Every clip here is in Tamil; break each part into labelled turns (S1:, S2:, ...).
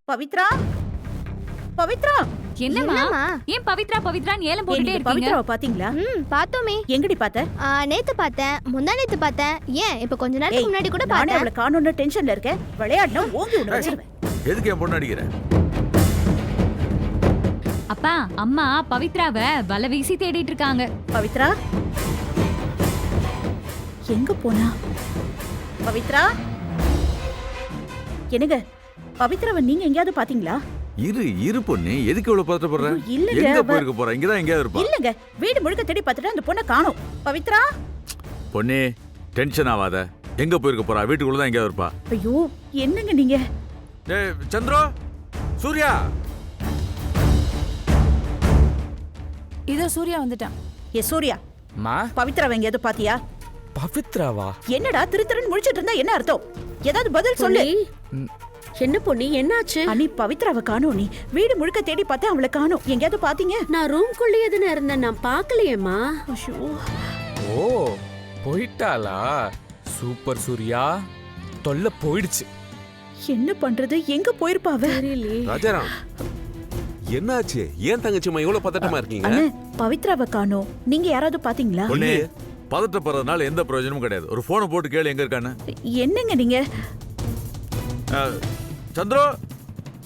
S1: பவித்ரா, பவித்ரா,
S2: என்னம்மா? ஏன் பவித்ரா பவித்ரான்னு ஏலம் போட்டுட்டே இருக்கீங்க?
S1: பவித்ராவை பாத்தீங்களா?
S3: பார்த்தோமே.
S1: எங்கடி பாத்த?
S3: நேத்து பார்த்தேன், முந்தா நேத்து பார்த்தேன். ஏன் இப்ப கொஞ்ச நேரத்துக்கு முன்னாடி கூட
S1: நானே
S3: பார்த்தேன்.
S1: அவளை காணோம்னு டென்ஷன்ல இருக்கேன். விளையாடுனா ஓங்கி உன்னை வச்சிருவேன்.
S4: எதுக்கு என் பொண்ணு அடிக்கிற?
S2: அப்பா அம்மா பவித்ராவை வலை வீசி தேடிட்டு இருக்காங்க.
S1: பவித்ரா எங்க போனா? பவித்ரா, என்னங்க பவித்ராவை நீங்க எங்கயாவது பாத்தீங்களா?
S4: இரு பொண்ணு, எதுக்கு இவ்வளவு பதட்டப்படுற?
S1: இல்லங்க,
S4: எங்க போயிருக்க போறா? இங்கதான் எங்கயாவது இருப்பா.
S1: இல்லங்க, வீடு முழுக்க தேடி பார்த்துட்டு அந்த பொண்ணை காணோம். பவித்ரா,
S4: பொண்ணே டென்ஷன் ஆகாத. எங்க போயிருக்க போறா? வீட்டுக்குள்ளதான் எங்கயாவது இருப்பா.
S1: ஐயோ என்னங்க நீங்க?
S4: ஏய் சந்திரோ, சூர்யா.
S5: இதோ சூர்யா வந்துட்டான்.
S1: ஏ சூர்யா,
S6: மா
S1: பவித்ராவை எங்கயாவது பாத்தியா?
S6: பவித்ராவா?
S1: என்னடா திருன்னு முழிச்சிட்டு இருந்தா என்ன அர்த்தம்? ஏதாவது பதில் சொல்லு.
S7: என்ன பொண்ணு, என்னாச்சு?
S1: அனி பவித்ராவை காணோம். நீ வீடு முழுக்க தேடி பார்த்தா அவளை காணோம். எங்கயாவது பாத்தீங்க?
S7: நான் ரூம்குள்ளேயே தானே இருந்தேன், நான் பார்க்கலையேம்மா.
S1: ஐயோ,
S6: ஓ போயிட்டாளா? சூப்பர் சூர்யா, தொல்லை போயிடுச்சு.
S1: என்ன பண்றது? எங்க போயிருப்பா அவ?
S7: தெரியலையே.
S8: ராஜாராம், என்னாச்சு? ஏன் தங்கச்சிம்மா இவ்வளவு பதட்டமா இருக்கீங்க?
S1: அண்ணே, பவித்ராவை காணோம். நீங்க யாராவது பாத்தீங்களா?
S4: பொண்ணே பதட்டப்படுறதுனால எந்த பிரயோஜனமும் கிடையாது. ஒரு போனை போட்டு கேளு எங்க இருக்கான்னு.
S1: என்னங்க நீங்க?
S4: சந்திரோ,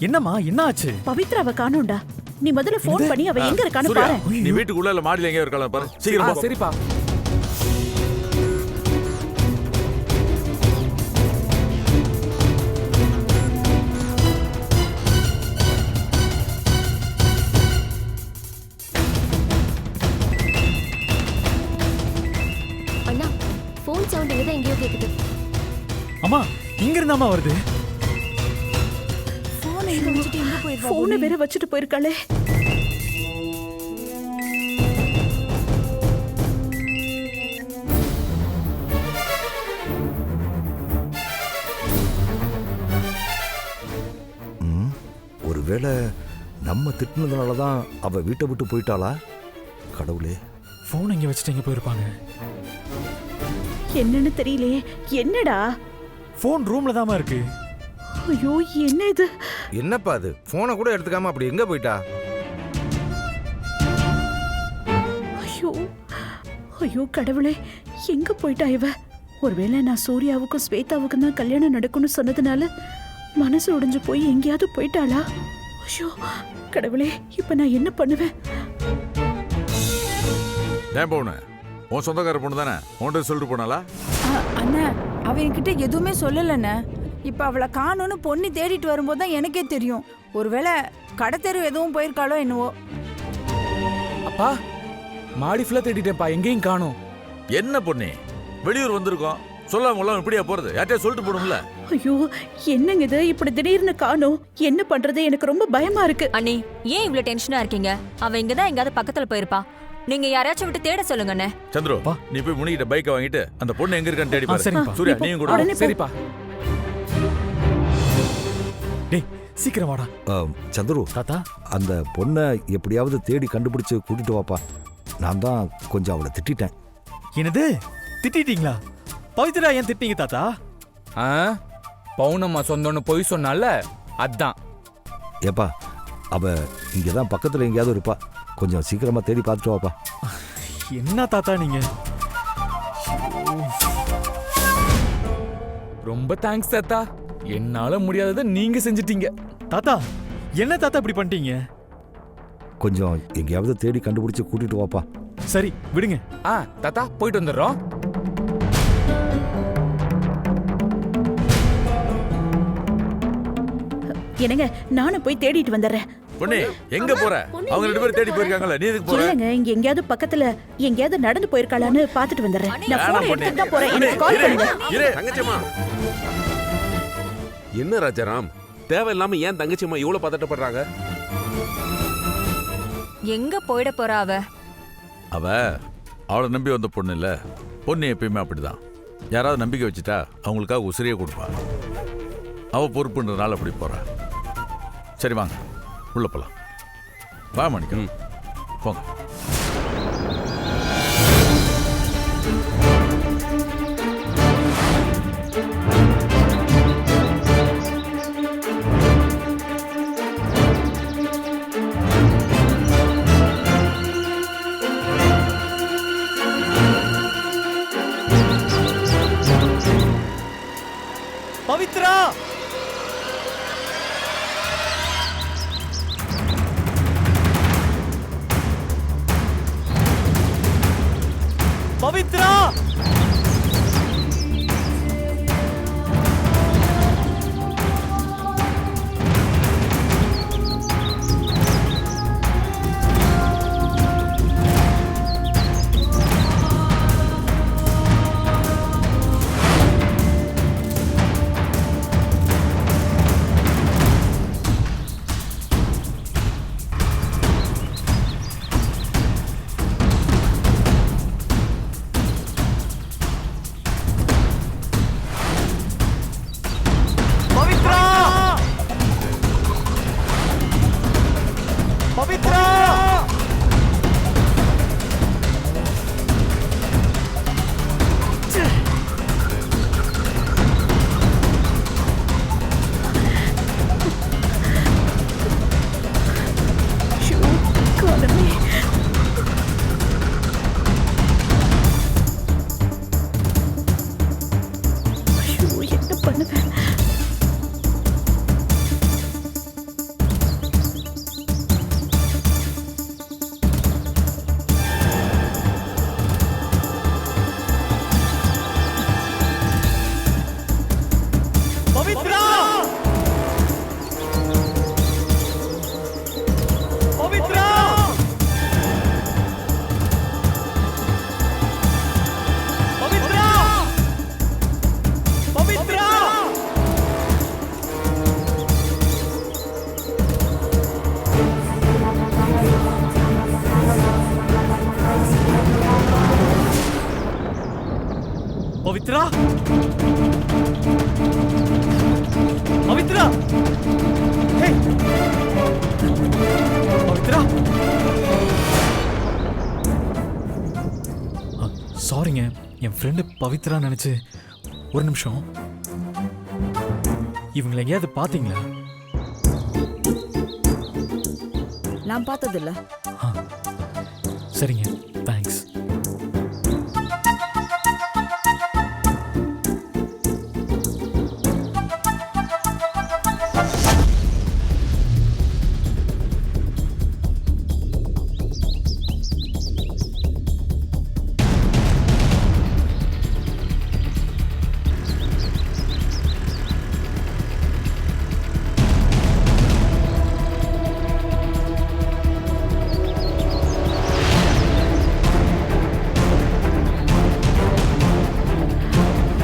S9: என்னம்மா என்ன ஆச்சு?
S1: பவித்ராவை காணோம்டா. நீ முதல்ல போன் பண்ணி அவ எங்க இருக்கான்னு
S4: சூர்யா,
S1: பாரு.
S4: நீ வீட்டுக்குள்ள இல்ல மாடியில எங்க இருக்கலாம் பாரு. சீக்கிரம் போ.
S6: சரிப்பா.
S3: அண்ணா, ஃபோன் சவுண்ட் இங்க தான் எங்கேயோ கேக்குது.
S9: அம்மா இங்க இருந்தாமா வருது?
S5: போனை எங்க வச்சுட்டு எங்க போயிருப்பா?
S1: போனை வேற வச்சுட்டு போயிருக்காளே.
S10: ஒருவேளை நம்ம திட்டினதுனால தான் அவ வீட்டை விட்டு போயிட்டாளா? கடவுளே,
S9: போன் இங்க வச்சுட்டு எங்க போயிருப்பாங்க?
S1: என்னன்னு தெரியலையே. என்னடா?
S9: போன் ரூம்ல தாமா இருக்கு.
S1: ஐயோ என்ன இது?
S11: என்னப்பா அது? போனை கூட எடுத்துக்காம அப்படி எங்க போயிட்டா?
S1: ஐயோ ஐயோ கடவுளே, எங்க போயிட்டா இவ? ஒருவேளை நான் சூர்யாவுக்கும் ஸ்வேதாவுக்கும் தான் கல்யாணம் நடக்கும்னு சொன்னதுனால மனசு உடைஞ்சு போய் எங்கேயாவது போயிட்டாளா? ஐயோ கடவுளே, இப்ப நான் என்ன பண்ணுவேன்?
S4: ஏன் பொண்ணு, உன் சொந்தக்கார பொண்ணு தானே? உன்கிட்ட சொல்லிட்டு போனாலா?
S5: அண்ணா, அவ என்கிட்ட எதுவுமே சொல்லலண்ணே. இப்ப அவளை காணோன்னு பொண்ணு தேடிட்டு வரும்போது தான் எனக்கே தெரியும். ஒருவேளை கடத்தெரு எதுவும் போயிருக்காளோ என்னவோ.
S6: அப்பா மாடி ஃபுல்லா தேடிட்டேன்ப்பா, எங்கேயும் காணோம்.
S4: என்ன பொண்ணே, வெளியூர் வந்திருக்கோம், சொல்லாம இப்படியா போறது? யார்கிட்டயா சொல்லிட்டு போடும்ல.
S1: ஐயோ என்னங்க இது? இப்படி திடீர்னு காணோம். என்ன பண்றது? எனக்கு ரொம்ப பயமா இருக்கு.
S12: அண்ணி, ஏன் இவ்ளோ டென்ஷனா இருக்கீங்க? அவ இங்கதான் எங்காவது பக்கத்துல போயிருப்பா. நீங்க யாரையாச்சும் விட்டு தேட சொல்லுங்க அண்ணே.
S4: சந்திரு, நீ போய் முனிகிட்ட பைக்கை வாங்கிட்டு அந்த பொண்ணு எங்க இருக்கான்னு தேடி பாரு.
S9: சரிப்பா.
S4: சூர்யா நீயும் கூட.
S1: உடனே போ.
S6: சரிப்பா.
S9: டேய் சீக்கிரம் வாடா.
S10: சந்துரு,
S9: தாத்தா
S10: அந்த பொண்ணை எப்படியாவது தேடி கண்டுபிடிச்சு கூட்டிட்டு வாப்பா. நான் தான் கொஞ்சம் அவளை திட்டிட்டேன்.
S9: என்னது திட்டிட்டீங்களா? பவித்ரா ஏன் திட்டிங்க தாத்தா?
S6: ஆ, பவுனம்மா சொந்தம்னு பொய் சொன்னால அதான்.
S10: ஏப்பா, அவ இங்கதான் பக்கத்துல எங்கேயாவது இருப்பா. கொஞ்சம் சீக்கிரமா தேடி பார்த்துட்டு வாப்பா.
S9: என்ன தாத்தா நீங்க?
S6: ரொம்ப தேங்க்ஸ் தாத்தா, என்னால முடியாததை நீங்க செஞ்சிட்டீங்க.
S9: தாத்தா என்ன தாத்தா இப்படி பண்ணிட்டீங்க?
S10: கொஞ்சம் எங்கேயாவது தேடி கண்டுபிடிச்சு கூட்டிட்டு வாப்பா.
S9: சரி விடுங்க.
S6: ஆ தாத்தா, போயிட்டு வந்துடுறோம்.
S1: என்னங்க, நானும் போய் தேடிட்டு வந்துடுறேன்.
S4: பொண்ணே எங்க போற? அவங்க ரெண்டு பேரும் தேடி போயிருக்காங்கல்ல, நீ எதுக்கு போற?
S1: இல்லங்க, இங்க எங்கேயாவது பக்கத்துல எங்கேயாவது நடந்து போயிருக்காளான்னு பாத்துட்டு வந்துடுறேன். நான்
S4: வேணாம்
S1: போன்
S4: பொண்ணே.
S1: எடுத்துட்டு தான் போறேன். எனக்கு கால் பண்ணுங்க.
S4: இரு.
S8: தங்கச்சிம்மா, என்ன ராஜாராம், தேவையில்லாம ஏன் தங்கச்சிம்மா இவ்வளவு பதட்டப்படுறாங்க?
S12: எங்க போயிட போறா அவ?
S4: அவ அவளை நம்பி வந்த பொண்ணு இல்ல. பொண்ணு எப்பயுமே அப்படிதான். யாராவது நம்பிக்கை வச்சுட்டா அவங்களுக்காக உசிரியே கொடுப்பா. அவ பொறுப்புன்றதுனால அப்படி போறா. சரி வாங்க உள்ள போலாம். வா மணிக்கன், போங்க.
S9: பவித்ரா பவித்ரா பவித்ரா
S1: ஐயோ, காலமே. ஐயோ, என்ன பண்ணுவேன்?
S9: பவித்ரா பவித்ரா பவித்ரா பவித்ரா பவித்ரா பவித்ரா ஹே பவித்ரா சாரிங்க என் ஃப்ரெண்டு பவித்ரா நினைச்சு ஒரு நிமிஷம் இவங்களை எங்கேயாவது பாத்தீங்களா
S5: நான் பார்த்ததில்ல.
S9: சரிங்க தேங்க்ஸ்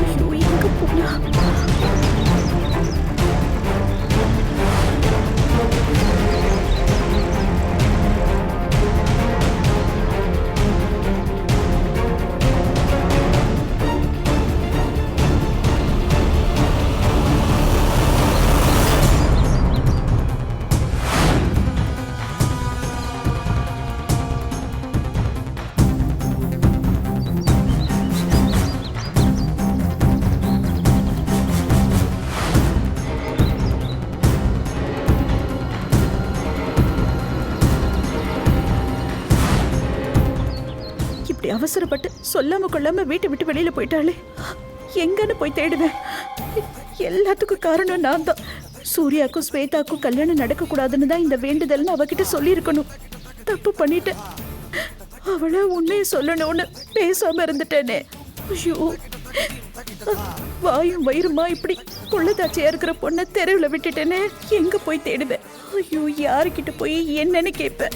S1: ஐயோ, எங்க போனா? இப்படி அவசரப்பட்டு சொல்லாம கொள்ளாம வீட்டை விட்டு வெளியில போயிட்டாளே, எங்கன்னு போய் தேடுவேன்? எல்லாத்துக்கும் காரணம் நான் தான். சூர்யாக்கும் ஸ்வேதாக்கும் கல்யாணம் நடக்க கூடாதுன்னு தான் இந்த வேண்டுதல்னு அவகிட்ட சொல்லியிருக்கணும். தப்பு பண்ணிட்டேன். அவளை உண்மையை சொல்லணும்னு பேசாம இருந்துட்டேனே. ஐயோ, வாயும் வயிறுமா இப்படி புள்ளதாச்சியா இருக்கிற பொண்ணை தெருவில் விட்டுட்டேனே. எங்க போய் தேடுவேன்? ஐயோ, யாருக்கிட்ட போய் என்னன்னு கேட்பேன்?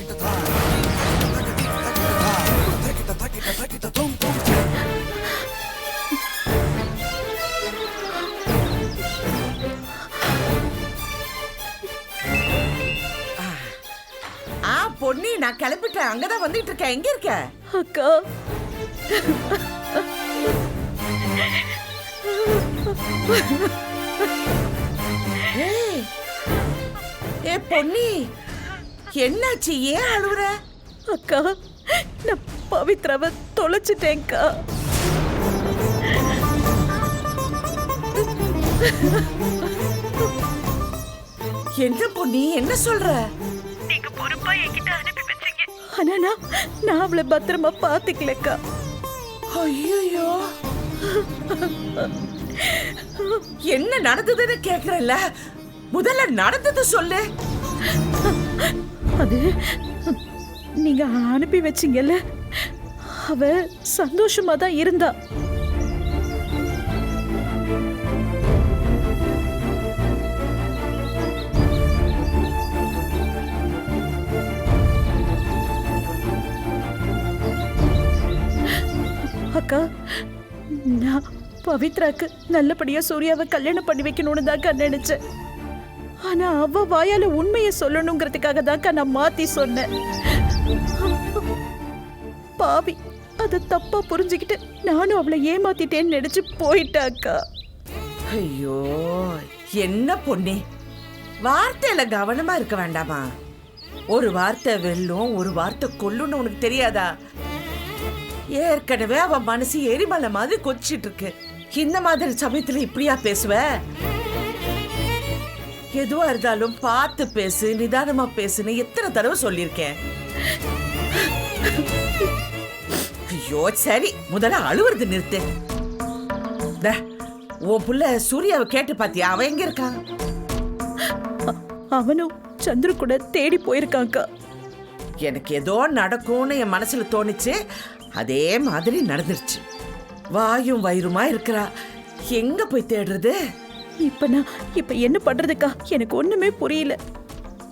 S13: பொன்னி, நான் கிளம்பிட்டேன். அங்கதான் வந்துட்டு இருக்கேன். எங்க இருக்க?
S1: அக்கா,
S13: ஏ பொன்னி, என்னாச்சு? ஏன் அழுவுற?
S1: அக்கா, நான் பவித்ராவை தொலைச்சிட்டேன்க்கா.
S13: என்ன பொன்னி, என்ன சொல்ற?
S1: நீங்க பொறுப்பா என்கிட்ட அனுப்பி வச்சீங்க. ஆனா நான் அவளை பத்திரமா பாத்துக்கலக்கா.
S13: ஐயோ, என்ன நடந்ததுன்னு கேக்குறல்ல, முதல்ல நடந்தது சொல்லு.
S1: அது நீங்க அனுப்பி வச்சீங்கல்ல, அவ சந்தோஷமா தான் இருந்தா. அக்கா, நான் பவித்ராக்கு நல்லபடியா சூர்யாவை கல்யாணம் பண்ணி வைக்கணும்னு தாக்கா நினைச்சேன். ஆனா அவ வாயால உண்மையை சொல்லணுங்கிறதுக்காக தாக்கா நான் மாத்தி சொன்னேன். பாவி, அத தப்பா புரிஞ்சுக்கிட்டு நானும் அவளை ஏமாத்திட்டேன்னு நினைச்சு போயிட்டாக்கா.
S13: ஐயோ, என்ன பொண்ணே, வார்த்தையில கவனமா இருக்க வேண்டாமா? ஒரு வார்த்தை வெல்லும், ஒரு வார்த்தை கொல்லுன்னு உனக்கு தெரியாதா? ஏற்கனவே அவ மனசு எரிமலை மாதிரி கொச்சிட்டு இருக்கு. இந்த மாதிரி சமயத்துல இப்படியா பேசுவ? எதுவா இருந்தாலும் பார்த்து பேசு, நிதானமா பேசுன்னு எத்தனை தடவை சொல்லியிருக்கேன். ஐயோ சரி, முதல்ல அழுவுறது நிறுத்து. உன் புள்ள சூர்யாவை கேட்டு பாத்தியா? அவன் எங்க இருக்கான்?
S1: அவனும் சந்துரு கூட தேடி போயிருக்காக்கா.
S13: எனக்கு ஏதோ நடக்கும்னு என் மனசுல தோணுச்சு, அதே மாதிரி நடந்துருச்சு. வாயும் வயிறுமா இருக்கிறா, எங்க போய் தேடுறது?
S1: இப்ப என்ன பண்றதுக்கா? எனக்கு ஒண்ணுமே புரியல.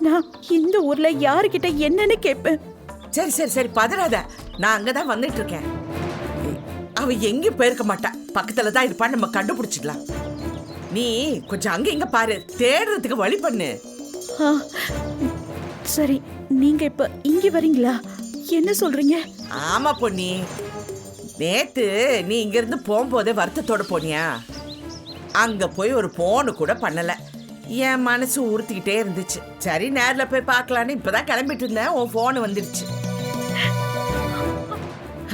S1: நான் இந்த ஊர்ல யாருக்கிட்ட என்னன்னு கேட்பேன்.
S13: சரி சரி சரி, பதறாத, நான் அங்கதான் வந்துட்டு இருக்கேன். அவ எங்கேயும் போயிருக்க மாட்டா, பக்கத்துல தான் இருப்பான்னு நம்ம கண்டுபிடிச்சிடலாம். நீ கொஞ்சம் அங்க இங்க பாரு, தேடுறதுக்கு வழி பண்ணு.
S1: சரி, நீங்க இப்ப இங்க வரீங்களா? என்ன சொல்றீங்க?
S13: ஆமா பொன்னி, நேத்து நீ இங்க இருந்து போகும்போதே வருத்தத்தோட போனியா? அங்க போய் ஒரு போனு கூட பண்ணல. என் மனசு உறுத்திக்கிட்டே இருந்துச்சு. சரி, நேர்ல போய் பார்க்கலான்னு இப்பதான் கிளம்பிட்டு இருந்தேன், உன் போன் வந்துடுச்சு.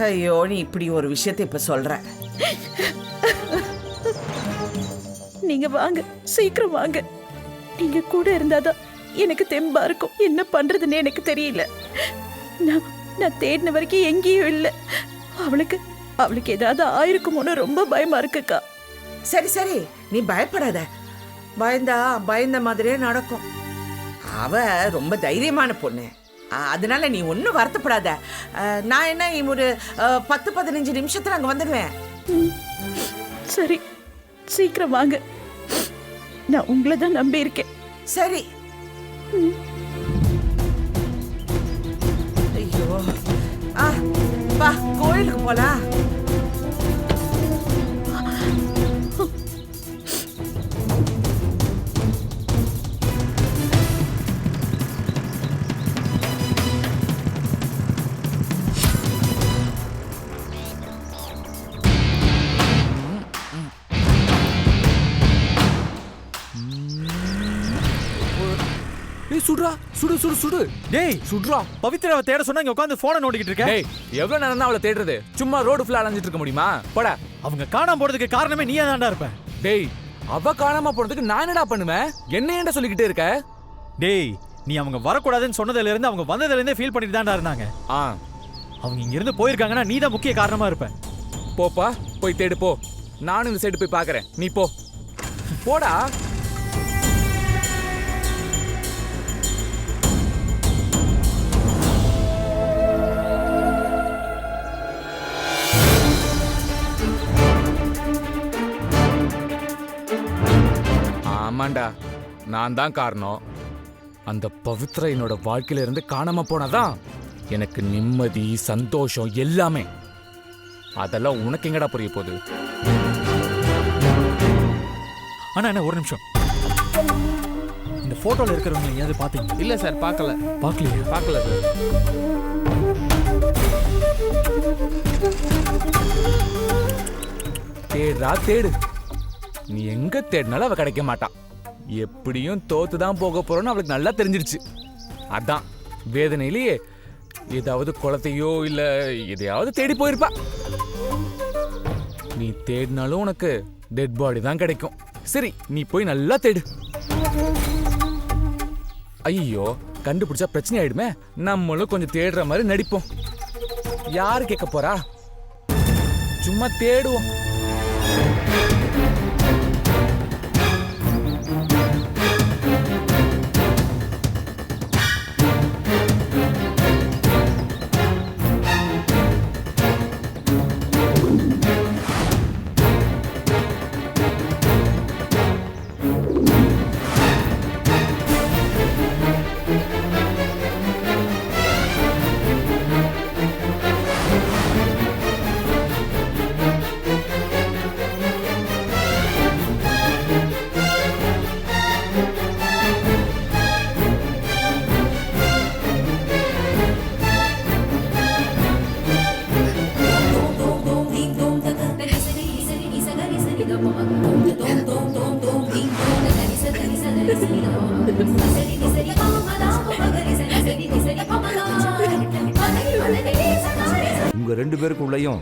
S13: ஐயோ, நீ இப்படி ஒரு விஷயத்தை இப்ப சொல்ற.
S1: நீங்க வாங்க, சீக்கிரம் வாங்க. நீங்க கூட இருந்தாதான் எனக்கு தெம்பா இருக்கும். என்ன பண்றதுன்னு எனக்கு தெரியல. நான் தேடின வரைக்கும் எங்கேயும் இல்லை. அவளுக்கு ஏதாவது ஆயிருக்குமோன்னு ரொம்ப பயமா இருக்குக்கா.
S13: சரி சரி, நீ பயப்படாத. பயந்த மாதிரியே நடக்கும். அவ ரொம்ப தைரியமான பொண்ணு, அதனால நீ ஒன்னும் வருத்தப்படாத. நான் என்ன ஒரு 10-15 நிமிஷத்துல அங்க வந்துடுவேன்.
S1: சரி, சீக்கிரம் வாங்க. நான் உங்களை தான் நம்பி இருக்கேன்.
S13: சரி. ஐயோ, வா, கோயிலுக்கு போலாம்.
S6: சுடுறா, சுடு சுடு சுடு. டேய் சுடுறா.
S9: பவித்ராவை தேட சொன்னா இங்க உட்கார்ந்து போனை நோண்டிக்கிட்டு இருக்க.
S6: டேய், எவ்வளவு நேரம் தான் அவளை தேடுறது? சும்மா ரோடு ஃபுல்லா அலைஞ்சிட்டு இருக்க முடியுமா? போடா.
S9: அவங்க காணாம போறதுக்கு காரணமே நீயா தான்டா இருப்ப.
S6: டேய், அவ காணாம போறதுக்கு நான் என்னடா பண்ணுவேன்? என்ன ஏன்டா சொல்லிக்கிட்டே இருக்க?
S9: டேய், நீ அவங்க வரக்கூடாதுன்னு சொன்னதுல இருந்து அவங்க வந்ததுல இருந்தே ஃபீல் பண்ணிட்டு தான்டா இருந்தாங்க. அவங்க இங்க இருந்து போயிருக்காங்கன்னா நீ தான் முக்கிய காரணமா இருப்ப.
S6: போப்பா, போய் தேடு போ. நானும் இந்த சைடு போய் பாக்குறேன், நீ போ. போடா. ஆமாண்டா, நான் தான் காரணம். அந்த பவித்ரா என்னோட வாழ்க்கையில இருந்து காணாம போனதான் எனக்கு நிம்மதி, சந்தோஷம் எல்லாமே. அதெல்லாம் உனக்கு எங்கடா புரிய போகுது?
S9: ஆனா என்ன, ஒரு நிமிஷம். இந்த போட்டோல இருக்கிறவங்க எங்கேயாவது பாத்தீங்க?
S6: இல்ல சார், பார்க்கல.
S9: பார்க்கலையா?
S6: பார்க்கல சார். தேடுறா தேடு, நீ எங்க தேடினாலும் அவ கிடைக்க மாட்டான். எப்படியும் தோத்துதான் போக போறோன்னு அவளுக்கு நல்லா தெரிஞ்சிருச்சு. அதான் வேதனையிலேயே ஏதாவது குளத்தையோ இல்ல எதையாவது தேடி போயிருப்பா. நீ தேடினாலும் உனக்கு டெட் பாடி தான் கிடைக்கும். சரி, நீ போய் நல்லா தேடு. ஐயோ, கண்டுபிடிச்சா பிரச்சனை ஆயிடுமே. நம்மளும் கொஞ்சம் தேடுற மாதிரி நடிப்போம். யாரு கேட்க போறா? சும்மா தேடுவோம்.
S10: உங்க ரெண்டு பேருக்குள்ளேயும்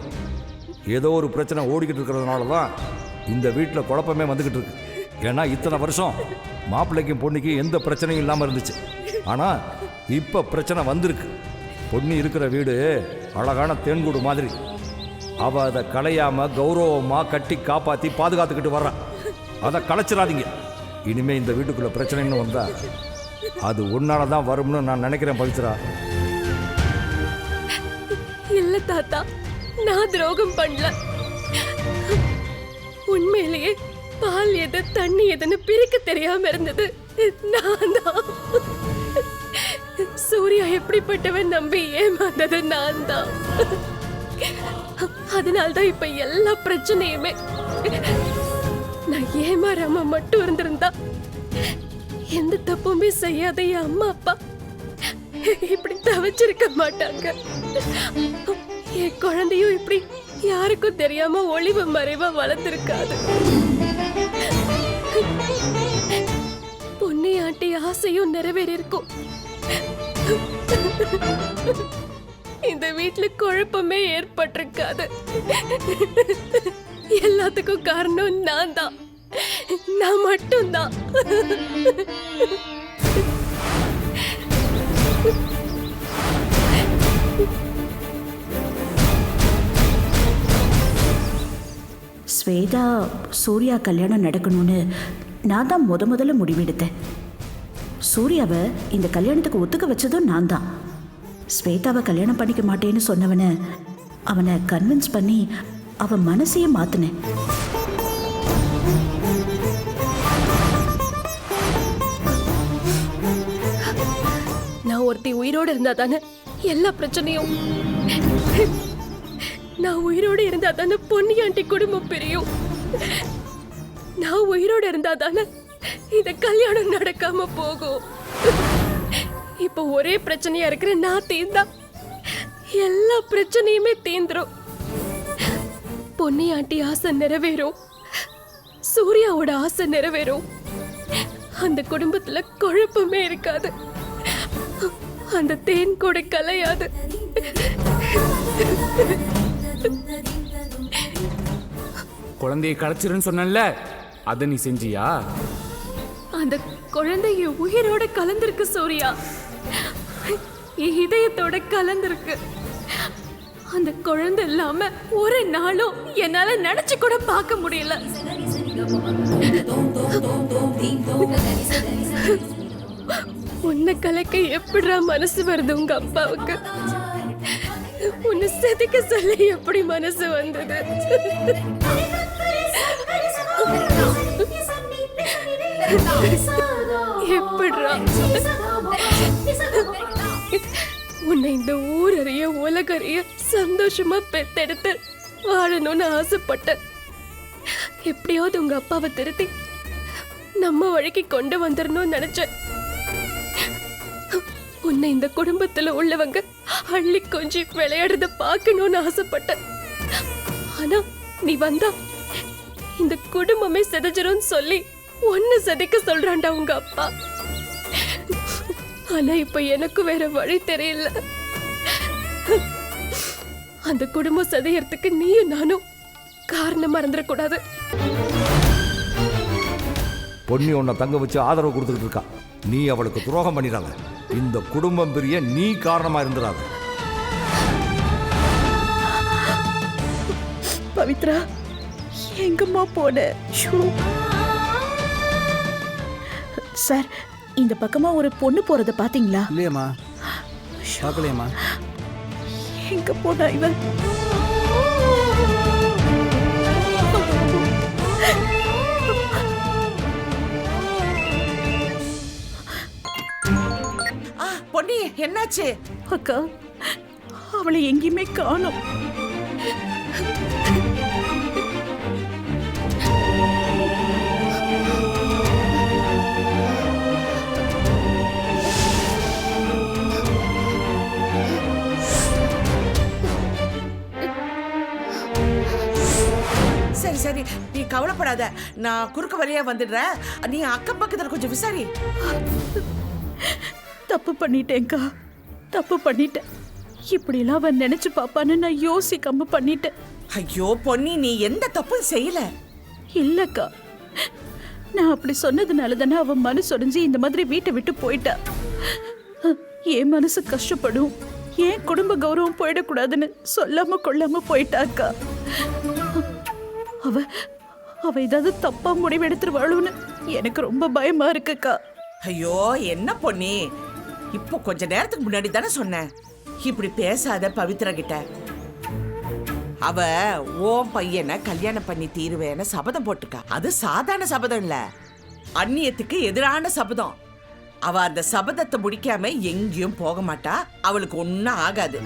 S10: ஏதோ ஒரு பிரச்சனை ஓடிக்கிட்டு இருக்கிறதுனால தான் இந்த வீட்டில் குழப்பமே வந்துக்கிட்டு இருக்கு. ஏன்னா இத்தனை வருஷம் மாப்பிள்ளைக்கும் பொண்ணுக்கும் எந்த பிரச்சனையும் இல்லாமல் இருந்துச்சு. ஆனால் இப்போ பிரச்சனை வந்திருக்கு. பொண்ணு இருக்கிற வீடு அழகான தேன்கூடு மாதிரி. அவள் அதை களையாமல் கௌரவமாக கட்டி காப்பாற்றி பாதுகாத்துக்கிட்டு வர்றான். அதை கலைச்சிடாதீங்க. இனிமேல் இந்த வீட்டுக்குள்ளே பிரச்சனைன்னு வந்தால் அது ஒன்னால தான் வரும்னு நான் நினைக்கிறேன் பவித்ரா.
S14: இல்ல தாத்தா, நான் துரோகம் பண்ணல. உண்மையிலேயே பால் எது தண்ணி எதுன்னு பிரிக்க தெரியாம இருந்தது நான் தான். சூர்யா எப்படிப்பட்டவன் நம்பி ஏமாந்தது நான் தான். அதனால்தான் இப்ப எல்லா பிரச்சனையுமே. நான் ஏமாறாம மட்டும் இருந்திருந்தா எந்த தப்புமே செய்யாத என் அம்மா அப்பா இப்படி தவிச்சிருக்க மாட்டாங்க. என் குழந்தையும் இப்படி யாருக்கும் தெரியாம ஒளிவு மறைவா வளர்ந்திருக்காது. பொன்னியாட்டி ஆசையும் நிறைவேறிருக்கும். இந்த வீட்டுல குழப்பமே ஏற்பட்டிருக்காது. எல்லாத்துக்கும் காரணம் நான் தான். நான் மட்டும்தான்.
S1: ஸ்வேதா சூர்யா கல்யாணம் நடக்கணும்னு நான் தான் முதல்ல முடிவெடுத்தேன். சூர்யாவை இந்த கல்யாணத்துக்கு ஒத்துக்க வச்சதும் நான் தான். ஸ்வேதாவை கல்யாணம் பண்ணிக்க மாட்டேன்னு சொன்னவனை அவனை கன்வின்ஸ் பண்ணி அவன் மனசையே மாத்தினேன்.
S14: நான் ஒருத்தி உயிரோடு இருந்தா தானே எல்லா பிரச்சனையும். நான் உயிரோடு இருந்தா தானே பொன்னியாண்டி குடும்பம் பிரியும். நான் உயிரோடு இருந்தா தானே இந்த கல்யாணம் நடக்காம போகும். இப்ப ஒரே பிரச்சனையா இருக்கிற நான் தீர்ந்தா எல்லா பிரச்சனையுமே தீந்துரும். பொன்னியாண்டி ஆசை நிறைவேறும், சூர்யாவோட ஆசை நிறைவேறும். அந்த குடும்பத்துல குழப்பமே இருக்காது. அந்த தேன் கூட கலையாது.
S6: குழந்தையை கலைச்சிருன்னு சொன்னல, அத நீ செஞ்சியா?
S14: அந்த குழந்தைய உயிரோட கலந்திருக்கு சூர்யா, இதயத்தோட கலந்திருக்கு. அந்த குழந்தை இல்லாம ஒரு நாளும் என்னால நினைச்சு கூட பார்க்க முடியல. உன்னை கலைக்க எப்படிடா மனசு வருது உங்க அப்பாவுக்கு? உன்னை செதுக்க சொல்ல எப்படி மனசு வந்தது? எப்படிடா? உன்னை இந்த ஊரறிய உலகறிய சந்தோஷமா பெத்தெடுத்து வாழணும்னு ஆசைப்பட்டேன். எப்படியாவது உங்க அப்பாவை திருத்தி நம்ம வழிக்கு கொண்டு வந்துடணும்னு நினைச்சேன். உன்னை இந்த குடும்பத்துல உள்ளவங்க அள்ளி கொஞ்சி விளையாடுறத பார்க்கணும்னு ஆசைப்பட்டேன். ஆனா நீ வந்தா இந்த குடும்பமே செதஞ்சிரும் சொல்லி ஒன்னு செதைக்க சொல்றான்டா உங்க அப்பா. ஆனா இப்ப எனக்கு வேற வழி தெரியல. அந்த குடும்பம் சதையறதுக்கு நீயும் நானும் காரணம் மறந்துடக்கூடாது.
S10: பொன்னி உன்னை தங்க வச்சு ஆதரவு கொடுத்துக்கிட்டு இருக்கா. நீ அவளுக்கு துரோகம் பண்ணிடாத. இந்த குடும்பம் பெரிய நீ காரணமா இருந்துடாத.
S1: பவித்ரா, எங்கம்மா போன? ஷோ. சார், இந்த பக்கமா ஒரு பொண்ணு போறத பாத்தீங்களா?
S15: இல்லையம்மா, பார்க்கலையம்மா.
S1: எங்க போனா இவன்?
S13: பொன்னி, என்னாச்சு?
S1: அக்கா, அவளை எங்கேயுமே காணோம்.
S13: சரி சரி, நீ கவலைப்படாத. நான் குறுக்க வழியா வந்துடுறேன். நீ அக்கம் பக்கத்துல கொஞ்சம் விசாரி.
S1: தப்பு பண்ணிட்டேன்க்கா, தப்பு பண்ணிட்டேன். இப்படிலாம் அவன் நினைச்சு பாப்பான்னு நான் யோசிக்காம பண்ணிட்டேன்.
S13: ஐயோ பொன்னி, நீ எந்த தப்பும் செய்யல.
S1: இல்லக்கா, நான் அப்படி சொன்னதுனால தானே அவன் மனசு உடைஞ்சு இந்த மாதிரி வீட்டை விட்டு போயிட்டா. என் மனசு கஷ்டப்படும், ஏன் குடும்ப கௌரவம் போயிடக்கூடாதுன்னு சொல்லாம கொள்ளாம போயிட்டாக்கா. அவ அவ ஏதாவது தப்பா முடிவெடுத்துருவாளுன்னு எனக்கு ரொம்ப பயமா இருக்குக்கா.
S13: ஐயோ என்ன பொன்னி, இப்போ கொஞ்ச நேரத்துக்கு முன்னாடி தானே சொன்னேன் இப்படி பேசாத பவித்ரா கிட்ட. அவ ஓம் பையனை கல்யாணம் பண்ணி தீருவேன்னு சபதம் போட்டுக்கா. அது சாதாரண சபதம் இல்ல, அந்நியத்துக்கு எதிரான சபதம். அவ அந்த சபதத்தை முடிக்காம எங்கேயும் போக மாட்டா. அவளுக்கு ஒன்னும் ஆகாது.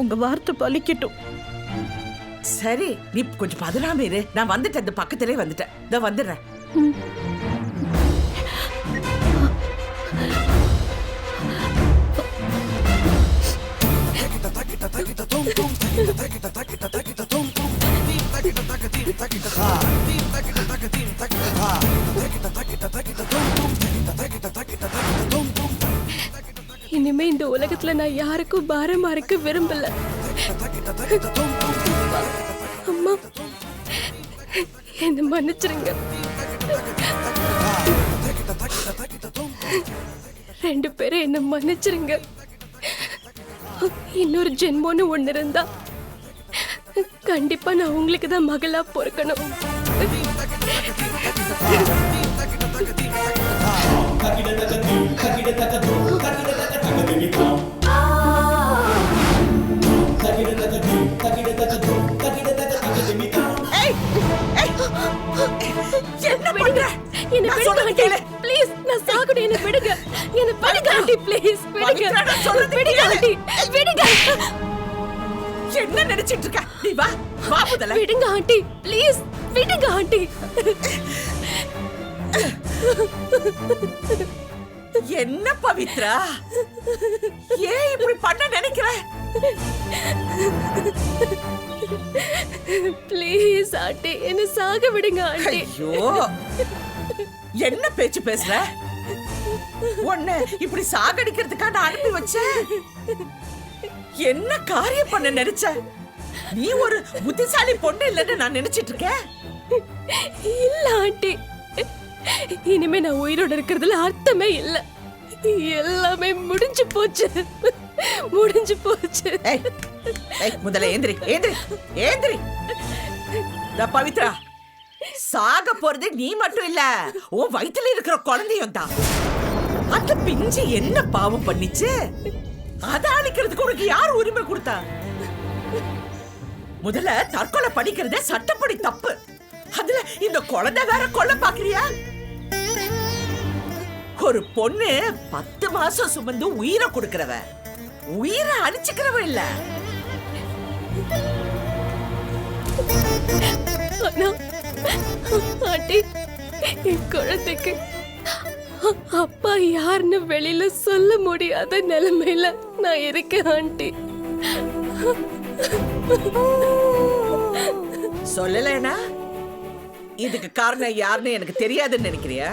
S1: உங்க வார்த்தை பலிக்கட்டும்.
S13: சரி, நீ கொஞ்சம் பதறாம இரு. நான் வந்துட்டேன், இந்த பக்கத்திலே வந்துட்டேன். இதோ வந்துடுறேன்.
S14: இனிமே இந்த உலகத்துல நான் யாருக்கும் பாரமா இருக்க விரும்பல. அம்மா, என்ன மன்னிச்சிருங்க. 2 பேரும் என்ன மன்னிச்சிருங்க. இன்னொரு ஜென்மோன்னு ஒண்ணு இருந்தா கண்டிப்பா நான் உங்களுக்கு தான் மகளா பொறுக்கணும்.
S13: என்ன பண்ற?
S14: என்ன விடுங்க, ப்ளீஸ். நான் சாகணும், என்ன விடுங்க. என்ன விடுங்க ஆண்டி, ப்ளீஸ் விடுங்க. விடுங்க ஆண்டி, விடுங்க.
S13: என்ன நினைச்சிட்டு இருக்க? நீ வா, வா முதல்ல.
S14: விடுங்க ஆண்டி, ப்ளீஸ் விடுங்க ஆண்டி.
S13: என்ன பவித்ரா, ஏன் இப்படி பண்ண நினைக்கிற?
S14: ப்ளீஸ் ஆண்டி, என்ன சாக விடுங்க ஆண்டி.
S13: ஐயோ, என்ன பேச்சு பேசுற? உன்னை இப்படி சாகடிக்கிறதுக்கா நான் அனுப்பி வச்சேன்? என்ன காரியம் பண்ண நினைச்ச? நீ ஒரு புத்திசாலி பொண்ணு இல்லன்னு நான் நினைச்சிட்டு இருக்கேன்.
S14: இல்ல ஆண்டி, இனிமே நான் உயிரோட இருக்கிறதுல அர்த்தமே இல்ல. எல்லாமே முடிஞ்சு போச்சு, முடிஞ்சு போச்சு.
S13: முதல்ல ஏந்திரி, ஏந்திரி, ஏந்திரி. பவித்ரா, சாக போறது நீ மட்டும் இல்ல, உன் வயித்துல இருக்கிற குழந்தையும் தான். அந்த பிஞ்சு என்ன பாவம் பண்ணிச்சு? அத அழிக்கிறதுக்கு உனக்கு யார் உரிமை கொடுத்தா? முதல்ல தற்கொலை படிக்கிறதே சட்டப்படி தப்பு. அதுல இந்த குழந்தை வேற கொல்ல பாக்குறியா? ஒரு பொண்ணு 10 மாசம் சுமந்து உயிரை கொடுக்கிறவ, உயிரை அழிச்சுக்கிறவ இல்ல.
S14: ஆண்டி, என் குழந்தைக்கு அப்பா யாருன்னு வெளியில சொல்ல முடியாத நிலைமையில நான் இருக்கேன் ஆண்டி.
S13: சொல்லலைனா இதுக்கு காரணம் யாருன்னு எனக்கு தெரியாதுன்னு நினைக்கிறியா?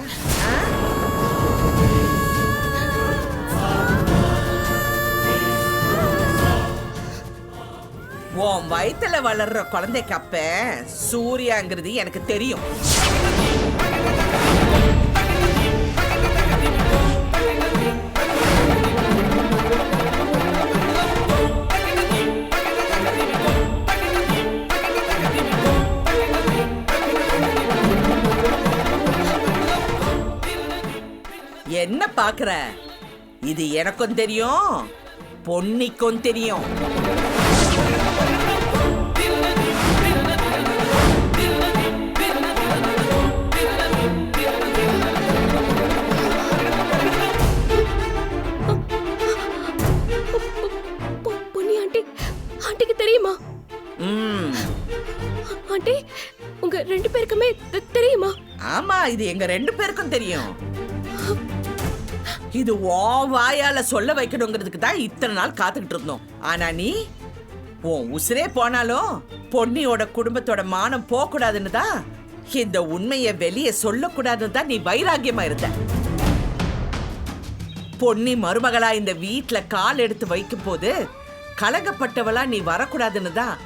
S13: உன் வயித்துல வளர்ற குழந்தைக்கு அப்ப சூர்யாங்கிறது எனக்கு தெரியும். பாக்குற? இது எனக்கும் தெரியும், பொன்னிக்கும் தெரியும்.
S14: பொன்னி ஆண்டி, ஆண்டிக்கு தெரியுமா? ஆண்டி, உங்க 2 பேருக்குமே தெரியுமா?
S13: ஆமா, இது எங்க 2 பேருக்கும் தெரியும். இது ஓ வாயால சொல்ல வைக்கணுங்கிறதுக்கு தான் இத்தனை நாள் காத்துக்கிட்டு இருந்தோம். ஆனா நீ உன் உசிரே போனாலும் பொன்னியோட குடும்பத்தோட மானம் போக கூடாதுன்னு தான், இந்த உண்மையை வெளியே சொல்லக்கூடாதுன்னு தான் நீ வைராகியமா இருந்த. பொன்னி மருமகளா இந்த வீட்டுல கால் எடுத்து வைக்கும் போது கலங்கப்பட்டவளா நீ வரக்கூடாதுன்னு தான்,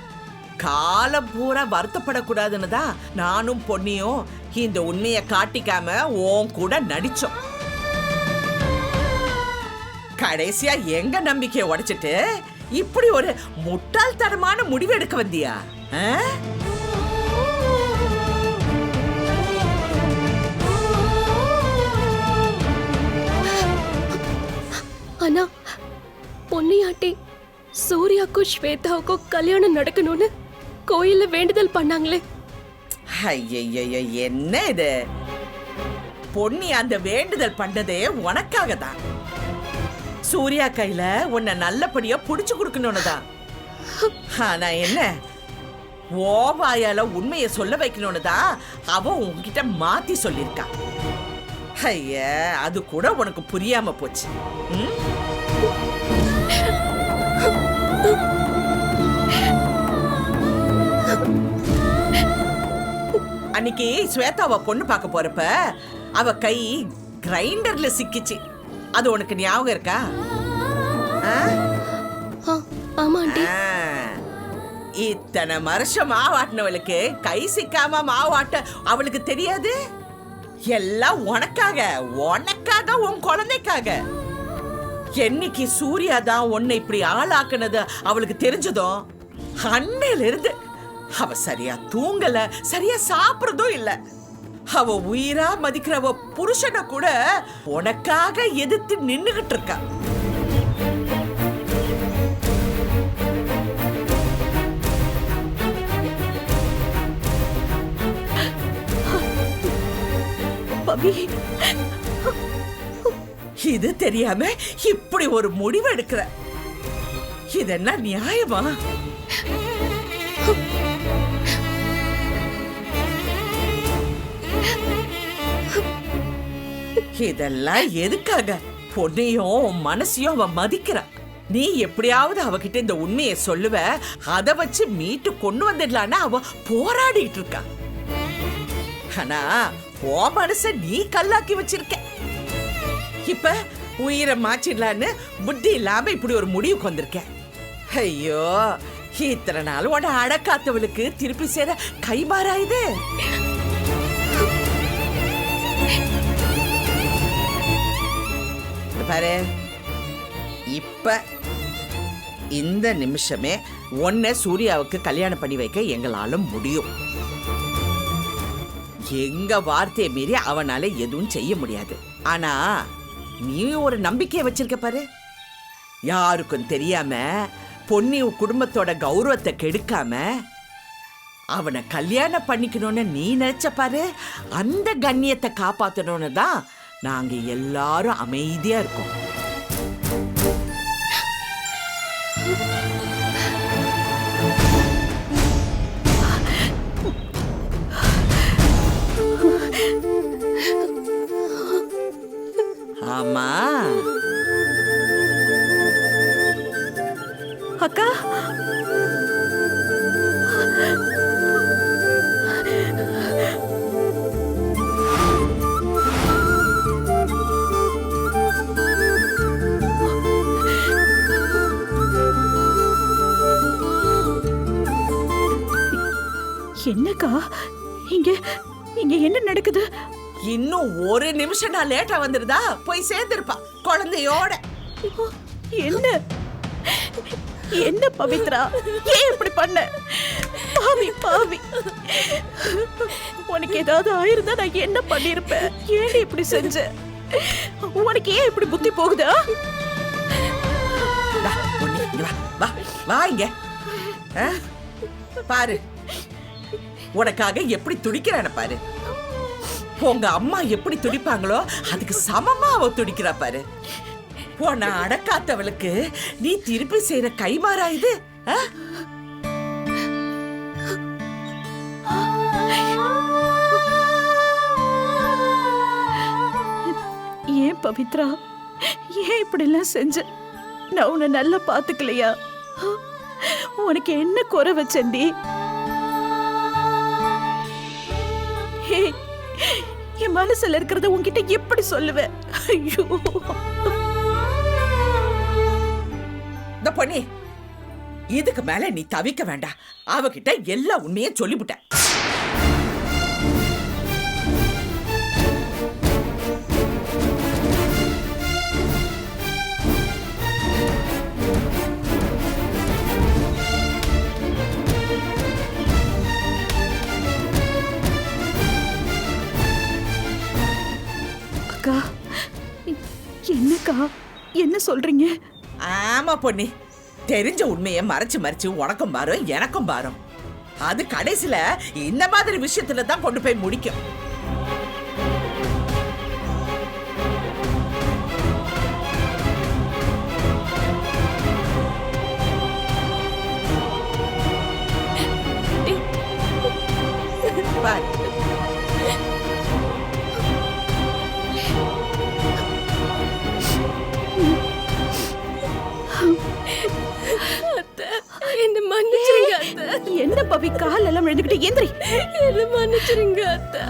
S13: காலம் பூரா வருத்தப்படக்கூடாதுன்னு தான் நானும் பொன்னியும் இந்த உண்மையை காட்டிக்காம உன் கூட நடிச்சோம். கடைசியா எங்க நம்பிக்கையை உடைச்சிட்டு இப்படி ஒரு முட்டாள்தனமான முடிவு எடுக்க வந்தியா?
S14: ஆனா பொன்னியாட்டி சூர்யாக்கும் ஸ்வேதாவுக்கும் கல்யாணம் நடக்கணும்னு கோயில்ல வேண்டுதல் பண்ணாங்களே.
S13: ஐயய்ய, என்ன இது? பொன்னி அந்த வேண்டுதல் பண்ணதே உனக்காக தான். சூர்யா கையில உன்னை நல்லபடியா புடிச்சு கொடுக்கணும்னு தான். ஆனா என்ன, ஓவாயால உண்மையை சொல்ல வைக்கணும்னு தான் அவ உன்கிட்ட மாத்தி சொல்லிருக்கா. ஐய, அது கூட உனக்கு புரியாம போச்சு. அன்னைக்கு ஸ்வேதாவை பொண்ணு பார்க்க போறப்ப அவ கை கிரைண்டர்ல சிக்கிச்சு. அது உனக்கு ஞாபகம் இருக்கா? இத்தனை வருஷம் மாவாட்டினவளுக்கு கை சிக்காம மாவாட்ட அவளுக்கு தெரியாது? எல்லாம் உனக்காக, உனக்காக, உன் குழந்தைக்காக. என்னைக்கு சூர்யா தான் உன்னை இப்படி ஆளாக்குனது அவளுக்கு தெரிஞ்சதும் அன்னையில இருந்து அவ சரியா தூங்கல, சரியா சாப்பிடுறதும் இல்ல. அவ உயிரா மதிக்கிறவ புருஷனை கூட உனக்காக எதிர்த்து நின்னுகிட்டு இருக்கா. இது தெரியாம இப்படி ஒரு முடிவு எடுக்கிற, இது என்ன நியாயமா? இதெல்லாம் எதுக்காக? பொண்ணையும் மனசையும் அவ மதிக்கிறா. நீ எப்படியாவது அவகிட்ட இந்த உண்மையை சொல்லுவ, அதை வச்சு மீட்டு கொண்டு வந்துடலான்னு அவ போராடிட்டு இருக்கா. ஆனா ஓ மனச நீ கல்லாக்கி வச்சிருக்க. இப்ப உயிரை மாச்சிடலான்னு புத்தி இல்லாம இப்படி ஒரு முடிவுக்கு வந்திருக்க. ஐயோ, இத்தனை நாள் உட அடக்காத்தவளுக்கு திருப்பி சேர கைமாறாயுது. பாரு, இப்ப இந்த நிமிஷமே உன்னை சூர்யாவுக்கு கல்யாணம் பண்ணி வைக்க எங்களால முடியும். எங்க வார்த்தையை மீறி அவனால எதுவும் செய்ய முடியாது. ஆனா நீ ஒரு நம்பிக்கையை வச்சிருக்க பாரு. யாருக்கும் தெரியாம பொன்னி குடும்பத்தோட கௌரவத்தை கெடுக்காம அவனை கல்யாணம் பண்ணிக்கணும்னு நீ நினைச்ச பாரு. அந்த கண்ணியத்தை காப்பாத்தணும்னு தான் நாங்க எல்லாரும் அமைதியா இருக்கோம். ஆமா
S1: அக்கா, என்னக்கா இங்க இங்க என்ன நடக்குது?
S13: இன்னும் ஒரு நிமிஷம் நான் லேட்டா வந்துருதா போய் சேர்ந்திருப்பா குழந்தையோட.
S1: என்ன என்ன பவித்ரா, ஏன் இப்படி பண்ண? பாவி பாவி, உனக்கு ஏதாவது ஆயிருந்தா நான் என்ன பண்ணிருப்பேன்? ஏன் இப்படி செஞ்ச? உனக்கு ஏன் இப்படி புத்தி போகுதா?
S13: வா, பொன்னி, இங்க வா, வா, வா இங்க. பாரு, உனக்காக எப்படி துடிக்கிறான பாரு. உங்க அம்மா எப்படி துடிப்பாங்களோ அதுக்கு சமமா அவ துடிக்கிறா பாரு. உன்னை அடக்காத்தவளுக்கு நீ திருப்பி செய்யற கைமாறா இது?
S1: ஏன் பவித்ரா, ஏன் இப்படி எல்லாம் செஞ்ச? நான் உன்னை நல்லா பாத்துக்கலையா? உனக்கு என்ன குறை வச்சண்டி? என் மனசுல இருக்கிறத உன்கிட்ட எப்படி சொல்லுவேன்? ஐயோ
S13: இந்த பொண்ணி, இதுக்கு மேல நீ தவிக்க வேண்டாம். அவகிட்ட எல்லா உண்மையும் சொல்லிவிட்ட.
S1: அக்கா, என்னக்கா என்ன சொல்றீங்க?
S13: ஆமா பொண்ணி, தெரிஞ்ச உண்மையை மறைச்சு மறைச்சு உனக்கும் பாரும் எனக்கும் பாரும். அது கடைசியில இந்த மாதிரி விஷயத்துல தான் கொண்டு போய் முடிக்கும். பாரு,
S14: என்ன மன்னிச்சிருங்க அத்தை.
S1: என்ன பவி கால் எல்லாம் விழுந்துகிட்டு எந்திரி.
S14: என்ன மன்னிச்சிருங்க அத்தை.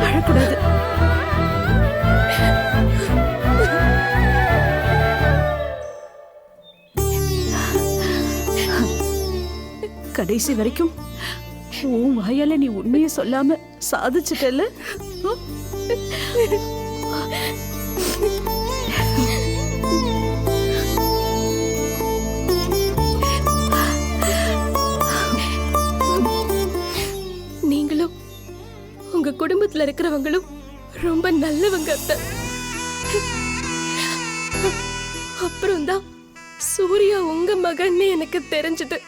S1: அழக்கூடாது. கடைசி வரைக்கும் உன் வாயால நீ உண்மையை சொல்லாம சாதிச்சிட்டல.
S14: நீங்களும் உங்க குடும்பத்துல இருக்கிறவங்களும் ரொம்ப நல்லவங்க அத்தை. அப்புறம்தான் சூர்யா உங்க மகன்னு எனக்கு தெரிஞ்சது.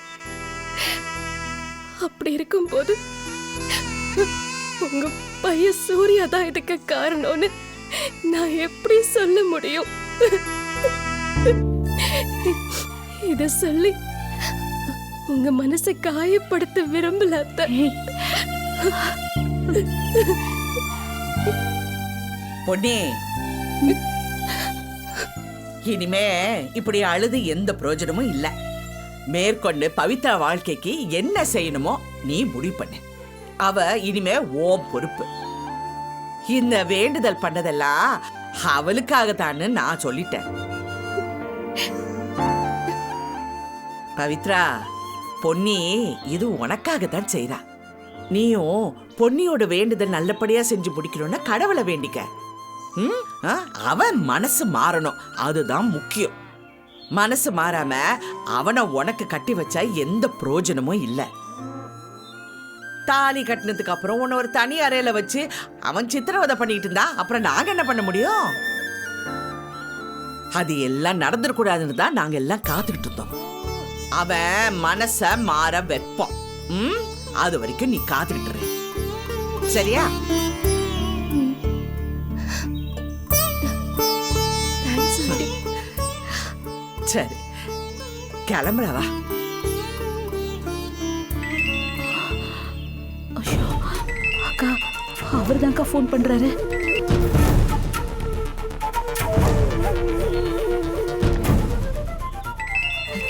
S14: அப்படி இருக்கும்போது உங்க பையன் சூர்யா தான் இதுக்கு காரணம்னு நான் எப்படி சொல்ல முடியும்? இத சொல்லி உங்க மனசை காயப்படுத்த விரும்பல அத்தை.
S13: பொன்னி, இனிமே இப்படி அழுது எந்த பிரயோஜனமும் இல்ல. மேற்கொண்டு பவித்ரா வாழ்க்கைக்கு என்ன செய்யணுமோ நீ முடிவு பண்ணு. அவ இனிமே ஓம் பொறுப்பு. இந்த வேண்டுதல் பண்ணதெல்லாம் அவளுக்காகத்தான்னு நான் சொல்லிட்டேன். பவித்ரா, பொன்னி இது உனக்காகத்தான் செய்றா. நீயும் பொன்னியோட வேண்டுதல் நல்லபடியா செஞ்சு முடிக்கணும்னா கடவுளை வேண்டிக்க. அவன் மனசு மாறணும், அதுதான் முக்கியம். மனசு மாறாம அவனை உனக்கு கட்டி வச்சா எந்த பிரயோஜனமும் இல்லை. தாலி கட்டினதுக்கு அப்புறம் உன்னை ஒரு தனி அறையில வச்சு அவன் சித்திரவதை பண்ணிட்டு இருந்தா அப்புறம் நாங்க என்ன பண்ண முடியும்? அது எல்லாம் நடந்துடக்கூடாதுன்னு தான் நாங்க எல்லாம் காத்துக்கிட்டு இருந்தோம். அவன் மனச மாற வைப்போம். அது வரைக்கும் நீ காத்துக்கிட்டு இரு. சரியா? சரி, கிளம்புறவா?
S1: அக்கா, அவர்தான்க்கா ஃபோன் பண்றாரு.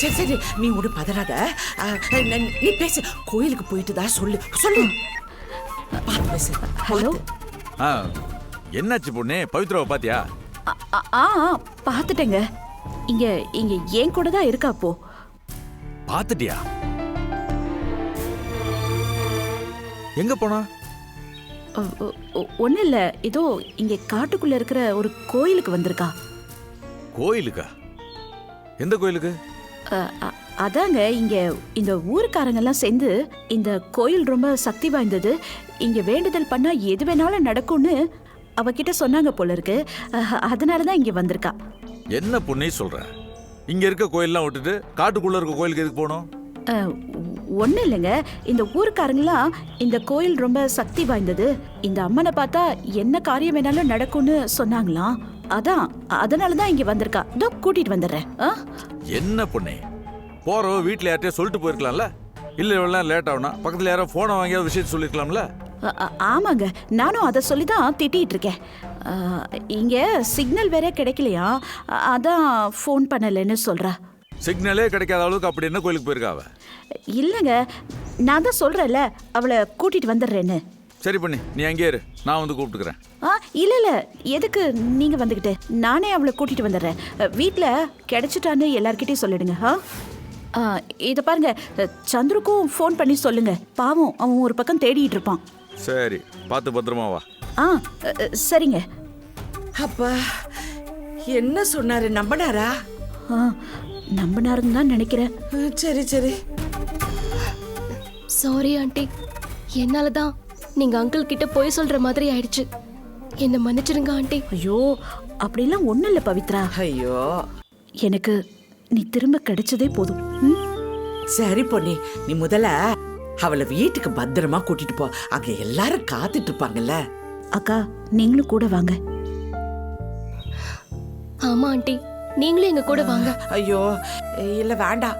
S13: சரி சரி, நீ ஒரு பதறாத. நீ பேசு. கோயிலுக்கு போயிட்டு தான் சொல்லு சொல்லு. பேசு.
S1: ஹலோ,
S4: என்னாச்சு பொண்ணு? பவித்ராவை பாத்தியா?
S1: பாத்துட்டேங்க. இங்க இங்க ஏன் கூட தான் இருக்கா. போ.
S4: பாத்துட்டியா? எங்க போனா?
S1: ஒன்றும் இல்லை, ஏதோ இங்கே காட்டுக்குள்ளே இருக்கிற ஒரு கோயிலுக்கு வந்திருக்கா.
S4: கோயிலுக்கா? எந்த கோயிலுக்கு?
S1: அதாங்க, இங்கே இந்த ஊருக்காரங்கெல்லாம் சேர்ந்து இந்த கோயில் ரொம்ப சக்தி வாய்ந்தது, இங்கே வேண்டுதல் பண்ணால் எது வேணாலும் நடக்கும்னு அவகிட்ட சொன்னாங்க போல இருக்கு. அதனால தான் இங்கே வந்திருக்கா.
S4: என்ன பொண்ணே சொல்ற? இங்கே இருக்க கோயிலெலாம் விட்டுட்டு காட்டுக்குள்ளே இருக்க கோயிலுக்கு எதுக்கு போகணும்?
S1: ஒன்றும் இல்லைங்க, இந்த ஊருக்காரங்களாம் இந்த கோயில் ரொம்ப சக்தி வாய்ந்தது, இந்த அம்மனை பார்த்தா என்ன காரியம் வேணாலும் நடக்கும்னு சொன்னாங்களாம். அதனால தான் இங்கே வந்திருக்கா. இதோ கூட்டிட்டு வந்துடுறேன்.
S4: என்ன பொண்ணே, போறவ வீட்டில் யார்கிட்டயே சொல்லிட்டு போயிருக்கலாம்ல? இல்லை இவ்வளோ லேட் ஆகுனா பக்கத்தில் யாரோ ஃபோனை வாங்கியாவது விஷயத்தை சொல்லியிருக்கலாம்ல?
S1: ஆமாங்க, நானும் அதை சொல்லி தான் திட்டிகிட்டு இருக்கேன். இங்கே சிக்னல் வேற கிடைக்கலையா, அதான் ஃபோன் பண்ணலைன்னு சொல்கிறா.
S4: சிக்னலே கிடைக்காத அளவுக்கு அப்படி என்ன கோயிலுக்கு போயிருக்கா அவ?
S1: இல்லைங்க, நான் தான் சொல்கிறேன்ல அவளை கூட்டிகிட்டு வந்துடுறேன்னு.
S4: சரி பண்ணி, நீ அங்கேயே இரு, நான் வந்து கூப்பிட்டுக்கிறேன்.
S1: இல்லை, எதுக்கு நீங்கள் வந்துக்கிட்டு? நானே அவளை கூட்டிகிட்டு வந்துடுறேன். வீட்டில் கிடைச்சிட்டான்னு எல்லார்கிட்டையும் சொல்லிடுங்க. இதை பாருங்க, சந்துருக்கும் ஃபோன் பண்ணி சொல்லுங்க, பாவம் அவன் ஒரு பக்கம் தேடிட்டு இருப்பான்.
S4: சரி, பார்த்து பத்திரமா வா.
S1: சரிங்க.
S13: அப்பா என்ன சொன்னாரு, நம்பினாரா?
S1: நம்பினாருன்னு தான் நினைக்கிறேன்.
S13: சரி சரி.
S14: சாரி ஆண்டி, என்னால தான் நீங்க அங்கிள் கிட்ட போய் சொல்ற மாதிரி ஆயிடுச்சு. என்ன மன்னிச்சிடுங்க ஆண்டி.
S1: ஐயோ, அப்படிலாம் ஒன்றும் இல்லை பவித்ரா.
S13: ஐயோ,
S1: எனக்கு நீ திரும்ப கிடைச்சதே போதும்.
S13: சரி பொன்னி, நீ முதல்ல அவளை வீட்டுக்கு பத்திரமா கூட்டிட்டு போ, அங்க எல்லாரும் காத்துட்டு இருப்பாங்கல்ல.
S1: அக்கா, நீங்களும் கூட வாங்க.
S14: ஆமா ஆண்டி, நீங்களும் எங்க கூட வாங்க.
S13: ஐயோ இல்ல வேண்டாம்,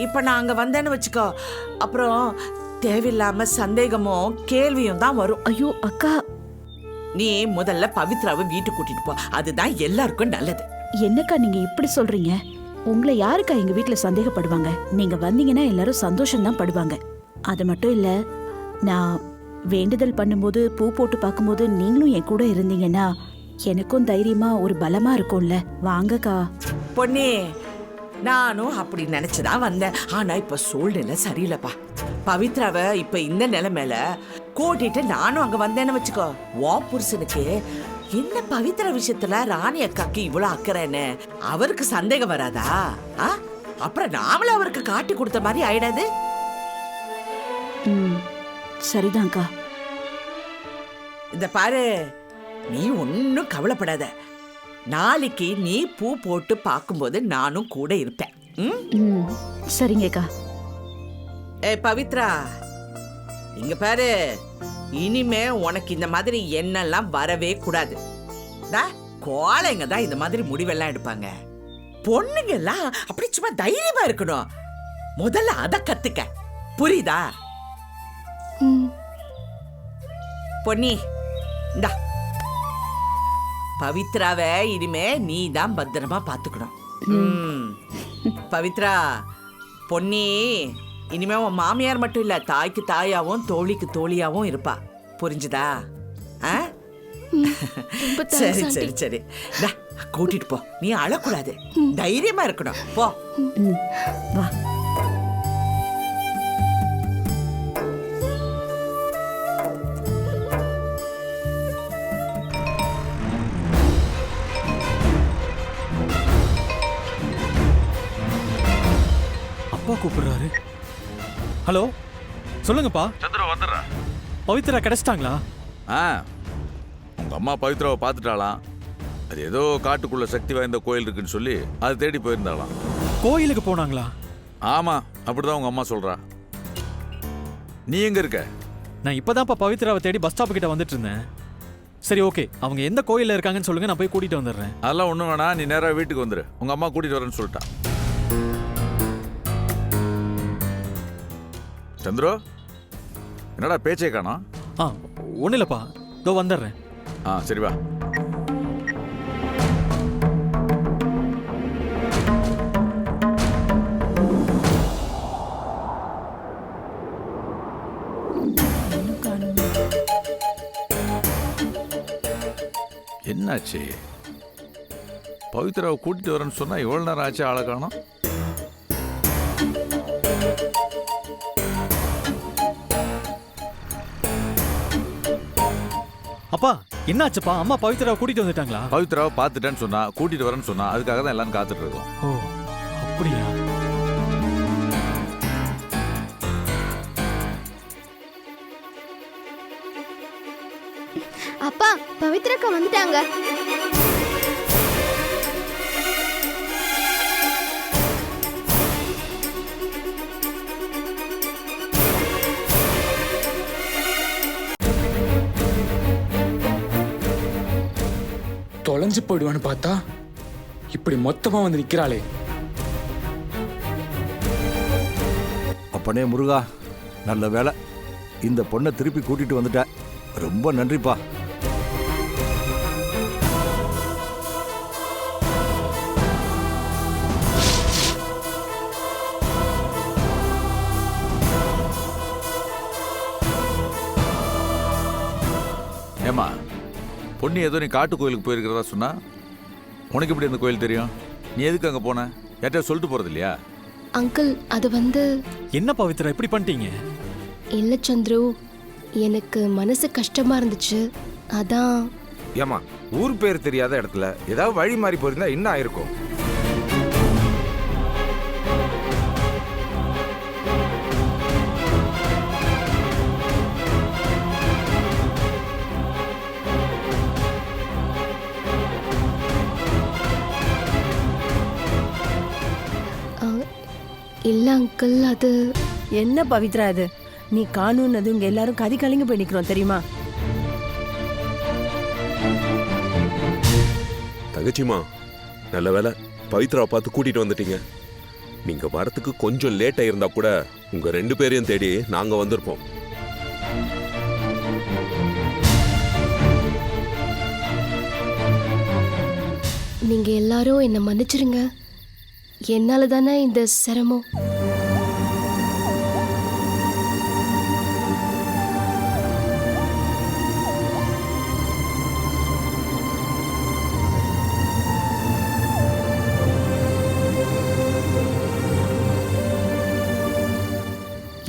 S13: இப்ப நான் அங்க வந்தேன்னு வச்சுக்கோ, அப்புறம் தேவையில்லாம சந்தேகமும் கேள்வியும் தான் வரும்.
S1: ஐயோ அக்கா,
S13: நீ முதல்ல பவித்ராவை வீட்டுக்கு கூட்டிட்டு போ, அதுதான் எல்லாருக்கும் நல்லது.
S1: என்னக்கா நீங்க இப்படி சொல்றீங்க? உங்களை யாருக்கா எங்க வீட்டுல சந்தேகப்படுவாங்க? நீங்க வந்தீங்கன்னா எல்லாரும் சந்தோஷம்தான் படுவாங்க. அது மட்டும் இல்ல, நான் வேண்டுதல் பண்ணும்போது பூ போட்டு பார்க்கும்போது நீங்களும் என் கூட இருந்தீங்கன்னா எனக்கும் தைரியமா ஒரு பலமா இருக்கும்ல. வாங்கக்கா.
S13: பொன்னி, நானும் அப்படி நினைச்சுதான் வந்தேன், ஆனா இப்ப சூழ்நிலை சரியில்லைப்பா. பவித்ராவை இப்ப இந்த நிலைமையில கூட்டிட்டு நானும் அங்க வந்தேன்னு வச்சுக்கோ, வா புருஷனுக்கு என்ன பவித்ரா விஷயத்துல ராணி அக்காக்கு இவ்வளவு அக்கறைன்னு அவருக்கு சந்தேகம் வராதா? அப்புறம் நாமளும் அவருக்கு காட்டி கொடுத்த மாதிரி ஆயிடாது?
S1: சரிதான்க்கா.
S13: இந்த பாரு, நீ ஒன்னும் கவலைப்படாத, நாளைக்கு நீ பூ போட்டு பார்க்கும்போது நானும் கூட இருப்பேன்.
S1: சரிங்கக்கா.
S13: பவித்ரா, இங்க பாரு, இனிமே உனக்கு இந்த மாதிரி எண்ணெல்லாம் வரவே கூடாது. கோழைங்க தான் இந்த மாதிரி முடிவெல்லாம் எடுப்பாங்க. பொண்ணுங்க எல்லாம் அப்படி சும்மா தைரியமா இருக்கணும். முதல்ல அத கத்துக்க, புரியுதா? பொன்னி, இந்தா பவித்ராவை இனிமே நீ தான் பத்திரமா பாத்துக்கணும். பவித்ரா, பொன்னி இனிமே உன் மாமியார் மட்டும் இல்ல, தாய்க்கு தாயாவும் தோழிக்கு தோழியாவும் இருப்பா, புரிஞ்சுதா? சரி சரி சரி, கூட்டிட்டு போ. நீ அழக்கூடாது, தைரியமா இருக்கணும். போ.
S1: வா.
S9: அப்பா கூப்பிடுறாரு. ஹலோ, சொல்லுங்கப்பா.
S4: சந்திர வந்துடுறேன்.
S9: பவித்ரா கிடைச்சிட்டாங்களா?
S4: உங்க அம்மா பவித்ராவை பார்த்துட்டாலாம். அது ஏதோ காட்டுக்குள்ள சக்தி வாய்ந்த கோயில் இருக்குன்னு சொல்லி அதை தேடி போயிருந்தாலாம்.
S9: கோயிலுக்கு போனாங்களா?
S4: ஆமா, அப்படிதான் உங்க அம்மா சொல்றா. நீ எங்க இருக்க?
S9: நான் இப்பதான்ப்பா பவித்ராவை தேடி பஸ் ஸ்டாப் கிட்ட வந்துட்டு இருந்தேன். சரி, ஓகே, அவங்க எந்த கோயில்ல இருக்காங்கன்னு சொல்லுங்க, நான் போய் கூட்டிட்டு வந்துடுறேன்.
S4: அதெல்லாம் ஒண்ணும் வேணாம், நீ நேரா வீட்டுக்கு வந்துரு. உங்க அம்மா கூட்டிட்டு வரேன்னு சொல்லிட்டா. சந்திரோ, என்னடா பேச்சே காணோம்?
S9: ஒன்றும் இல்லைப்பா, இதோ வந்துடுறேன்.
S4: சரி வா. என்னாச்சு? பவித்ராவை கூட்டிட்டு வரேன்னு சொன்னா எவ்வளவு நேரம் ஆச்சு, ஆளை காணோம்.
S9: அப்பா என்னாச்சுப்பா? அம்மா பவித்ராவை கூட்டிட்டு வந்துட்டாங்களா?
S4: பவித்ராவை பார்த்துட்டேன்னு சொன்னா, கூட்டிட்டு வரேன்னு சொன்னா, அதுக்காக தான் எல்லாரும் காத்துட்டு இருக்கோம்.
S9: ஓ அப்படியா?
S3: அப்பா பவித்ராக்கா வந்துட்டாங்க.
S16: தொலைஞ்சு போயிடுவான்னு பார்த்தா இப்படி மொத்தமா வந்து நிக்கிறாளே.
S10: அப்பனே முருகா, நல்ல வேலை இந்த பொண்ணை திருப்பி கூட்டிட்டு வந்துட்ட. ரொம்ப நன்றிப்பா.
S4: ஏமா பொண்ணு ஏதோ நீ காட்டு கோயிலுக்கு போயிருக்கிறதா சொன்னா, உனக்கு எப்படி அந்த கோயில் தெரியும்? நீ எதுக்கு அங்கே போன? யார்கிட்ட சொல்லிட்டு போறது இல்லையா?
S14: அங்கிள் அது வந்து
S9: என்ன பவித்ரா இப்படி பண்ணிட்டீங்க?
S14: இல்ல சந்துரு, எனக்கு மனசு கஷ்டமா இருந்துச்சு, அதான்.
S11: ஏமா ஊர் பேர் தெரியாத இடத்துல ஏதாவது வழி மாறி போயிருந்தா என்ன ஆயிருக்கும்?
S14: இல்ல அங்கிள் அது.
S17: என்ன பவித்ரா அது? நீ காணுன்னது இங்க எல்லாரும் கதி கலங்கி போய் நிக்கிறோம் தெரியுமா?
S8: தங்கச்சிமா, நல்ல வேலை பவித்ராவை பார்த்து கூட்டிட்டு வந்துட்டீங்க. நீங்க வரத்துக்கு கொஞ்சம் லேட் ஆயிருந்தா கூட உங்க 2 பேரையும் தேடி நாங்க வந்திருப்போம்.
S14: நீங்க எல்லாரும் என்ன மன்னிச்சிருங்க, என்னால தானே இந்த சிரமம்.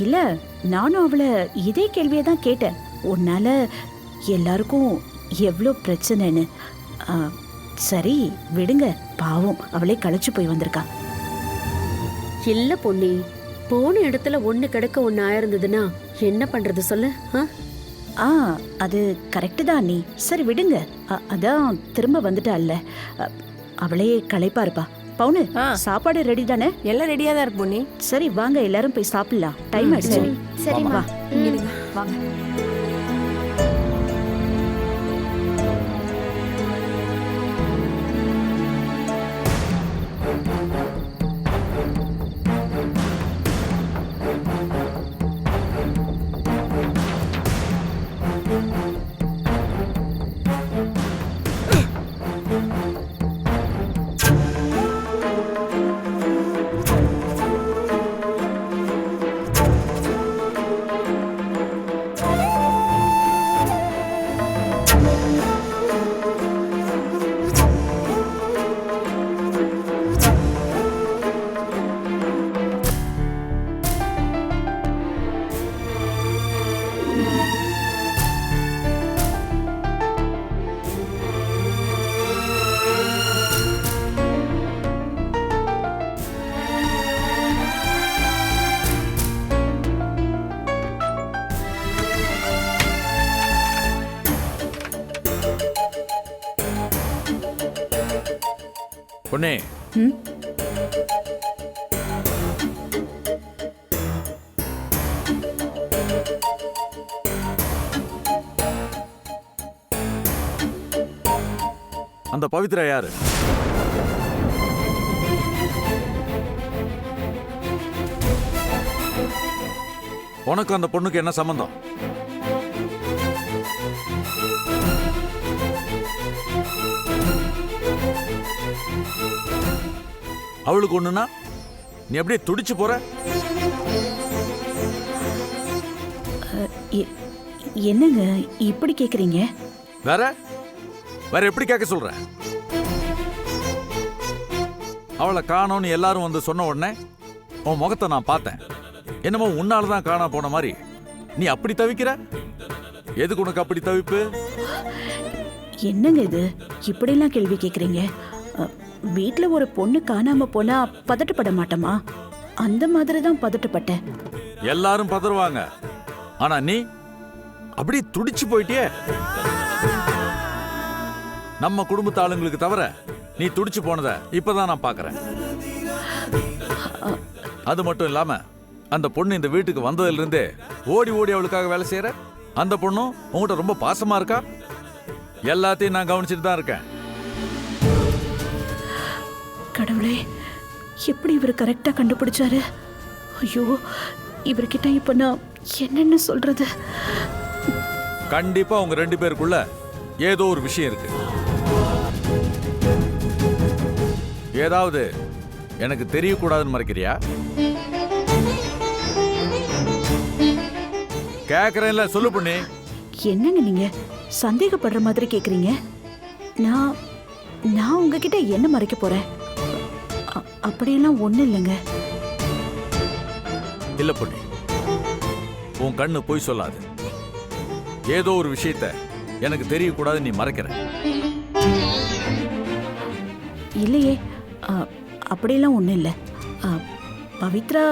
S1: இல்ல, நானும் அவளை இதே கேள்வியை தான் கேட்டேன். உன்னால எல்லாருக்கும் எவ்வளோ பிரச்சனைன்னு. சரி விடுங்க, பாவம் அவளே களைச்சு போய் வந்திருக்கா.
S7: இல்ல பொன்னி, போன இடத்துல ஒண்ணு கிடக்க ஒண்ணு ஆயிருந்ததுன்னா என்ன பண்றது சொல்லு?
S1: அது கரெக்டு தான் நீ. சரி விடுங்க, அதான் திரும்ப வந்துட்டாள்ல, அவளே களைப்பா இருப்பா. பவுனு, சாப்பாடு ரெடி தானே?
S17: எல்லாம் ரெடியா தான் இருக்கு பொன்னி.
S1: சரி வாங்க எல்லாரும் போய் சாப்பிடலாம், டைம் ஆயிடுச்சு.
S3: சரிம்மா,
S1: வாங்க.
S4: பொண்ணே, அந்த பவித்ரா யாரு? உனக்கு அந்த பொண்ணுக்கு என்ன சம்பந்தம்? அவளுக்கு ஒண்ணுனா நீ அப்படியே துடிச்சு போற.
S1: என்னங்க இப்படி கேக்குறீங்க?
S4: வேற வேற எப்படி கேட்க சொல்ற? அவளை காணோன்னு எல்லாரும் வந்து சொன்ன உடனே உன் முகத்தை நான் பார்த்தேன். என்னமோ உன்னாலதான் காணா போன மாதிரி நீ அப்படி தவிக்கிற. எதுக்கு உனக்கு அப்படி தவிப்பு?
S1: என்னங்க இது இப்படிலாம் கேள்வி கேக்குறீங்க? வீட்ல ஒரு பொண்ணு காணாம போனா பதட்டப்பட மாட்டோமா? அந்த மாதிரி தான் பதட்டப்பட்டேன்.
S4: எல்லாரும் பதறுவாங்க, ஆனா நீ அப்படி துடிச்சு போயிட்டியே. நம்ம குடும்பத்து ஆளுங்களுக்கு தவிர நீ துடிச்சு போனத இப்பதான் நான் பாக்குறேன். அது மட்டும் இல்லாம அந்த பொண்ணு இந்த வீட்டுக்கு வந்ததுல இருந்தே ஓடி ஓடி அவளுக்காக வேலை செய்யற. அந்த பொண்ணும் உங்ககிட்ட ரொம்ப பாசமா இருக்கா. எல்லாத்தையும் நான் கவனிச்சுட்டு தான் இருக்கேன்.
S1: கடவுளே, எப்படி இவர் கரெக்டா கண்டுபிடிச்சாரு? ஐயோ, இவர்கிட்ட இப்ப நான் என்னன்னு சொல்றது?
S4: கண்டிப்பா உங்க 2 பேருக்குள்ள ஏதோ ஒரு விஷயம் இருக்கு. ஏதாவது எனக்கு தெரியக்கூடாதுன்னு மறைக்கிறியா? கேக்குறேன்ல, சொல்லு பொண்ணு.
S1: என்னங்க நீங்க சந்தேகப்படுற மாதிரி கேக்குறீங்க? நான் உங்ககிட்ட என்ன மறைக்க போறேன்? அப்படியெல்லாம் ஒண்ணு இல்லைங்க.
S4: இல்ல பொண்ணு, உன் கண்ணு போய் சொல்லாது. ஏதோ ஒரு விஷயத்த எனக்கு தெரியக்கூடாது நீ மறைக்கிற.
S1: இல்லையே, அப்படியெல்லாம் ஒன்றும் இல்லை. பவித்ரா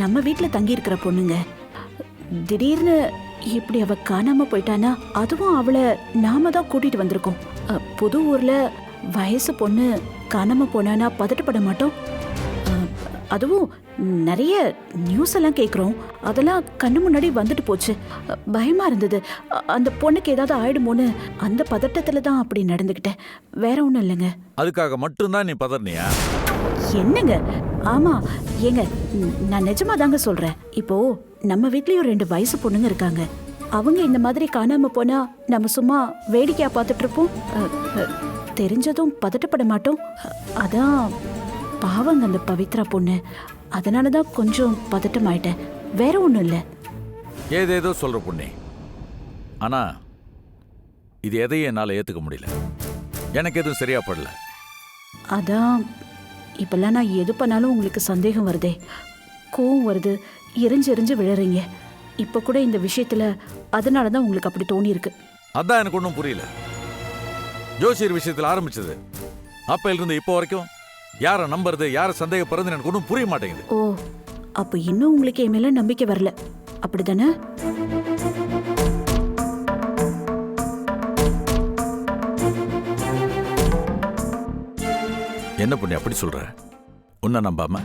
S1: நம்ம வீட்டில் தங்கி இருக்கிற பொண்ணுங்க. திடீர்னு இப்படி அவ காணாம போயிட்டானா, அதுவும் அவளை நாம தான் கூட்டிட்டு வந்திருக்கோம். புது ஊர்ல வயசு பொண்ணு காணாம போனானா பதட்டப்பட மாட்டோம்? அதுவும் நிறைய நியூஸ் எல்லாம் கேட்குறோம். அதெல்லாம் கண்ணு முன்னாடி வந்துட்டு போச்சு. பயமா இருந்தது, அந்த பொண்ணுக்கு ஏதாவது ஆயிடுமோன்னு. அந்த பதட்டத்துல தான் அப்படி நடந்துக்கிட்டேன், வேற ஒன்றும் இல்லைங்க.
S4: அதுக்காக மட்டும்தான் நீ பதறனியா?
S1: என்னங்க? ஆமா ஏங்க, நான் நிஜமா தாங்க சொல்றேன். இப்போ நம்ம வீட்லயும் 2 வயசு பொண்ணுங்க இருக்காங்க. அவங்க இந்த மாதிரி காணாம போனா நம்ம சும்மா வேடிக்கையா பார்த்துட்டு இருப்போம்? தெரிஞ்சதும் பதட்டப்பட மாட்டோம்? அதான் பாவங்க அந்த பவித்ரா பொண்ணு. அதனாலதான் கொஞ்சம் பதட்டம் ஆயிட்டேன், வேற ஒண்ணும் இல்ல.
S4: ஏதேதோ சொல்ற பொண்ணே, ஆனா இது எதையும் என்னால ஏத்துக்க முடியல. எனக்கு எதுவும் சரியா படல.
S1: அதான் இப்பெல்லாம் நான் எது பண்ணாலும் உங்களுக்கு சந்தேகம் வருதே, கோவம் வருது, எரிஞ்சு எரிஞ்சு விழறீங்க. இப்ப கூட இந்த விஷயத்துல அதனாலதான் உங்களுக்கு அப்படி தோணி இருக்கு.
S4: அதான் எனக்கு ஒன்றும் புரியல. ஜோசியர் விஷயத்துல ஆரம்பிச்சது அப்ப இருந்து இப்போ வரைக்கும் யாரை நம்புறது, யாரை சந்தேகப்படுறது எனக்கு ஒன்றும் புரிய மாட்டேங்குது.
S1: ஓ, அப்ப இன்னும் உங்களுக்கு என் மேல நம்பிக்கை வரல, அப்படிதானே?
S4: என்ன பண்ணி அப்படி சொல்ற? உன்னை நம்பாம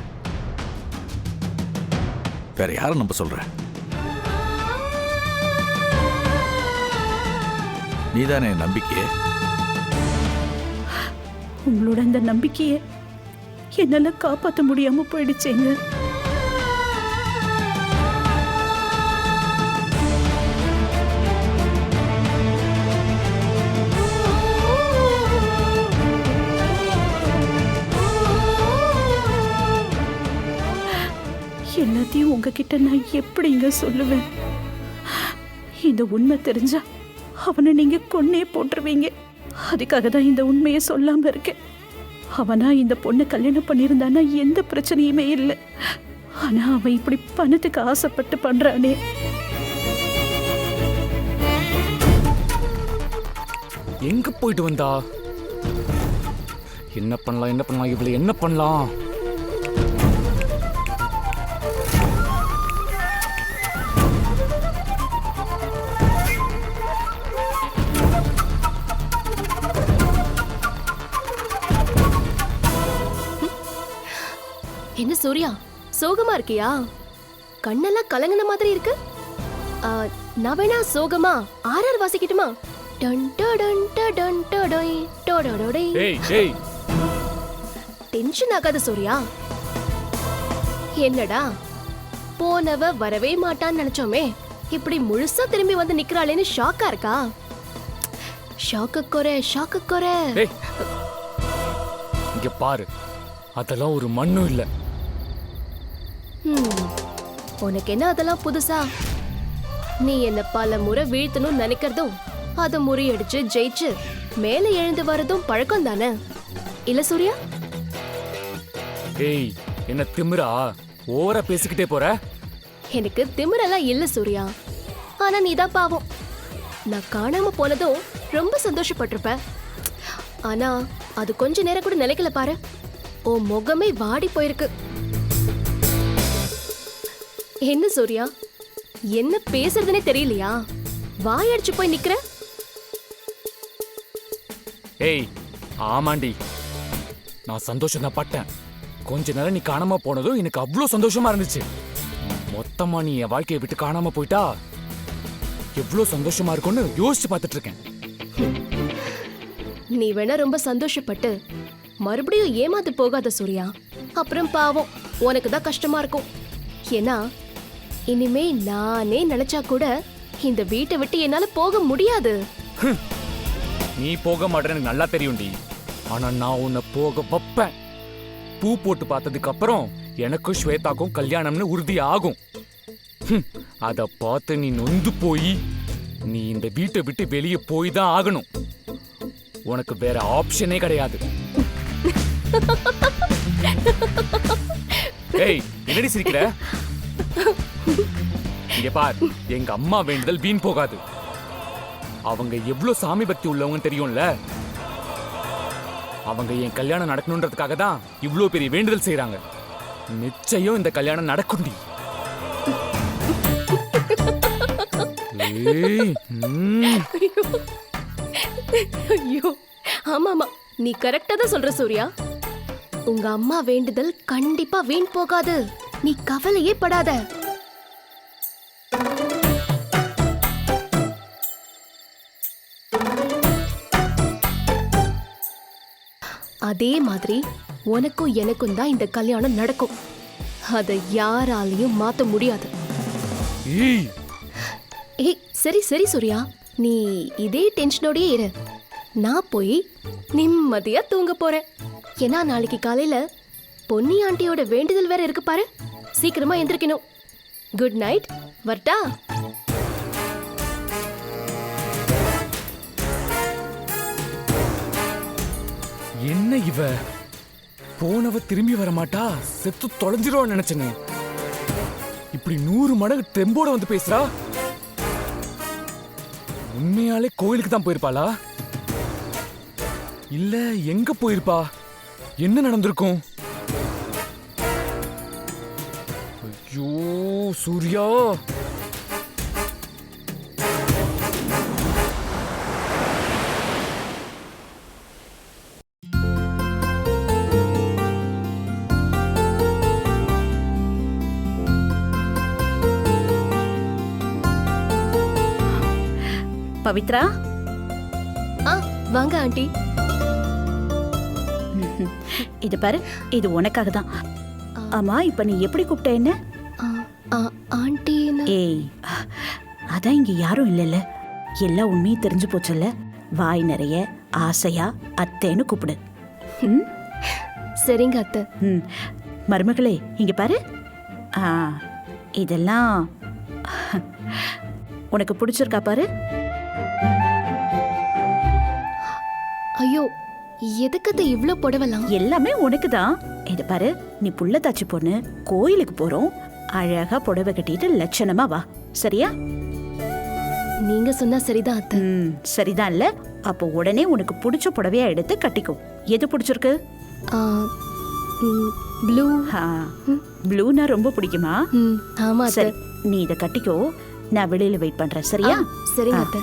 S4: வேற யாரை நம்ப சொல்ற? நீதானே என் நம்பிக்கையே.
S1: உங்களோட அந்த நம்பிக்கையை என்னால காப்பாற்ற முடியாம போயிடுச்சேங்க. எல்லாத்தையும் உங்ககிட்ட நான் எப்படிங்க சொல்லுவேன்? இந்த உண்மை தெரிஞ்சா அவனை நீங்க கொன்னே போட்டுருவீங்க. அதுக்காக தான் இந்த உண்மையை சொல்லாம இருக்கேன். அவனா இந்த பொண்ணை கல்யாணம் பண்ணியிருந்தானா எந்த பிரச்சனையுமே இல்லை. ஆனா அவன் இப்படி பணத்துக்கு ஆசைப்பட்டு பண்றானே.
S6: எங்க போயிட்டு வந்தா? என்ன பண்ணலாம் இவளை என்ன பண்ணலாம்?
S14: என்ன சூர்யா, சோகமா இருக்கியா? கண்ணெல்லாம் கலங்கின மாதிரி இருக்கு. நான் வேணா சோகமா ஆர்ஆர் வாசிக்கட்டுமா? டென்ஷன் ஆகாத சூர்யா. என்னடா போனவ வரவே மாட்டான்னு நினைச்சோமே, இப்படி முழுசா திரும்பி வந்து நிக்கிறாளேன்னு ஷாக்கா இருக்கா? ஷாக்கு குறை.
S6: இங்க பாரு, அதெல்லாம் ஒரு மண்ணும் இல்ல.
S14: உனக்கு என்ன அதெல்லாம் புதுசா? நீ என்ன பல முறை வீழ்த்தணும் நினைக்கிறதும், அதை முறியடிச்சு ஜெயிச்சு மேல எழுந்து வரதும் பழக்கம் தானே இல்ல சூர்யா?
S6: ஏய், என்ன திமிரா ஓவரா பேசிக்கிட்டே போற?
S14: எனக்கு திமிரெல்லாம் இல்ல சூர்யா, ஆனா நீதான் பாவம். நான் காணாம போனதும் ரொம்ப சந்தோஷப்பட்டிருப்ப. ஆனா அது கொஞ்ச நேரம் கூட நிலைக்கல பாரு. உன் முகமே வாடி போயிருக்கு. என்ன சூர்யா, என்ன பேசுறதுனே தெரியலையா? வாயடிச்சு போய் நிக்கிற.
S6: ஏய் ஆமாண்டி, நான் சந்தோஷம் தான் பட்டேன். கொஞ்ச நேரம் நீ காணாம போனதும் எனக்கு அவ்வளோ சந்தோஷமா இருந்துச்சு. மொத்தமா நீ என் வாழ்க்கையை விட்டு காணாம போயிட்டா எவ்வளோ சந்தோஷமா இருக்கும்னு யோசிச்சு பார்த்துட்டு இருக்கேன்.
S14: நீ வேணா ரொம்ப சந்தோஷப்பட்டு மறுபடியும் ஏமாத்து போகாத சூர்யா. அப்புறம் பாவம் உனக்கு தான் கஷ்டமா இருக்கும். ஏன்னா இனிமே நானே நினைச்சா கூட இந்த வீட்டை விட்டு என்னால போக முடியாது.
S6: நீ போக மாட்டேன்னு எனக்கு நல்லா தெரியும்டி. ஆனா நான் உன்னை போக வைப்பேன். பூ போட்டு பார்த்ததுக்கு அப்புறம் எனக்கும் ஸ்வேதாக்கும் கல்யாணம்னு உறுதி ஆகும். அத பார்த்து நீ நொந்து போய் நீ இந்த வீட்டை விட்டு வெளியே போய் தான் ஆகணும். உனக்கு வேற ஆப்ஷனே கிடையாது. ஏய் என்னடி சிரிக்கிற? இங்க பார், எங்க அம்மா வேண்டுதல் வீண் போகாது. அவங்க எவ்வளவு சாமி பக்தி உள்ளவங்கன்னு தெரியும்ல. அவங்க என் கல்யாணம் நடக்கணுன்றதுக்காக தான் இவ்ளோ பெரிய வேண்டுதல் செய்யறாங்க. நிச்சயம் இந்த கல்யாணம் நடக்கும்டி.
S14: ஐயோ ஆமாமா, நீ கரெக்டா தான் சொல்ற சூர்யா. உங்க அம்மா வேண்டுதல் கண்டிப்பா வீண் போகாது. நீ கவலையே படாத. அதே மாதிரி உனக்கும் எனக்கும் தான் இந்த கல்யாணம் நடக்கும். அதை யாராலையும் மாத்த முடியாது. ஏய் சரி சரி சூர்யா, நீ இதே டென்ஷனோடயே இரு. நான் போய் நிம்மதியா தூங்க போறேன். ஏன்னா நாளைக்கு காலையில பொன்னி ஆண்டியோட வேண்டுதல் வேற இருக்கு பாரு. சீக்கிரமா எந்திரிக்கணும். குட் நைட், வரட்டா?
S6: என்ன இவ போனவ திரும்பி வர மாட்டா, செத்து தொலைஞ்சிருவான்னு நினைச்சேனே. இப்படி 100 மடங்கு டெம்போட வந்து பேசுறா. உண்மையாலே கோயிலுக்கு தான் போயிருப்பாளா? இல்ல எங்க போயிருப்பா? என்ன நடந்திருக்கும்? ஐயோ சூர்யா,
S1: பவித்ரா.
S14: வாங்க ஆண்டி.
S1: இது பாரு, இது உனக்காக தான். ஆமா, இப்ப நீ எப்படி கூப்பிட்ட என்ன?
S14: ஆண்டி.
S1: ஏய், அதான் இங்க யாரும் இல்லைல்ல, எல்லா உண்மையும் தெரிஞ்சு போச்சுல்ல. வாய் நிறைய ஆசையா அத்தைன்னு கூப்பிடு.
S14: சரிங்க அத்தை.
S1: மருமகளே இங்க பாரு. இதெல்லாம் உனக்கு பிடிச்சிருக்கா பாரு.
S14: ஐயோ, எதுக்கத்தை இவ்ளோ புடவலாம்?
S1: எல்லாமே உனக்கு தான். இது பாரு, நீ புள்ளத்தாச்சி பொண்ணு, கோயிலுக்கு போறோம். அழகா புடவை கட்டிட்டு லட்சணமா வா, சரியா?
S14: நீங்க சொன்னா சரிதான் அத்தை.
S1: சரிதான் இல்ல? அப்போ உடனே உனக்கு பிடிச்ச புடவையா எடுத்து கட்டிக்கோ. எது பிடிச்சிருக்கு?
S14: ப்ளூ.
S1: ப்ளூனா ரொம்ப பிடிக்குமா?
S14: ஆமா
S1: சரி, நீ இதை கட்டிக்கோ. நான் வெளியில வெயிட் பண்றேன், சரியா?
S14: சரிங்க அத்தை.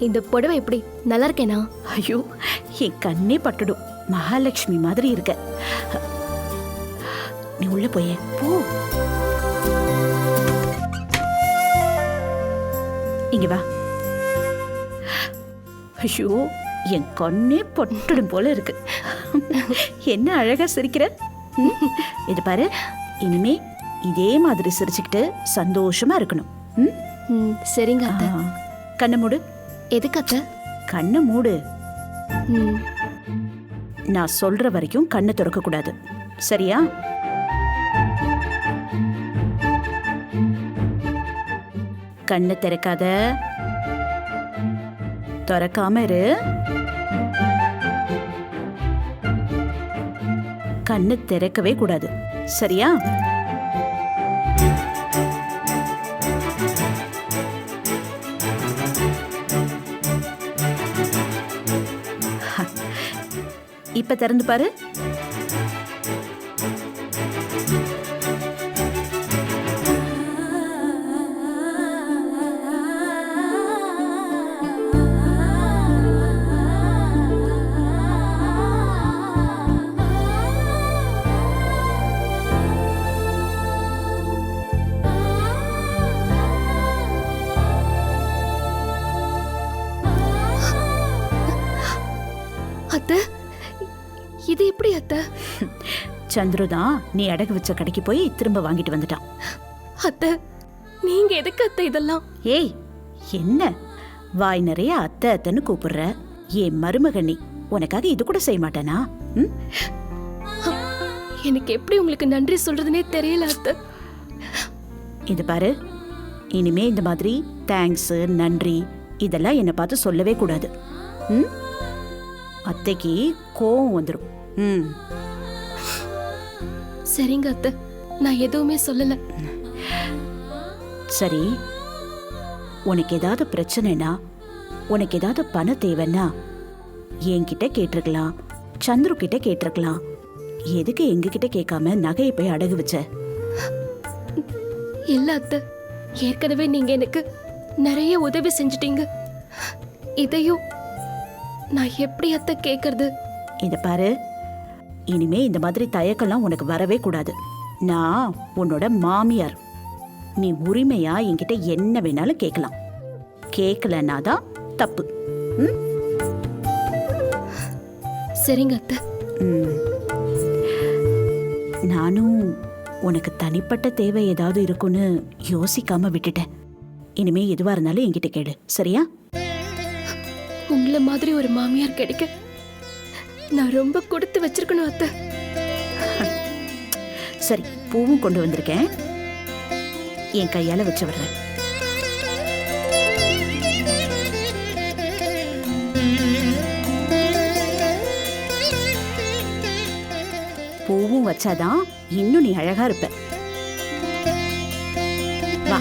S14: இந்த புடவை எப்படி நல்லா இருக்கேனா?
S1: ஐயோ என் கண்ணே பட்டுடும். மகாலட்சுமி மாதிரி இருக்க. நீ உள்ள போயே போ. இங்க வா. ஐயோ என் கண்ணே பட்டுடும் போல இருக்கு. என்ன அழகா சிரிக்கிற. இது பாரு, இனிமே இதே மாதிரி சிரிச்சுக்கிட்டு சந்தோஷமா இருக்கணும்.
S14: சரிங்க அத்தை.
S1: கண்ணை மூடு.
S14: எதுக்கு அத்தை?
S1: கண்ணை மூடு. நான் சொல்ற வரைக்கும் கண்ணை திறக்க கூடாது, சரியா? கண்ணை திறக்காத. திறக்காம இரு. கண்ணை திறக்கவே கூடாது, சரியா? இப்ப திறந்து பாரு.
S14: அத்தை, இது எப்படி அத்தை?
S1: சந்துரு தான் நீ அடகு வச்ச கடைக்கு போய் திரும்ப வாங்கிட்டு வந்துட்டான்.
S14: அத்தை, நீங்க எதுக்கு அத்தை இதெல்லாம்?
S1: ஏய், என்ன வாய் நிறைய அத்தை அத்தைன்னு கூப்பிடுற? ஏன் மருமகனி, உனக்காக இது கூட செய்ய மாட்டானா?
S14: எனக்கு எப்படி உங்களுக்கு நன்றி சொல்றதுனே தெரியல அத்தை.
S1: இது பாரு, இனிமே இந்த மாதிரி தேங்க்ஸ் நன்றி இதெல்லாம் என்னை பார்த்து சொல்லவே கூடாது. அத்தைக்கு கோவம் வந்துடும்.
S14: சரிங்க அத்தை, நான் எதுவுமே சொல்லல.
S1: சரி, உனக்கு ஏதாவது பிரச்சனைனா, உனக்கு ஏதாவது பண தேவைன்னா என்கிட்ட கேட்டிருக்கலாம், சந்துரு கிட்ட கேட்டிருக்கலாம். எதுக்கு எங்ககிட்ட கேட்காம நகையை போய் அடகு வச்ச?
S14: இல்ல அத்தை, ஏற்கனவே நீங்க எனக்கு நிறைய உதவி செஞ்சிட்டீங்க. இதையும் நான் எப்படி அத்தை கேட்கறது?
S1: இத பாரு, இனிமே இந்த மாதிரி தயக்கெல்லாம் உனக்கு வரவே கூடாது. நான் உன்னோட மாமியார். நீ உரிமையா என்கிட்ட என்ன வேணாலும் கேட்கலாம். கேட்கலன்னா தான் தப்பு.
S14: சரிங்க அத்தை.
S1: நானும் உனக்கு தனிப்பட்ட தேவை ஏதாவது இருக்குன்னு யோசிக்காம விட்டுட்டேன். இனிமே எதுவா இருந்தாலும் என்கிட்ட கேளு, சரியா?
S14: உங்களை மாதிரி ஒரு மாமியார் கிடைக்க நான் ரொம்ப கொடுத்து வச்சிருக்கணும் அத்தை.
S1: சரி, பூவும் கொண்டு வந்திருக்கேன், என் கையால வச்சு விடுறேன். பூவும் வச்சாதான் இன்னும் நீ அழகா இருப்ப. வா.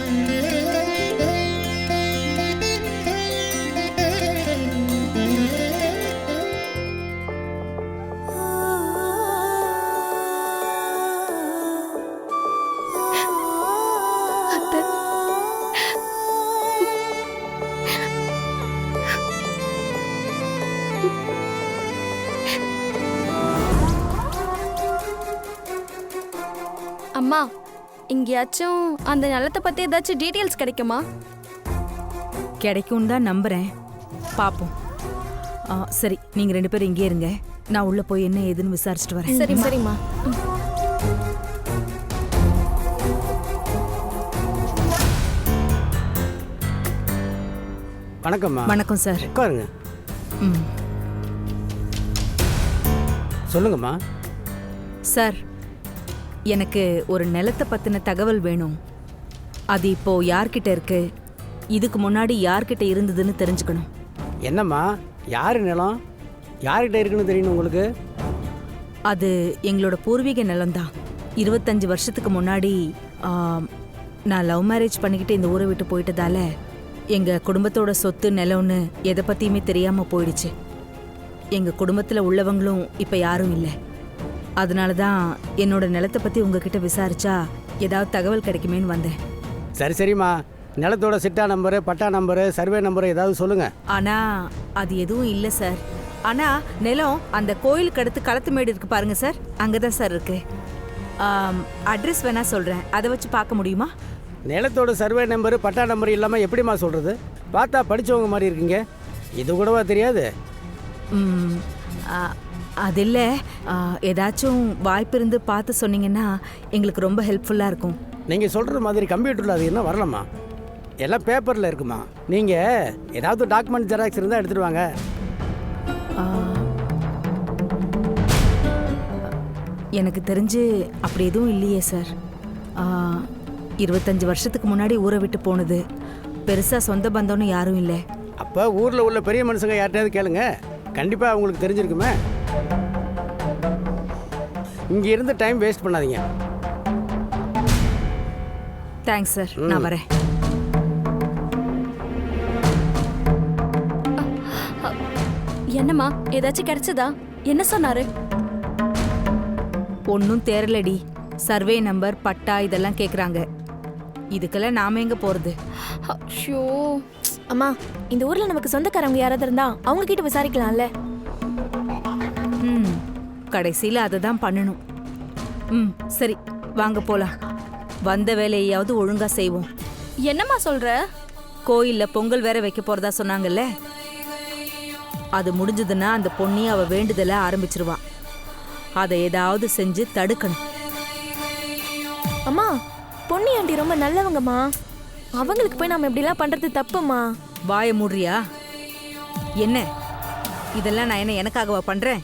S18: அம்மா, எங்கேயாச்சும் அந்த நிலத்தை பத்தி ஏதாச்சும் டீட்டெயில்ஸ் கிடைக்குமா?
S19: கிடைக்கும் தான் நம்புறேன், பாப்போம். சரி, நீங்க 2 பேரும் இங்கே இருங்க, நான் உள்ள போய் என்ன ஏதுன்னு விசாரிச்சுட்டு வரேன்.
S18: சரி சரிம்மா.
S15: வணக்கம்மா.
S19: வணக்கம் சார்.
S15: உட்காருங்க. சொல்லுங்கம்மா.
S19: சார், எனக்கு ஒரு நிலத்தை பத்தின தகவல் வேணும். அது இப்போ யார்கிட்ட இருக்கு, இதுக்கு முன்னாடி யார்கிட்ட இருந்ததுன்னு தெரிஞ்சுக்கணும்.
S15: என்னம்மா, யாரு நிலம் யார்கிட்ட இருக்குன்னு தெரியணும் உங்களுக்கு?
S19: அது எங்களோட பூர்வீக நிலம்தான். 25 வருஷத்துக்கு முன்னாடி நான் லவ் மேரேஜ் பண்ணிக்கிட்டு இந்த ஊரை விட்டு போயிட்டதால எங்கள் குடும்பத்தோட சொத்து நிலம்னு எதை பற்றியுமே தெரியாமல் போயிடுச்சு. எங்கள் குடும்பத்தில் உள்ளவங்களும் இப்போ யாரும் இல்லை. அதனால தான் என்னோட நிலத்தை பற்றி உங்ககிட்ட விசாரிச்சா ஏதாவது தகவல் கிடைக்குமேன்னு வந்தேன்.
S15: சரி சரிம்மா, நிலத்தோட சிட்டா நம்பரு, பட்டா நம்பரு, சர்வே நம்பரு ஏதாவது சொல்லுங்கள்.
S19: ஆனா அது எதுவும் இல்லை சார். ஆனா நிலம் அந்த கோயிலுக்கு அடுத்து களத்துமேடு இருக்கு பாருங்க சார், அங்கதான் சார் இருக்கு. அட்ரஸ் வேணா சொல்றேன், அதை வச்சு பார்க்க முடியுமா?
S15: நிலத்தோட சர்வே நம்பரு, பட்டா நம்பர் இல்லாமல் எப்படிம்மா சொல்கிறது? பார்த்தா படித்தவங்க மாதிரி இருக்கீங்க, இது கூடவா தெரியாது?
S19: அது இல்லை, ஏதாச்சும் வாய்ப்பு இருந்து பார்த்து சொன்னீங்கன்னா எங்களுக்கு ரொம்ப ஹெல்ப்ஃபுல்லாக இருக்கும்.
S15: நீங்கள் சொல்கிற மாதிரி கம்ப்யூட்டரில் அது என்ன வரலாமா? எல்லாம் பேப்பரில் இருக்குமா? நீங்கள் ஏதாவது டாக்குமெண்ட் ஜெராக்ஸ் இருந்தால் எடுத்துகிட்டு வாங்க.
S19: எனக்கு தெரிஞ்சு அப்படி எதுவும் இல்லையே சார். 25 வருஷத்துக்கு முன்னாடி ஊரை விட்டு போனது, பெருசாக சொந்த பந்தம்னு யாரும் இல்லை.
S15: அப்போ ஊரில் உள்ள பெரிய மனுஷங்க யார்ட்டையாவது கேளுங்க, கண்டிப்பாக அவங்களுக்கு தெரிஞ்சிருக்குமே. இங்கே இருந்து டைம் வேஸ்ட் பண்ணாதீங்க.
S19: தேங்க்ஸ் சார், நான் வரேன்.
S18: என்னம்மா, ஏதாச்சும் கிடைச்சதா? என்ன சொன்னாரு?
S19: ஒன்றும் தேரலடி. சர்வே நம்பர், பட்டா இதெல்லாம் கேட்குறாங்க. இதுக்கெல்லாம் நாம எங்கே போகிறது?
S18: ஷோ அம்மா, இந்த ஊரில் நமக்கு சொந்தக்காரங்க யாராவது இருந்தா அவங்க கிட்ட விசாரிக்கலாம்ல.
S19: கடைசியில் அதை தான் பண்ணணும். சரி வாங்க போகலாம். வந்த வேலையாவது ஒழுங்காக செய்வோம்.
S18: என்னம்மா சொல்கிற?
S19: கோயிலில் பொங்கல் வேற வைக்க போகிறதா சொன்னாங்கல்ல, அது முடிஞ்சதுன்னா அந்த பொண்ணி அவள் வேண்டுதலை ஆரம்பிச்சிருவா. அதை ஏதாவது செஞ்சு தடுக்கணும்.
S18: அம்மா, பொன்னி ஆண்டி ரொம்ப நல்லவங்கம்மா. அவங்களுக்கு போய் நம்ம இப்படிலாம் பண்ணுறது தப்புமா.
S19: வாய மூடுறியா? என்ன இதெல்லாம் நான் என்ன எனக்காகவா பண்ணுறேன்?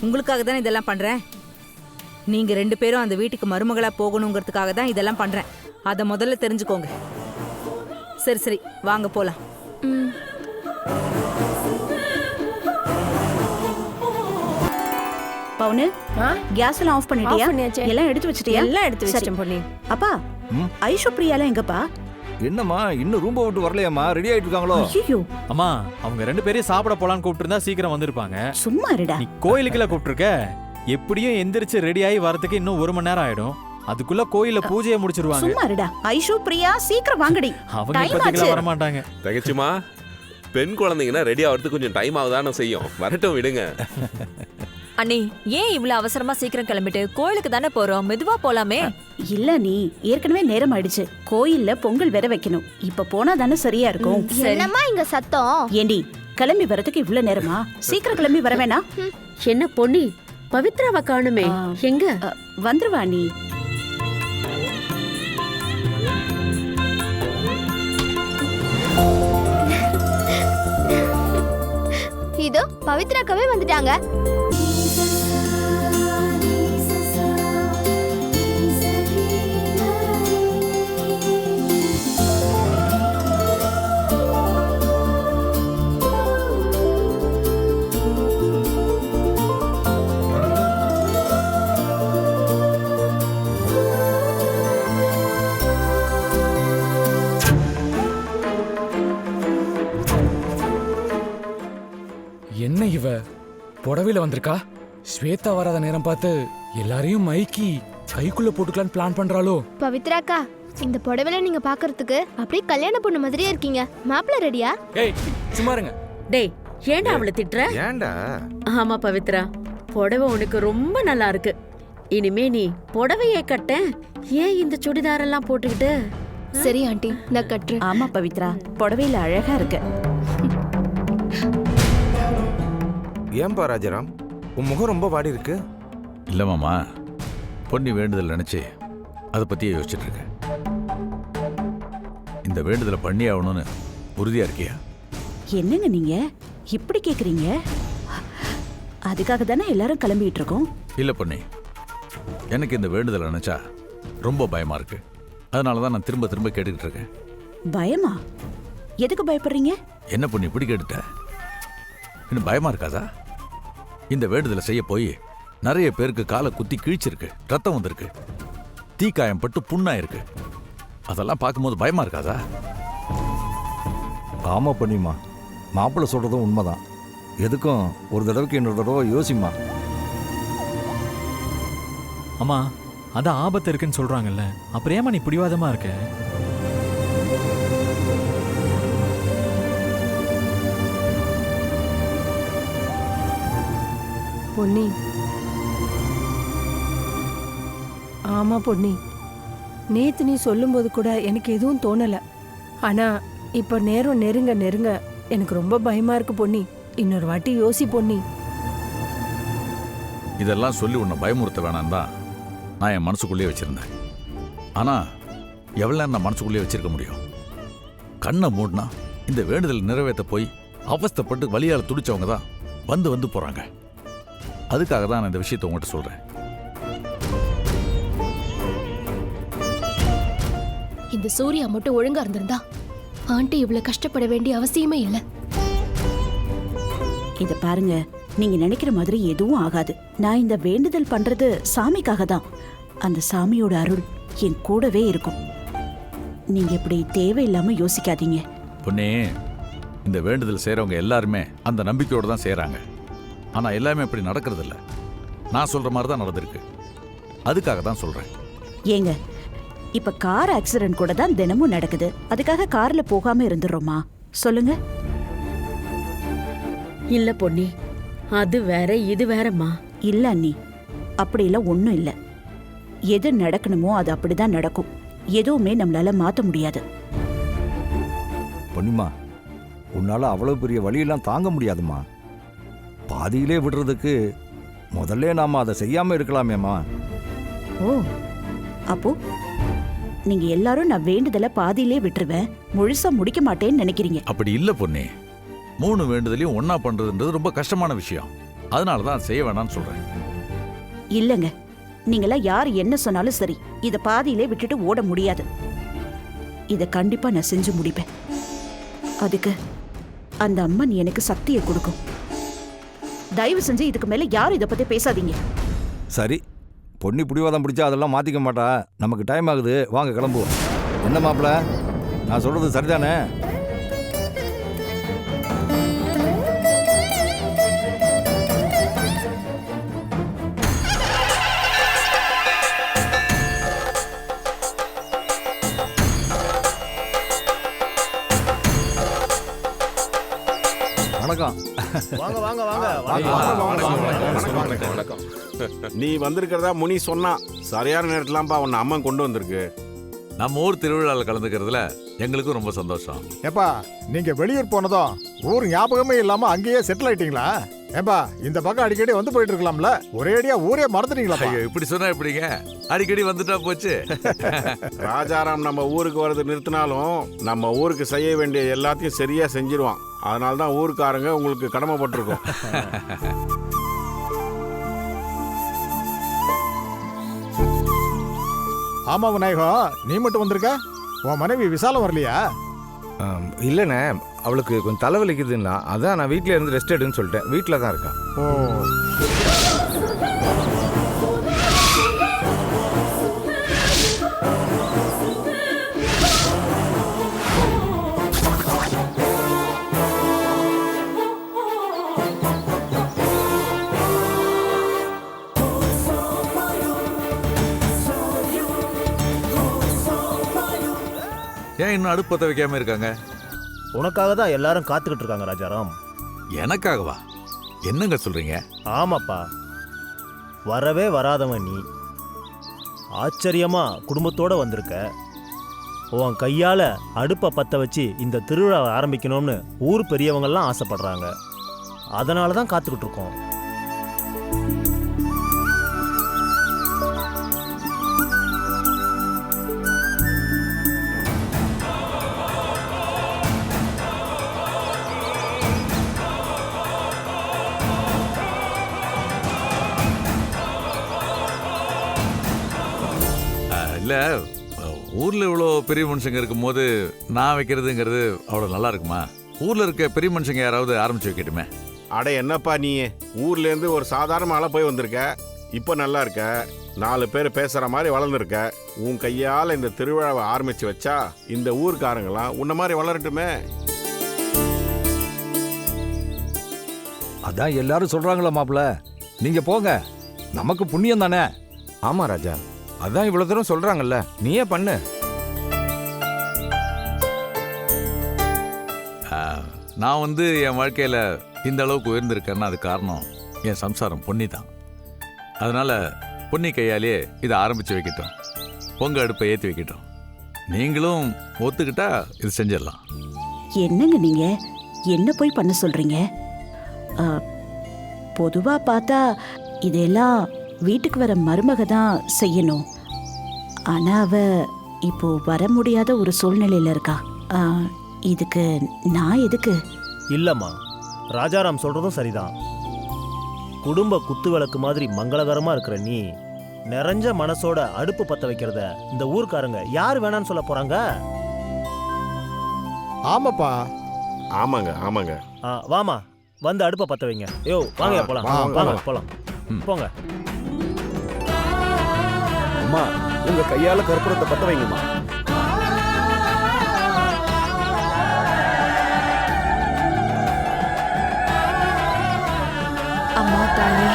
S19: உங்களுக்காக தானே இதெல்லாம் பண்ணுறேன். நீங்கள் 2 பேரும் அந்த வீட்டுக்கு மருமகளாக போகணுங்கிறதுக்காக தான் இதெல்லாம் பண்ணுறேன். அதை முதல்ல தெரிஞ்சுக்கோங்க. சரி சரி வாங்க போகலாம்.
S1: பவுனு, கேஸ் எல்லாம் ஆஃப் பண்ணிட்டியா? எல்லாம் எடுத்து வச்சிட்டியா?
S17: எல்லாம் எடுத்து வச்சிட்டேன் பொண்ணு.
S1: அப்பா, ஐஷு பிரியாலாம் எங்கப்பா?
S10: என்னம்மா இன்னும் ரூம்ப விட்டு வரலையாம்மா? ரெடி ஆயிட்டு இருக்காங்களோ?
S1: ஐயோ
S9: அம்மா, அவங்க 2 பேரையும் சாப்பிட போலான்னு கூப்பிட்டுருந்தா சீக்கிரம் வந்திருப்பாங்க.
S1: சும்மா இருடா.
S9: நீ கோயிலுக்குள்ள கூப்பிட்டுருக்க, எப்படியும் எந்திரிச்சு ரெடி ஆகி வரதுக்கு இன்னும் 1 மணி நேரம் ஆயிடும். அதுக்குள்ள கோயில பூஜையை முடிச்சிருவாங்க.
S1: சும்மா இருடா. ஐஷு பிரியா சீக்கிரம் வாங்கடி.
S9: அவங்க இப்போதைக்கு வர மாட்டாங்க.
S8: தங்கச்சிமா, பெண் குழந்தைங்கன்னா ரெடி ஆகிறதுக்கு கொஞ்சம் டைம் ஆகுதானே செய்யும். வரட்டும் விடுங்க.
S12: அண்ணி, ஏன் இவ்வளவு அவசரமா சீக்கிரம் கிளம்பிட்டு? கோயிலுக்கு தானே போறோம், மெதுவா போலாமே.
S1: இல்ல, நீ ஏற்கனவே நேரம் ஆயிடுச்சு. கோயில்ல பொங்கல் வேற வைக்கணும். இப்ப போனா தானே சரியா இருக்கும்.
S3: என்னம்மா இங்க சத்தம்?
S1: ஏண்டி, கிளம்பி வரதுக்கு இவ்வளவு நேரமா? சீக்கிரம் கிளம்பி வர வேணா?
S7: என்ன பொன்னி, பவித்ராவை காணுமே, எங்க?
S1: வந்துருவா நீ.
S3: இதோ பவித்ராக்கவே வந்துட்டாங்க.
S6: என்ன இவ புடவையில வந்திருக்கா? ஸ்வேதா வராத நேரம் பார்த்து எல்லாரையும் மைக்கி கைக்குள்ள போட்டுக்கலான்னு பிளான் பண்றாளோ?
S3: பவித்ராக்கா, இந்த புடவையில நீங்க பாக்குறதுக்கு அப்படியே கல்யாண பொண்ணு மாதிரியே இருக்கீங்க. மாப்பிள்ளை ரெடியா?
S6: ஏய் சும்மா இருங்க.
S7: டேய், ஏன்டா அவளை திட்டுற?
S11: ஏன்டா?
S7: ஆமா பவித்ரா, புடவை உனக்கு ரொம்ப நல்லா இருக்கு. இனிமே நீ புடவையே கட்ட, ஏன் இந்த சுடிதாரெல்லாம் போட்டுக்கிட்டு?
S18: சரி ஆண்டி, நான் கட்டுறேன்.
S1: ஆமா பவித்ரா, புடவையில அழகா இருக்கு.
S11: ஏன்பா ராஜாராம், உன் முகம் ரொம்ப வாடி இருக்கு?
S4: இல்ல மாமா, பொன்னி வேண்டுதல் நினைச்சு அதை பத்தியே யோசிச்சுட்டு இருக்கேன். இந்த வேண்டுதலை பண்ணி ஆகணும்னு உறுதியா இருக்கியா?
S1: என்னங்க நீங்க இப்படி கேக்குறீங்க? அதுக்காக தானே எல்லாரும் கிளம்பிட்டு இருக்கோம்.
S4: இல்ல பொன்னி, எனக்கு இந்த வேண்டுதலை நினைச்சா ரொம்ப பயமா இருக்கு. அதனாலதான் நான் திரும்ப திரும்ப கேட்டுக்கிட்டு இருக்கேன்.
S1: பயமா? எதுக்கு பயப்படுறீங்க?
S4: என்ன பொண்ணு இப்படி கேட்டுட்ட? இன்னும் பயமா இருக்காதா? இந்த வேண்டுதலை செய்ய போய் நிறைய பேருக்கு காலை குத்தி கிழிச்சிருக்கு, ரத்தம் வந்திருக்கு, தீக்காயம் பட்டு புண்ணாயிருக்கு. அதெல்லாம் பார்க்கும்போது பயமா இருக்காதா?
S10: ஆமா பண்ணிமா, மாப்பிள்ளை சொல்றதும் உண்மைதான். எதுக்கும் ஒரு தடவைக்கு இன்னொரு தடவை யோசிமா.
S9: அம்மா, அதான் ஆபத்து இருக்குன்னு சொல்றாங்கல்ல, அப்புறம் ஏமா நீ பிடிவாதமா இருக்க?
S17: பொன்னி, ஆமா பொன்னி, நேத்து நீ சொல்லும்போது கூட எனக்கு எதுவும் தோணல. ஆனா இப்ப நேரம் நெருங்க நெருங்க எனக்கு ரொம்ப பயமா இருக்கு பொன்னி. இன்னொரு வாட்டி யோசி பொன்னி.
S4: இதெல்லாம் சொல்லி உன்னை பயமுறுத்த வேணாம் தான் நான் என் மனசுக்குள்ளேயே வச்சிருந்தேன். ஆனா எவ்வளோ நேரம் நான் மனசுக்குள்ளேயே வச்சிருக்க முடியும்? கண்ணை மூடினா இந்த வேண்டுதல் நிறைவேற்ற போய் அவஸ்தைப்பட்டு வலியால் துடிச்சவங்க தான் வந்து வந்து போறாங்க. அதுக்காக தான் நான் இந்த விஷயத்தை உங்கள்கிட்ட சொல்றேன்.
S14: இந்த சூர்யா மட்டும் ஒழுங்கா இருந்திருந்தா ஆண்டி இவ்வளவு கஷ்டப்பட வேண்டிய அவசியமே இல்லை.
S1: இத பாருங்க, நீங்க நினைக்கிற மாதிரி எதுவும் ஆகாது. நான் இந்த வேண்டுதல் பண்றது சாமிக்காக தான். அந்த சாமியோட அருள் என் கூடவே இருக்கும். நீங்க இப்படி தேவையில்லாம யோசிக்காதீங்க.
S4: பொண்ணே, இந்த வேண்டுதல் செய்கிறவங்க எல்லாருமே அந்த நம்பிக்கையோடு தான் செய்கிறாங்க. ஆனால் எல்லாமே அப்படி நடக்கிறது இல்லை. நான் சொல்கிற மாதிரி தான் நடந்திருக்கு. அதுக்காக தான் சொல்கிறேன்.
S1: ஏங்க, இப்ப கார் ஆக்சிடென்ட் கூட தான் தினமும் நடக்குது. அதுக்காக கார்ல போகாம இருந்துடுறோமா? சொல்லுங்க.
S7: இல்ல பொன்னி, அது வேற இது வேறம்மா.
S1: இல்ல அண்ணி, அப்படியெல்லாம் ஒன்றும் இல்லை. எது நடக்கணுமோ அது அப்படிதான் நடக்கும். எதுவுமே நம்மளால மாற்ற முடியாது.
S10: பொன்னிமா, உன்னால அவ்வளவு பெரிய வழியெல்லாம் தாங்க முடியாதுமா. பாதியிலே விடுறதுக்கு முதல்ல நாம அதை செய்யாம இருக்கலாமேம்மா.
S1: ஓ, அப்போ நீங்க எல்லாரும் நான் வேண்டுதலை பாதியிலே விட்டுருவேன், முழுசா முடிக்க மாட்டேன்னு நினைக்கிறீங்க?
S4: அப்படி இல்லை பொண்ணே. 3 வேண்டுதலையும் ஒன்றா பண்ணுறதுன்றது ரொம்ப கஷ்டமான விஷயம். அதனால தான் செய்ய வேணாம்னு சொல்கிறேன்.
S1: இல்லைங்க, நீங்களாம் யார் என்ன சொன்னாலும் சரி, இதை பாதியிலே விட்டுட்டு ஓட முடியாது. இதை கண்டிப்பா நான் செஞ்சு முடிப்பேன். அதுக்கு அந்த அம்மன் எனக்கு சக்தியை கொடுக்கும். தயவு செஞ்சு இதுக்கு மேல யாரும் இதை பத்தி பேசாதீங்க.
S10: சரி, பொன்னி பிடிவாதம் பிடிச்சா அதெல்லாம் மாற்றிக்க மாட்டா. நமக்கு டைம் ஆகுது, வாங்க கிளம்புவோம். என்ன மாப்பிள்ள, நான் சொல்கிறது சரிதானே? வணக்கம்.
S20: வாங்க வாங்க வாங்க.
S11: வணக்கம்.
S20: நீ வந்திருக்கிறதா முனி சொன்னா. சரியான நேரத்துலாம்பா உன்னை அம்மா கொண்டு வந்திருக்கு.
S4: நம்ம ஊர் திருவிழாவில் கலந்துக்கிறதுல எங்களுக்கும் ரொம்ப சந்தோஷம்.
S21: ஏப்பா, நீங்க வெளியூர் போனதும் ஊர் ஞாபகமே இல்லாம அங்கேயே செட்டில் ஆயிட்டீங்களா? ஏப்பா, இந்த பக்கம் அடிக்கடி வந்து போயிட்டு இருக்கலாம்ல, ஒரேடியா ஊரே மறந்துட்டீங்களா?
S4: இப்படி சொன்னா எப்படிங்க? அடிக்கடி வந்துட்டா போச்சு.
S20: ராஜாராம் நம்ம ஊருக்கு வரது நிறுத்தினாலும் நம்ம ஊருக்கு செய்ய வேண்டிய எல்லாத்தையும் சரியா செஞ்சிருவான். அதனால தான் ஊருக்காரங்க உங்களுக்கு கடமைப்பட்டிருக்கோம்.
S21: ஆமா விநாயகம், நீ மட்டும் வந்திருக்க? உன் மனைவி விசாலம் வரலையா?
S11: இல்லைண்ணே, அவளுக்கு கொஞ்சம் தலைவலிக்குதுன்னா அதான் நான் வீட்டில் இருந்து ரெஸ்ட் எடுன்னு சொல்லிட்டேன். வீட்டில் தான் இருக்கா.
S21: ஓ,
S4: ஏன் இன்னும் அடுப்பத்தை வைக்காம இருக்காங்க?
S22: உனக்காக தான் எல்லாரும் காத்துக்கிட்டு இருக்காங்க ராஜாராம்.
S4: எனக்காகவா? என்னங்க சொல்றீங்க?
S22: ஆமாப்பா, வரவே வராதவன் நீ. ஆச்சரியமா குடும்பத்தோட வந்திருக்க. உன் கையால அடுப்பை பற்ற வச்சு இந்த திருவிழாவை ஆரம்பிக்கணும்னு ஊர் பெரியவங்கெல்லாம் ஆசைப்படுறாங்க. அதனால தான் காத்துக்கிட்டு இருக்கோம்.
S4: இல்லை, ஊரில் இவ்வளோ பெரிய மனுஷங்க இருக்கும்போது நான் வைக்கிறதுங்கிறது அவ்வளோ நல்லா இருக்குமா? ஊரில் இருக்க பெரிய மனுஷங்க யாராவது ஆரம்பிச்சு வைக்கட்டுமே.
S20: அட என்னப்பா நீ, ஊர்லேருந்து ஒரு சாதாரண ஆளா போய் வந்திருக்க. இப்போ நல்லா இருக்க, 4 பேர் பேசுகிற மாதிரி வளர்ந்துருக்க. உன் கையால் இந்த திருவிழாவை ஆரம்பித்து வச்சா இந்த ஊருக்காரங்களாம் உன்ன மாதிரி வளரட்டுமே.
S10: அதான் எல்லாரும் சொல்றாங்களா மாப்பிள்ள, நீங்க போங்க, நமக்கு புண்ணியம் தானே.
S11: ஆமா ராஜா, அதான் இவ்வளவு தூரம் சொல்றாங்கல்ல, நீயே பண்ணு.
S4: நான் என் வாழ்க்கையில் இந்த அளவுக்கு உயர்ந்திருக்கேன்னா அது காரணம் என் சம்சாரம் பொன்னி தான். அதனால பொன்னி கையாலேயே இதை ஆரம்பிச்சு வைக்கட்டும், பொங்க அடுப்பை ஏற்றி வைக்கட்டும். நீங்களும் ஒத்துக்கிட்டா இது செஞ்சிடலாம்.
S1: என்னங்க நீங்க என்ன போய் பண்ண சொல்றீங்க? பொதுவா பார்த்தா இதெல்லாம் வீட்டுக்கு வர மருமக தான் செய்யணும். ஆனா அவ இப்போ வர முடியாத ஒரு சூழ்நிலையில இருக்கா. இதுக்கு நான் எதுக்கு?
S22: இல்லம்மா, ராஜாராம் சொல்றதும் சரிதான். குடும்ப குத்து விளக்கு மாதிரி மங்களகரமா இருக்கிற நீ நிறைஞ்ச மனசோட அடுப்பு பத்த வைக்கிறத இந்த ஊர்க்காரங்க யார் வேணான்னு சொல்ல போறாங்க?
S21: ஆமாப்பா.
S20: ஆமாங்க ஆமாங்க.
S22: வாமா, வந்து அடுப்பை பத்த வைங்க. யோ வாங்க போலாம், வாங்க போலாம், போங்க.
S2: அம்மா, உங்க கையால கற்பூரத்தை பத்த வைங்கம்மா.
S18: அம்மா தாயே,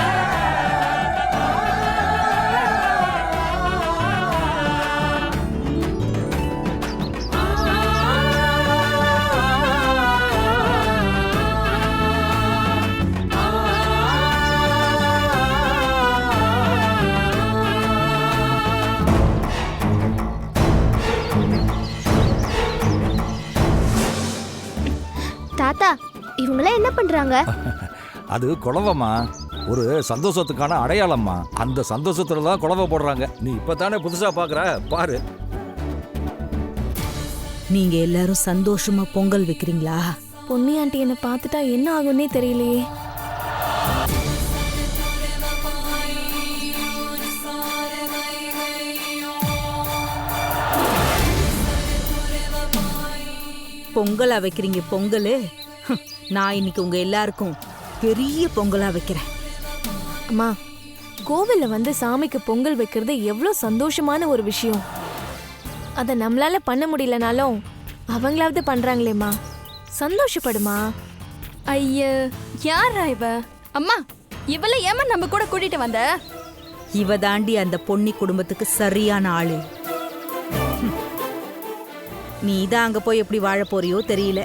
S3: தாத்தா, இவங்களாம் என்ன பண்றாங்க?
S10: அது குழவம்மா, ஒரு சந்தோஷத்துக்கான அடையாளம்மா. அந்த சந்தோஷத்துல தான் குழவை போடுறாங்க. நீ இப்பதானே புதுசா பாக்குற, பாரு.
S19: நீங்க எல்லாரும் சந்தோஷமா பொங்கல் வைக்கிறீங்களா?
S18: பொன்னி ஆண்டி என்னை பார்த்துட்டா என்ன ஆகும்னே தெரியலையே.
S19: பொங்கலா வைக்கிறீங்க பொங்கல்? நான் இன்னைக்கு உங்க எல்லாருக்கும் பெரிய பொங்கலா வைக்கிறேன்.
S18: அம்மா, கோவில்ல வந்து சாமிக்கு பொங்கல் வைக்கிறது எவ்வளோ சந்தோஷமான ஒரு விஷயம். அதை நம்மளால பண்ண முடியலனாலும் அவங்களாவது பண்றாங்களேம்மா, சந்தோஷப்படுமா.
S5: ஐய, யாரா இவ? அம்மா, இவளை ஏமா நம்ம கூட கூட்டிட்டு வந்த?
S19: இவ தாண்டி அந்த பொன்னி குடும்பத்துக்கு சரியான ஆளு. நீ தான் அங்க போய் எப்படி வாழ போறியோ தெரியல.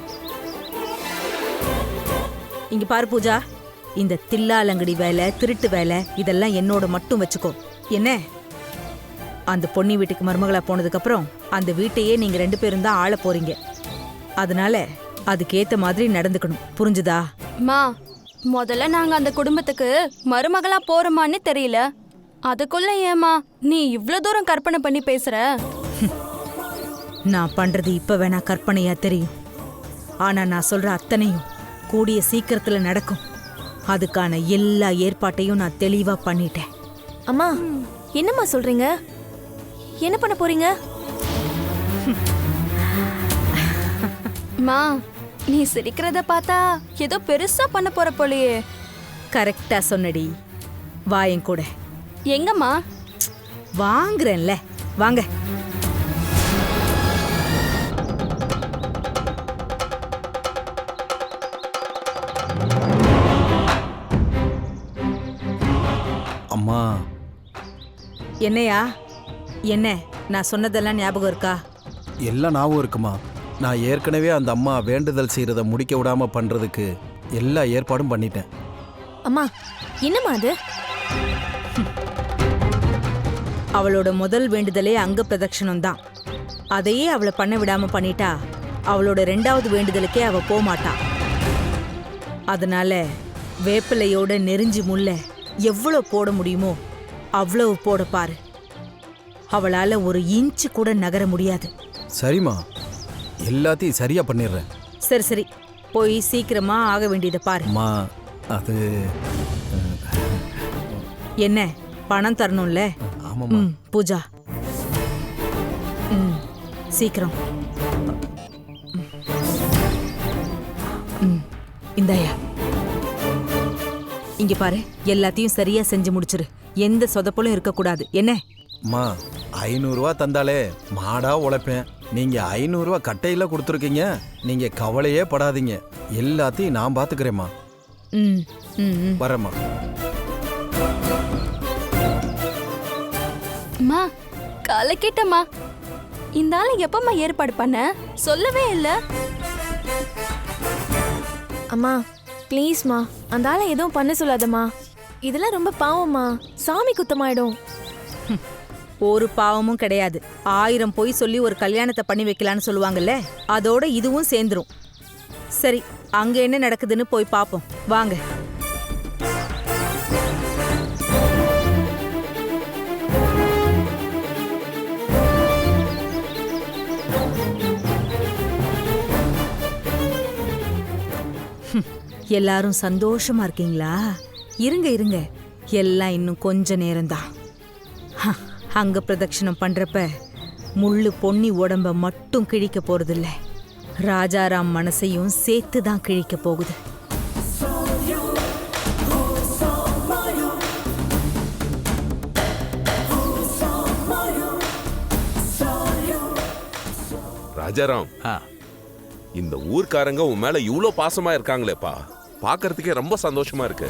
S19: இங்க பாரு பூஜா, இந்த தில்லாலங்கடி வேலை, திருட்டு வேலை இதெல்லாம் என்னோட மட்டும் வச்சுக்கோ. என்ன, அந்த பொன்னி வீட்டுக்கு மருமகளா போனதுக்கு அப்புறம் அந்த வீட்டையே நீங்க 2 பேரும் தான் ஆள போறீங்க. அதனால அதுக்கேத்த மாதிரி நடந்துக்கணும், புரிஞ்சுதா?
S5: மா, முதல்ல நாங்க அந்த குடும்பத்துக்கு மருமகளா போறோமான்னு தெரியல, அதுக்குள்ள ஏமா நீ இவ்ளோ தூரம் கற்பனை பண்ணி பேசுற?
S19: நான் பண்றது இப்ப வேணா கற்பனையா தெரியும், ஆனா நான் சொல்ற அத்தனையும் கூடிய சீக்கிரத்துல நடக்கும். அதுக்கான எல்லா ஏற்பாட்டையும் நான் தெளிவா பண்ணிட்டேன்.
S18: அம்மா, என்னம்மா சொல்றீங்க? என்ன பண்ண போறீங்க?
S5: மா, நீ சிரிக்கிறத பார்த்தா ஏதோ பெருசா பண்ண போற போலயே.
S19: கரெக்டா சொன்னடி. வாயன் கூட.
S5: எங்கம்மா?
S19: வாங்குறேன்ல, வாங்க.
S22: அம்மா.
S19: என்னையா? என்ன, நான் சொன்னதெல்லாம் ஞாபகம் இருக்கா?
S2: எல்லாம் ஞாபகம் இருக்குமா. நான் ஏற்கனவே அந்த அம்மா வேண்டுதல் செய்யறத முடிக்க விடாம பண்றதுக்கு எல்லா ஏற்பாடும் பண்ணிட்டேன்.
S18: அம்மா, என்னம்மா அது?
S19: அவளோட முதல் வேண்டுதலே அங்க பிரதட்சணம் தான். அதையே அவளை பண்ண விடாம பண்ணிட்டா அவளோட 2வது வேண்டுதலுக்கே அவ போமாட்டா. அதனால வேப்பிலையோட நெறிஞ்சி முள்ள எவ்வளவு போட முடியுமோ அவ்வளவு போட பாரு. அவளால ஒரு இன்ச்சு கூட நகர முடியாது.
S2: சரிம்மா, எல்லாத்தையும் சரியா பண்ணிடுறேன்.
S19: சரி சரி, போய் சீக்கிரமா ஆக வேண்டியதை பாரு.
S2: அம்மா, அது
S19: என்ன, பணம் தரணும்ல?
S2: ஆமாம்மா.
S19: பூஜா, சீக்கிரம். இந்தாயா, இங்க பாரு, எல்லாத்தையும் சரியா செஞ்சு முடிச்சிரு. எந்த சொதப்பலும் இருக்கக்கூடாது. என்ன?
S2: அம்மா, 500 ரூபா தந்தாலே மாடா உழைப்பேன். நீங்க 500 ரூபா கட்டையில கொடுத்துருக்கீங்க. நீங்க கவலையே படாதீங்க, எல்லாத்தையும் நான் பாத்துக்கிறேம்மா. வரேம்மா.
S5: அம்மா, கலக்கிட்டம்மா. இந்த ஆளு எப்பம்மா ஏற்பாடு பண்ண? சொல்லவே இல்ல.
S18: அம்மா ப்ளீஸ்மா, அந்த ஆளை எதுவும் பண்ண சொல்லாதம்மா. இதெல்லாம் ரொம்ப பாவம்மா, சாமி குத்தமாயிடும்.
S19: ஒரு பாவமும் கிடையாது. 1000 பொய் சொல்லி ஒரு கல்யாணத்தை பண்ணி வைக்கலான்னு சொல்லுவாங்கல்ல, அதோட இதுவும் சேர்ந்துரும். சரி, அங்க என்ன நடக்குதுன்னு போய் பாப்போம் வாங்க. எல்லாரும் சந்தோஷமா இருக்கீங்களா? இருங்க இருங்க, எல்லாம் இன்னும் கொஞ்ச நேரம்தான். அங்க பிரதட்சணம் பண்றப்ப முள்ளு பொன்னி உடம்ப மட்டும் கிழிக்க போறதில்ல, ராஜாராம் மனசையும் சேர்த்து தான் கிழிக்க போகுது.
S8: ராஜாராம், இந்த ஊர்க்காரங்க உன் மேல இவ்ளோ பாசமா இருக்காங்களேப்பா, பாக்குறதுக்கே ரொம்ப சந்தோஷமா இருக்கு.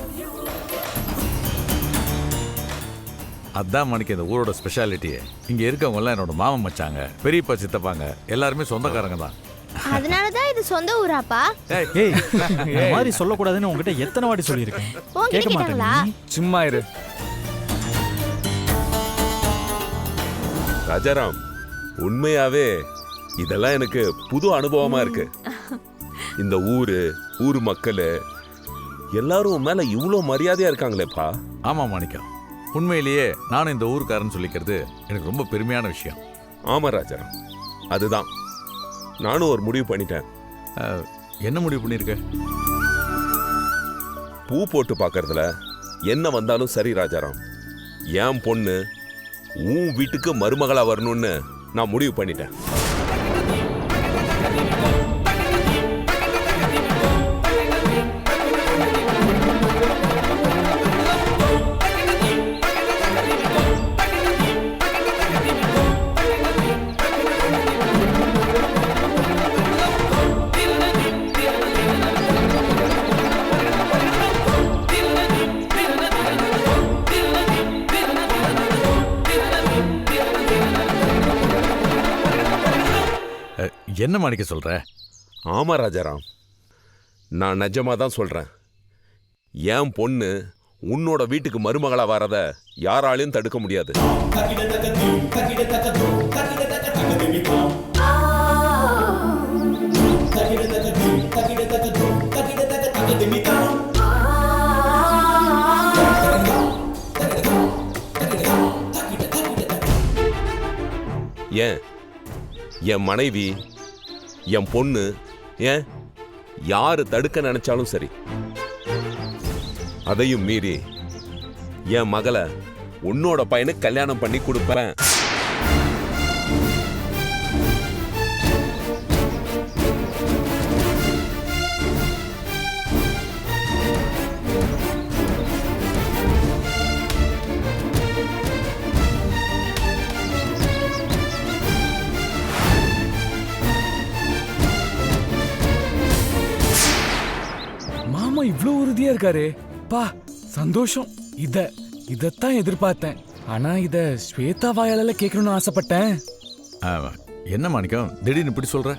S4: அதான் மணிக்கு இந்த ஊரோட ஸ்பெஷாலிட்டியே. இங்க இருக்கவங்க எல்லாம் என்னோட மாமன் மச்சாங்க, பெரியப்பா சித்தப்பாங்க, எல்லாருமே சொந்தக்காரங்க தான்.
S3: அதனாலதான் இது சொந்த ஊராப்பா?
S9: ஏய், இந்த மாதிரி சொல்லக்கூடாதுன்னு உங்ககிட்ட எத்தனை வாட்டி சொல்லியிருக்கேன், கேட்க மாட்டேங்களா?
S6: சும்மா இரு.
S8: ராஜாராம், உண்மையாவே இதெல்லாம் எனக்கு புது அனுபவமா இருக்கு. இந்த ஊரு மக்கள் எல்லாரும் உன் மேல இவ்வளோ மரியாதையா இருக்காங்களேப்பா.
S4: ஆமா மாணிக்கம், உண்மையிலேயே நானும் இந்த ஊருக்காரன்னு சொல்லிக்கிறது எனக்கு ரொம்ப பெருமையான விஷயம்.
S8: ஆமா ராஜாராம், அதுதான் நானும் ஒரு முடிவு பண்ணிட்டேன்.
S4: என்ன முடிவு பண்ணிருக்க?
S8: பூ போட்டு பார்க்கறதுல என்ன வந்தாலும் சரி ராஜாராம், என் பொண்ணு உன் வீட்டுக்கு மருமகளா வரணும்னு நான் முடிவு பண்ணிட்டேன்.
S4: என்ன மாணிக்க சொல்ற?
S8: ஆமா ராஜாராம், நான் நிஜமா தான் சொல்றேன். என் பொண்ணு உன்னோட வீட்டுக்கு மருமகளா வரத யாராலையும் தடுக்க முடியாது. ஏன் என் மனைவி, என் பொண்ணு, ஏன் யாரு தடுக்க நினைச்சாலும் சரி, அதையும் மீறி என் மகளை உன்னோட பையனுக்கு கல்யாணம் பண்ணி கொடுப்பேன்.
S6: இவ்ளோ உறுதியா இருக்காரு பா, சந்தோஷம். இதத்தான் எதிர்பார்த்தேன். ஆனா இத ஸ்வேதா வாயால கேட்கணும்னு ஆசைப்பட்டேன்.
S4: என்ன மாணிக்கம் திடீர்னு இப்படி சொல்ற?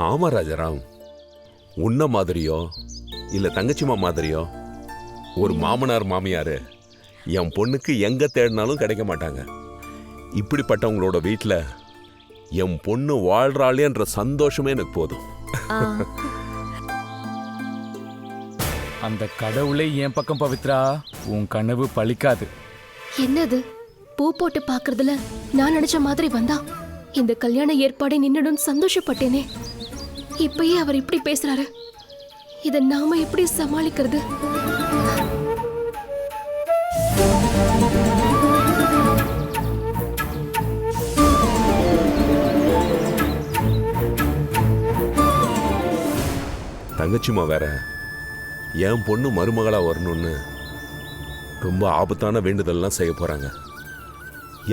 S8: ஆமா ராஜாராம், உன்ன மாதிரியோ இல்ல தங்கச்சிமா மாதிரியோ ஒரு மாமனார் மாமியாரு என் பொண்ணுக்கு எங்க தேடினாலும் கிடைக்க மாட்டாங்க. இப்படிப்பட்டவங்களோட வீட்டுல என் பொண்ணு வாழ்றாளேன்ற சந்தோஷமே எனக்கு போதும்.
S6: அந்த கடவுளை என் பக்கம் பவித்ரா, உன் கனவு பழிக்காது.
S14: என்னது பூ போட்டு பாக்குறதுல நான் நினைச்ச மாதிரி வந்தா இந்த கல்யாண ஏற்பாடை நின்னுடும் சந்தோஷப்பட்டேனே. இப்பயே அவர் இப்படி பேசுறாரு, இத நாம எப்படி சமாளிக்கிறது?
S8: தங்கச்சிமா வேற என் பொண்ணு மருமகளா வரணும்னு ரொம்ப ஆபத்தான வேண்டுதல்லாம் செய்ய போறாங்க.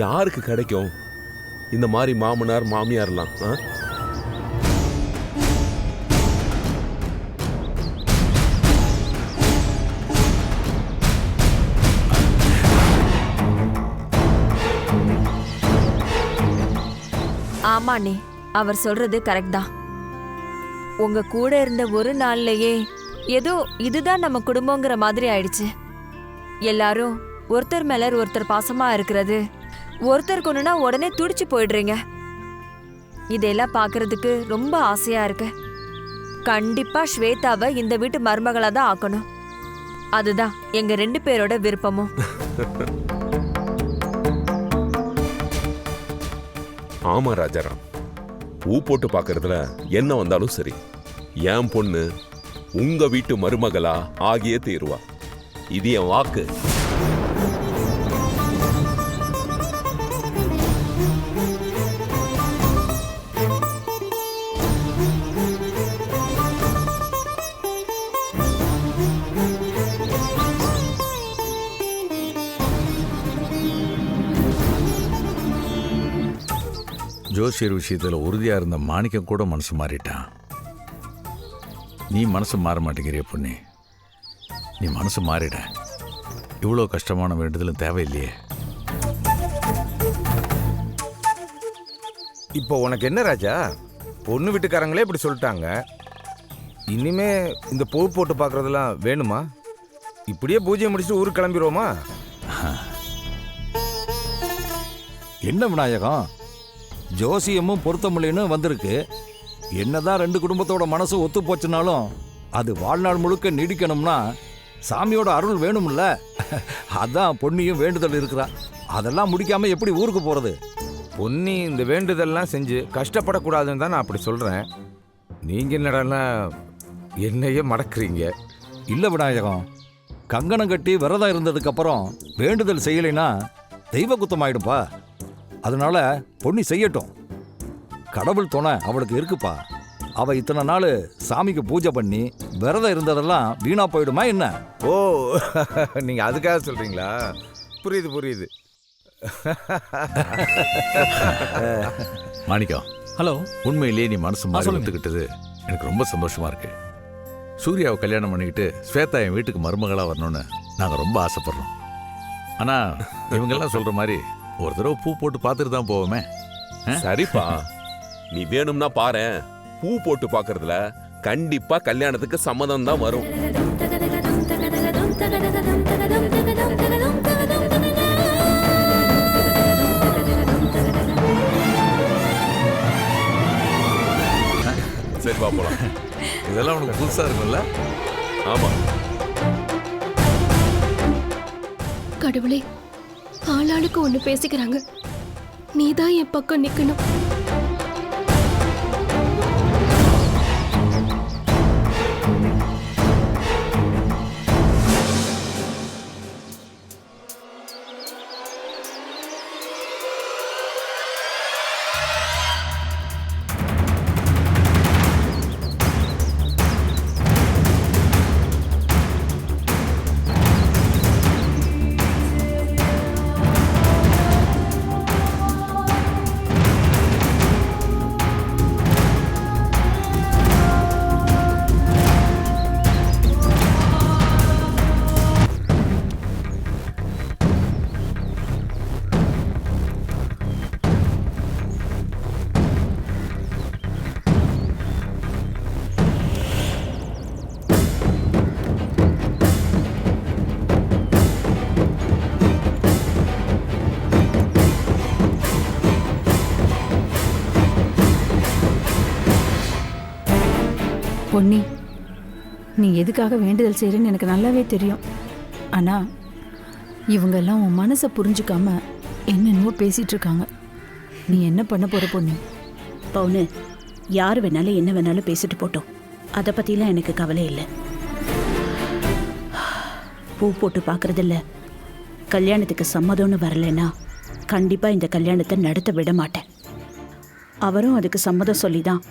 S8: யாருக்கு கிடைக்கும் இந்த மாதிரி மாமனார் மாமியார்லாம்?
S12: ஆமா அண்ணி, அவர் சொல்றது கரெக்ட் தான். உங்க கூட இருந்த ஒரு நாள்லயே ஏதோ இதுதான் நம்ம குடும்பங்கிற மாதிரி ஆயிடுச்சு. எல்லாரும் ஒருத்தர் மேல ஒருத்தர் பாசமா இருக்கிறது, ஒருத்தர் கொண்டுனா உடனே துடிச்சு போயிடுறீங்க. இதெல்லாம் பாக்குறதுக்கு ரொம்ப ஆசையா இருக்கு. கண்டிப்பா ஸ்வேதாவை இந்த வீட்டு மருமகளா தான் ஆக்கணும். அதுதான் எங்க 2 பேரோட விருப்பமும்.
S8: ஆமா ராஜாராம், பூ போட்டு பார்க்கறதுல என்ன வந்தாலும் சரி, என் பொண்ணு உங்க வீட்டு மருமகளா ஆகியே தீருவா. இது என் வாக்கு.
S4: ஜோசியர் விஷயத்துல உறுதியா இருந்த மாணிக்கம் கூட மனசு மாறிட்டான். நீ மனசு மாற மாட்டேங்கிறிய பொண்ணு. நீ மனசு மாறிட. இவ்வளோ கஷ்டமான வேண்டுதலும் தேவையில்லையே.
S11: இப்போ உனக்கு என்ன ராஜா, பொண்ணு வீட்டுக்காரங்களே இப்படி சொல்லிட்டாங்க, இனிமே இந்த பூ போட்டு பார்க்கறதெல்லாம் வேணுமா? இப்படியே பூஜையை முடிச்சுட்டு ஊருக்கு கிளம்பிடுவோமா?
S10: என்ன விநாயகம், ஜோசியமும் பொருத்தமில்லைன்னு வந்திருக்கு. என்னதான் 2 குடும்பத்தோட மனசு ஒத்து போச்சுனாலும் அது வாழ்நாள் முழுக்க நீடிக்கணும்னா சாமியோட அருள் வேணும்ல. அதான் பொன்னியும் வேண்டுதல் இருக்கிறா. அதெல்லாம் முடிக்காம எப்படி ஊருக்கு போறது?
S11: பொன்னி இந்த வேண்டுதல்லாம் செஞ்சு கஷ்டப்படக்கூடாதுன்னு தான் நான் அப்படி சொல்றேன். நீங்க என்னடான்னா என்னையே மடக்குறீங்க.
S10: இல்ல விநாயகம், கங்கணம் கட்டி விரதம் இருந்ததுக்கு அப்புறம் வேண்டுதல் செய்யலைன்னா தெய்வ குத்தம் ஆயிடும்பா. அதனால பொன்னி செய்யட்டும். கடவுள் துணை அவளுக்கு இருக்குப்பா. அவ இத்தனை நாள் சாமிக்கு பூஜை பண்ணி விரதம் இருந்ததெல்லாம் வீணா போயிடுமா என்ன?
S11: ஓ, நீங்க அதுக்காக சொல்றீங்களா? புரியுது புரியுது.
S4: மாணிக்கம்,
S9: ஹலோ.
S4: உண்மையிலேயே நீ மனசு மாறி ஒத்துக்கிட்டது எனக்கு ரொம்ப சந்தோஷமா இருக்கு. சூர்யாவை கல்யாணம் பண்ணிக்கிட்டு ஸ்வேதா என் வீட்டுக்கு மருமகளா வரணும்னு நாங்க ரொம்ப ஆசைப்படுறோம். ஆனா இவங்கெல்லாம் சொல்ற மாதிரி ஒரு தடவை பூ போட்டு பார்த்துட்டு தான் போவோமே.
S8: சரிப்பா, நீ வேணும்னா பாரு, பூ போட்டு பார்க்கறதுல கண்டிப்பா கல்யாணத்துக்கு சம்மதம் தான் வரும்.
S4: சரி பாப்போம். இதெல்லாம் உனக்கு புதுசா இருக்கும்ல?
S8: ஆமா.
S14: கடவுளே, ஆளாளுக்கு ஒண்ணு பேசிக்கிறாங்க. நீதான் என் பக்கம் நிக்கணும்.
S1: பொன்னி, நீ எதுக்காக வேண்டுதல் செய்கிறேன்னு எனக்கு நல்லாவே தெரியும். ஆனால் இவங்கெல்லாம் உன் மனசை புரிஞ்சுக்காம என்னென்னவோ பேசிகிட்டு இருக்காங்க. நீ என்ன பண்ண போகிற பொன்னி?
S13: பவுனு, யார் வேணாலும் என்ன வேணாலும் பேசிட்டு போட்டோம். அதை பற்றிலாம் எனக்கு கவலை இல்லை. பூ போட்டு பார்க்குறதில்ல, கல்யாணத்துக்கு சம்மதம்னு வரலைன்னா கண்டிப்பாக இந்த கல்யாணத்தை நடத்த விட மாட்டேன். அவரும் அதுக்கு சம்மதம் சொல்லி தான்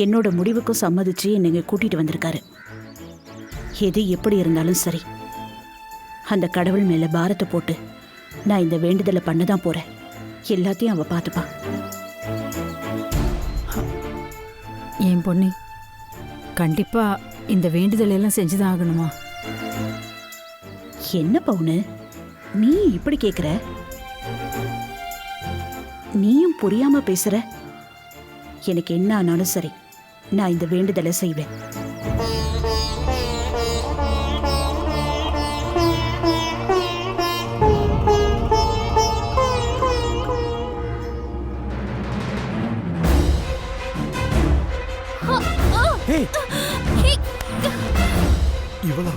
S13: என்னோட முடிவுக்கும் சம்மதிச்சு என்னை கூட்டிகிட்டு வந்திருக்காரு. எது எப்படி இருந்தாலும் சரி, அந்த கடவுள் மேலே பாரத்தை போட்டு நான் இந்த வேண்டுதலை பண்ண தான் போகிறேன். எல்லாத்தையும் அவள் பார்த்துப்பா.
S1: என் பொன்னி, கண்டிப்பாக இந்த வேண்டுதலெல்லாம் செஞ்சுதான் ஆகணுமா?
S13: என்ன பவுனு நீ இப்படி கேட்குற? நீயும் புரியாம பேசுற. எனக்கு என்ன ஆனாலும் சரி, நான் இந்த வேண்டுதலை செய்வேன்.
S9: இவளா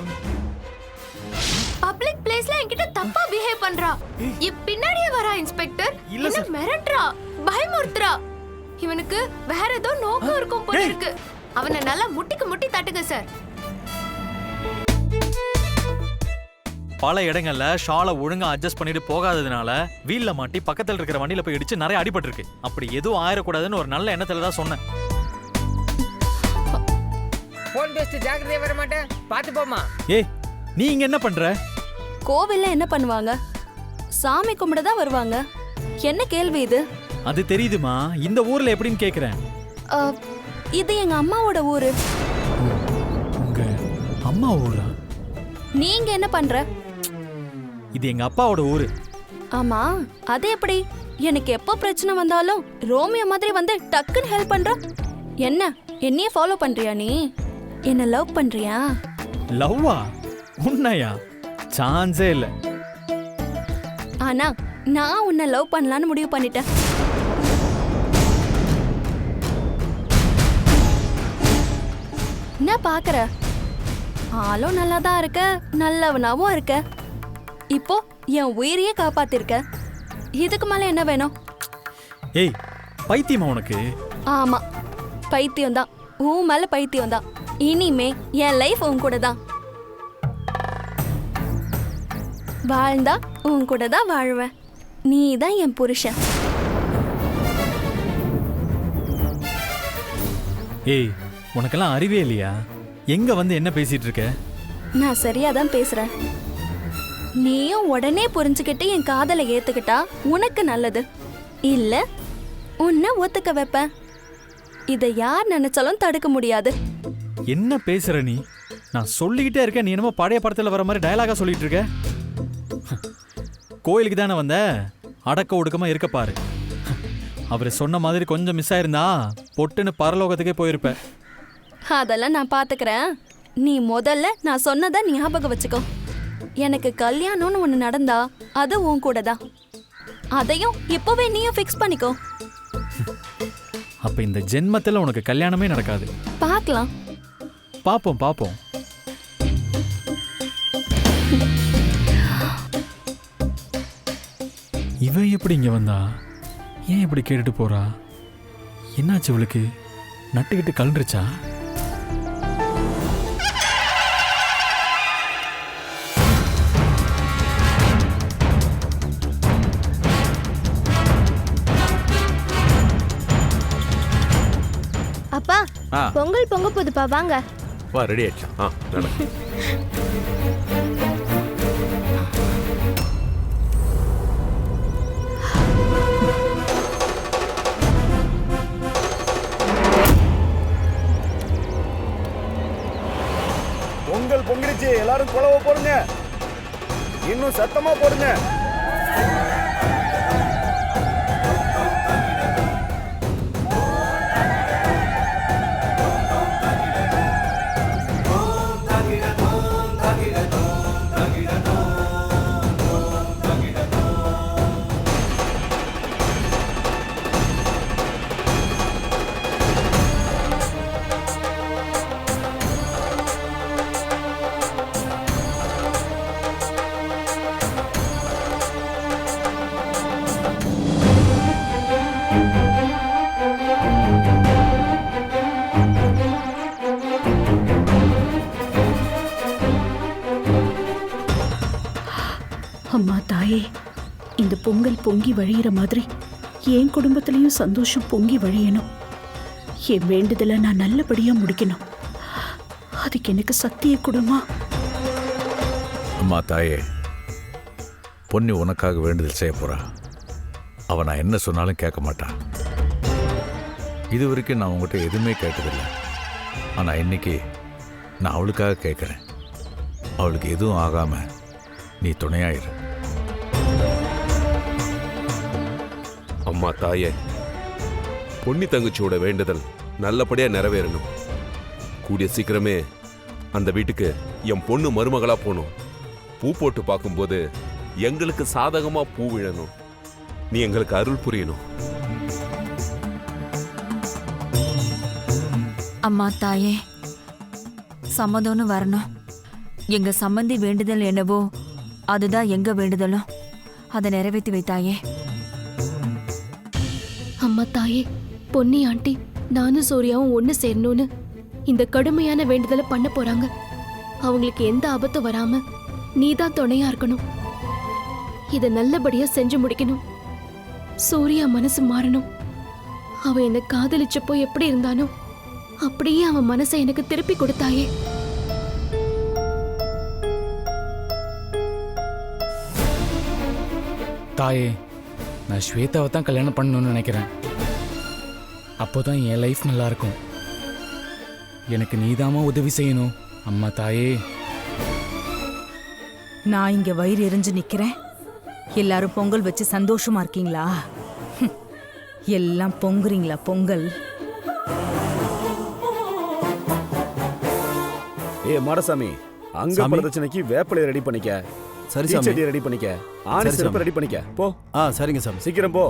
S3: பப்ளிக் பிளேஸ்ல என்கிட்ட தப்பா பிஹேவ் பண்றா. பின்னாடியே வரா இன்ஸ்பெக்டர். என்ன மிரட்றா, பயமுறுத்துறா. இவனுக்கு வேற ஏதோ நோக்கம் இருக்கும் போல இருக்கு. அவனை நல்லா முட்டிக்கு முட்டி தட்டுங்க சார்.
S9: பல இடங்கள்ல ஷாலை ஒழுங்கா அட்ஜஸ்ட் பண்ணிட்டு போகாததுனால வீல்ல மாட்டி பக்கத்துல இருக்கிற வண்டியில போய் இடிச்சு நிறைய அடிபட்டு இருக்கு. அப்படி எதுவும் ஆயிடக்கூடாதுன்னு ஒரு நல்ல எண்ணத்துல தான் சொன்னேன்.
S15: போன் பேசிட்டு ஜாக்கிரதையா வர மாட்டேன், பாத்து போமா.
S9: ஏய், நீ இங்க என்ன பண்ற?
S5: கோவில்ல என்ன பண்ணுவாங்க? சாமி கும்பிட தான் வருவாங்க. என்ன கேள்வி இது?
S9: அது தெரியுதுமா, இந்த ஊர்ல எப்படின்னு கேக்குறேன்.
S5: இது எங்க அம்மாவோட ஊரு.
S9: உங்க அம்மா ஊரா?
S5: நீங்க என்ன பண்ற?
S9: இது எங்க அப்பாவோட ஊரு.
S5: ஆமா, அது எப்படி? எனக்கு எப்போ பிரச்சனை வந்தாலும் ரோமியோ மாதிரி வந்து டக்குன்னு ஹெல்ப் பண்ற. என்ன என்னையே ஃபாலோ பண்றியா? நீ என்ன லவ் பண்றியா?
S9: லவ்வா? உன்னையா? சான்ஸே இல்ல.
S5: ஆனா நான் உன்னை லவ் பண்ணலான்னு முடிவு பண்ணிட்டேன். என்ன பாக்குற? ஆளும் நல்லா தான் இருக்க, நல்லவனாவும் இருக்க. இப்போ என் உயிரையே காப்பாத்திருக்க. இதுக்கு மேல என்ன வேணும்?
S9: ஏய், பைத்தியமா உனக்கு?
S5: ஆமா, பைத்தியம் தான். உன் மேல பைத்தியம் தான். இனிமே என் லைஃப் உன் கூட தான். வாழ்ந்தா உன் கூட தான் வாழ்வேன். நீ தான் என் புருஷன்.
S9: ஏய், உனக்கெல்லாம் அறிவே இல்லையா? எங்க வந்து என்ன பேசிட்டு இருக்க?
S5: நான் சரியா தான் பேசுறேன். நீயும் உடனே புரிஞ்சுக்கிட்டு என் காதலை ஏத்துக்கிட்டா உனக்கு நல்லது. இல்ல உன்னை ஒத்துக்க வைப்பேன். இதை யார் நினைச்சாலும் தடுக்க முடியாது.
S9: என்ன பேசுற நீ? நான் சொல்லிக்கிட்டே இருக்கேன், நீ என்னமோ பழைய படத்துல வர மாதிரி டயலாகா சொல்லிட்டு இருக்க. கோயிலுக்கு தானே வந்த, அடக்க ஒடுக்கமா இருக்க பாரு. அவர் சொன்ன மாதிரி கொஞ்சம் மிஸ் ஆயிருந்தா பொட்டுன்னு பரலோகத்துக்கே போயிருப்ப.
S5: அதெல்லாம் நான் பாத்துக்கிறேன். நீ முதல்ல நான் சொன்னதை ஞாபகம் வச்சுக்கோ. எனக்கு கல்யாணம்னு ஒண்ணு நடந்தா அது உன் கூட தான். அதையும் இப்பவே நீயும் ஃபிக்ஸ் பண்ணிக்கோ.
S9: அப்ப இந்த ஜென்மத்துல உனக்கு கல்யாணமே நடக்காது.
S5: பார்க்கலாம்.
S9: பாப்போம் பாப்போம். இவன் எப்படி இங்க வந்தா? ஏன் இப்படி கேட்டுட்டு போறா? என்னாச்சு இவளுக்கு? நட்டுக்கிட்டு கலண்டுருச்சா?
S3: அப்பா, பொங்கல் பொங்க போதுப்பா, வாங்க.
S4: வா, ரெடி ஆயிடுச்சா?
S10: பொங்கல் பொங்கிடுச்சு, எல்லாரும் குழவை போடுங்க. இன்னும் சத்தமா போடுங்க.
S1: அம்மா தாயே, இந்த பொங்கல் பொங்கி வழியிற மாதிரி என் குடும்பத்திலையும் சந்தோஷம் பொங்கி வழியணும். என் வேண்டுதலை நான் நல்லபடியா முடிக்கணும். அதுக்கு எனக்கு சக்தியை கொடுமா.
S4: அம்மா தாயே, பொன்னி உனக்காக வேண்டுதல் செய்ய போறா. அவ நான் என்ன சொன்னாலும் கேட்க மாட்டான். இது வரைக்கும் நான் உங்ககிட்ட எதுவுமே கேட்டதில்லை. ஆனா இன்னைக்கு நான் அவளுக்காக கேட்குறேன். அவளுக்கு எதுவும் ஆகாம நீ துணையாயிரு.
S8: அம்மா தாயே, பொன்னி தங்கச்சியோட வேண்டுதல் நல்லபடியா நிறைவேறணும். கூடிய சீக்கிரமே அந்த வீட்டுக்கு என் பொண்ணு மருமகளா போகணும். பூ போட்டு பார்க்கும்போது எங்களுக்கு சாதகமா பூ விழணும். நீ எங்களுக்கு அருள் புரியணும்.
S12: அம்மா தாயே, சம்மதம்னு வரணும். எங்க சம்மந்தி வேண்டுதல் என்னவோ அதுதான் எங்க வேண்டுதலும். அதை நிறைவேற்றி வைத்தாயே.
S14: அம்மா தாயே, பொன்னி ஆண்டி நானும் சூர்யாவும் ஒண்ணு சேரணும்னு இந்த கடுமையான வேண்டுதலை பண்ண போறாங்க. அவங்களுக்கு எந்த ஆபத்தும் வராம நீதான் துணையா இருக்கணும். இதை நல்லபடியா செஞ்சு முடிக்கணும். சூர்யா மனசு மாறணும். அவன் என்ன காதலிச்சப்போ எப்படி இருந்தானோ அப்படியே அவன் மனசை எனக்கு திருப்பி கொடுத்தாயே.
S6: தாயே, நான் ஸ்வேதாவை தான் கல்யாணம் பண்ணணும்னு நினைக்கிறேன். அப்போதான் என் லைஃப் நல்லா இருக்கும். எனக்கு நீதாமா உதவி செய்யணும். அம்மா தாயே.
S19: நான் இங்க வயிறு எரிஞ்சு நிக்கிறேன். எல்லாரும் பொங்கல் வச்சு சந்தோஷமா இருக்கீங்களா? எல்லாம் பொங்குறீங்களா பொங்கல்?
S16: மாடசாமி, அங்க பிரதட்சணைக்கு வேப்பிலை ரெடி பண்ணிக்க.
S2: சரி சாமி.
S16: செடி ரெடி பண்ணிக்க. ஆணி சிறப்பு ரெடி பண்ணிக்க. போ.
S2: சரிங்க சாமி.
S16: சீக்கிரம் போ.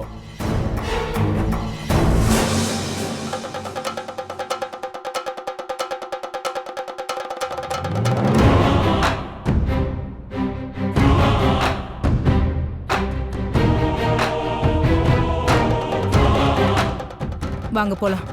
S19: வாங்க போலாம்.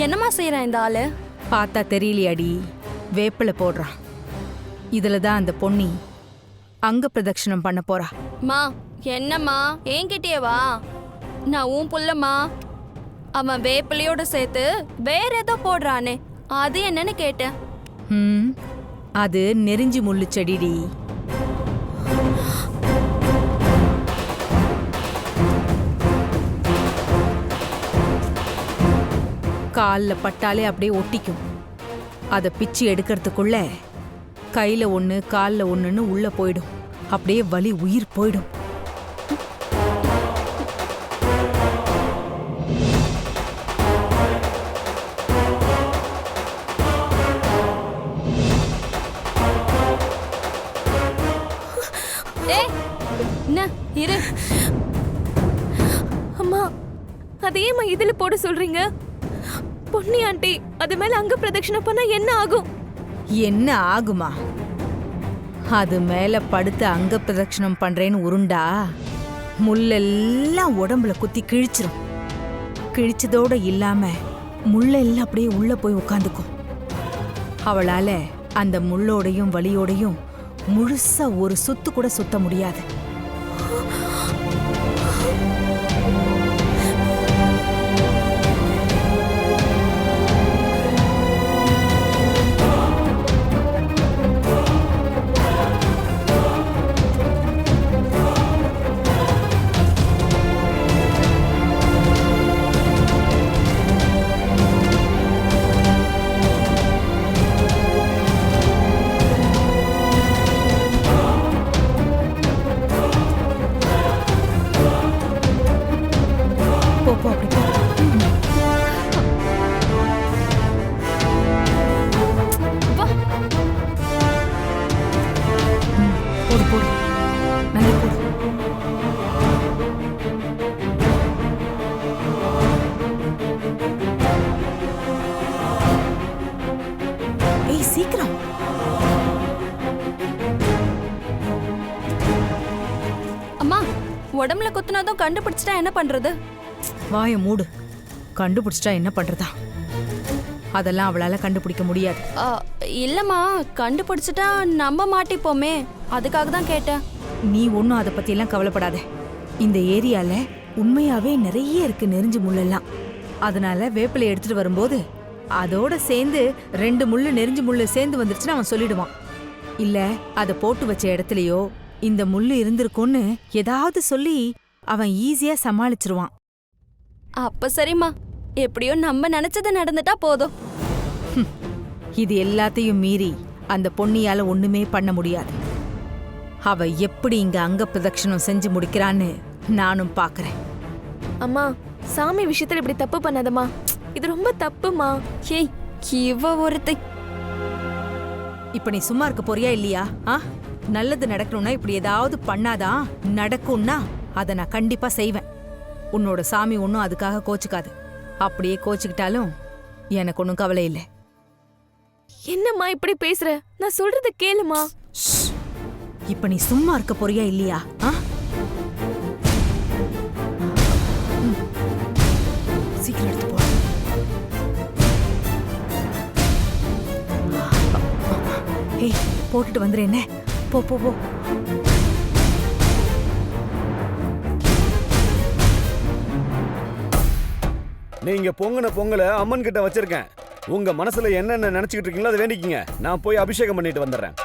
S5: என்னமா செய்யறான் இந்த ஆளு?
S19: பார்த்தா தெரியலையாடி, வேப்பில போடுறான். இதுல தான் அந்த பொன்னி அங்க பிரதட்சணம் பண்ண போறா.
S5: மா என்னம்மா என்கிட்டயே வா. நான் உன் புள்ளம்மா. அவன் வேப்பிலையோட சேர்த்து வேற ஏதோ போடுறானே, அது என்னன்னு கேட்டேன்.
S19: அது நெறிஞ்சி முள்ளு செடிடி. காலில் பட்டாலே அப்படியே ஒட்டிக்கும். அதை பிச்சு எடுக்கிறதுக்குள்ள கையில் ஒன்று காலில் ஒன்றுன்னு உள்ள போயிடும். அப்படியே வலி உயிர் போயிடும்.
S5: இரு.
S18: அம்மா, அதையேம்மா இதுல போட சொல்றீங்க? பொன்னி ஆண்டி அது மேல அங்க பிரதட்சணம் பண்ணா என்ன ஆகும்?
S19: என்ன ஆகுமா? அது மேல படுத்து அங்க பிரதட்சணம் பண்றேன்னு உருண்டா முள்ளெல்லாம் உடம்புல குத்தி கிழிச்சிரும். கிழிச்சதோட இல்லாம முள்ளெல்லாம் அப்படியே உள்ள போய் உட்காந்துக்கும். அவளால அந்த முள்ளோடையும் வலியோடையும் முழுசா ஒரு சுத்து கூட சுத்த முடியாது.
S5: உடம்புல குத்துனதும் கண்டுபிடிச்சிட்டா என்ன பண்றது?
S19: வாயை மூடு. கண்டுபிடிச்சிட்டா என்ன பண்றதா? அதெல்லாம் அவளால கண்டுபிடிக்க முடியாது.
S5: இல்லம்மா, கண்டுபிடிச்சிட்டா நம்ம மாட்டிப்போமே, அதுக்காக தான் கேட்டேன்.
S19: நீ ஒன்றும் அதை பத்தியெல்லாம் கவலைப்படாத. இந்த ஏரியால உண்மையாவே நிறைய இருக்கு நெறிஞ்சு முள்ளெல்லாம். அதனால வேப்பிலை எடுத்துட்டு வரும்போது அதோட சேர்ந்து 2 முள்ளு நெறிஞ்சு முள்ளு சேர்ந்து வந்துருச்சுன்னு அவன் சொல்லிடுவான். இல்ல அதை போட்டு வச்ச இடத்துலயோ இந்த முள்ளு இருந்திருக்கும்னு ஏதாவது சொல்லி அவன் ஈஸியா சமாளிச்சிருவான்.
S5: அப்ப சரிம்மா, எப்படியோ நம்ம நினைச்சது நடந்துட்டா போதும்.
S19: இது எல்லாத்தையும் மீறி அந்த பொன்னியால ஒண்ணுமே பண்ண முடியாது. அவ எப்படி இங்க அங்க பிரதட்சணம் செஞ்சு முடிக்கிறான்னு நானும் பாக்குறேன்.
S18: அம்மா, சாமி விஷயத்துல இப்படி தப்பு பண்ணாதம்மா. இது ரொம்ப தப்புமா.
S5: ஏய், இவ ஒருத்தை.
S19: இப்ப நீ சும்மா இருக்க போறியா இல்லையா? நல்லது நடக்கணும்னா இப்படி ஏதாவது பண்ணாதான் நடக்கும்னா அதை நான் கண்டிப்பா செய்வேன். உன்னோட சாமி ஒன்றும் அதுக்காக கோச்சுக்காது. அப்படியே கோச்சுக்கிட்டாலும் எனக்கு ஒன்றும் கவலை இல்லை.
S18: என்னம்மா இப்படி பேசுற? நான் சொல்றத கேளுமா.
S19: இப்ப நீ சும்மா இருக்க போறியா இல்லையா? சீக்கிரம் எடுத்து போ. ஏய், போட்டுட்டு வந்துரு. என்ன? போ போ போ.
S16: நீங்க பொங்கன பொங்கலை அம்மன் கிட்ட வச்சிருக்கேன். உங்க மனசுல என்னென்ன நினைச்சுக்கிட்டு இருக்கீங்களோ அதை வேண்டிக்கிங்க. நான் போய் அபிஷேகம் பண்ணிட்டு வந்துடுறேன்.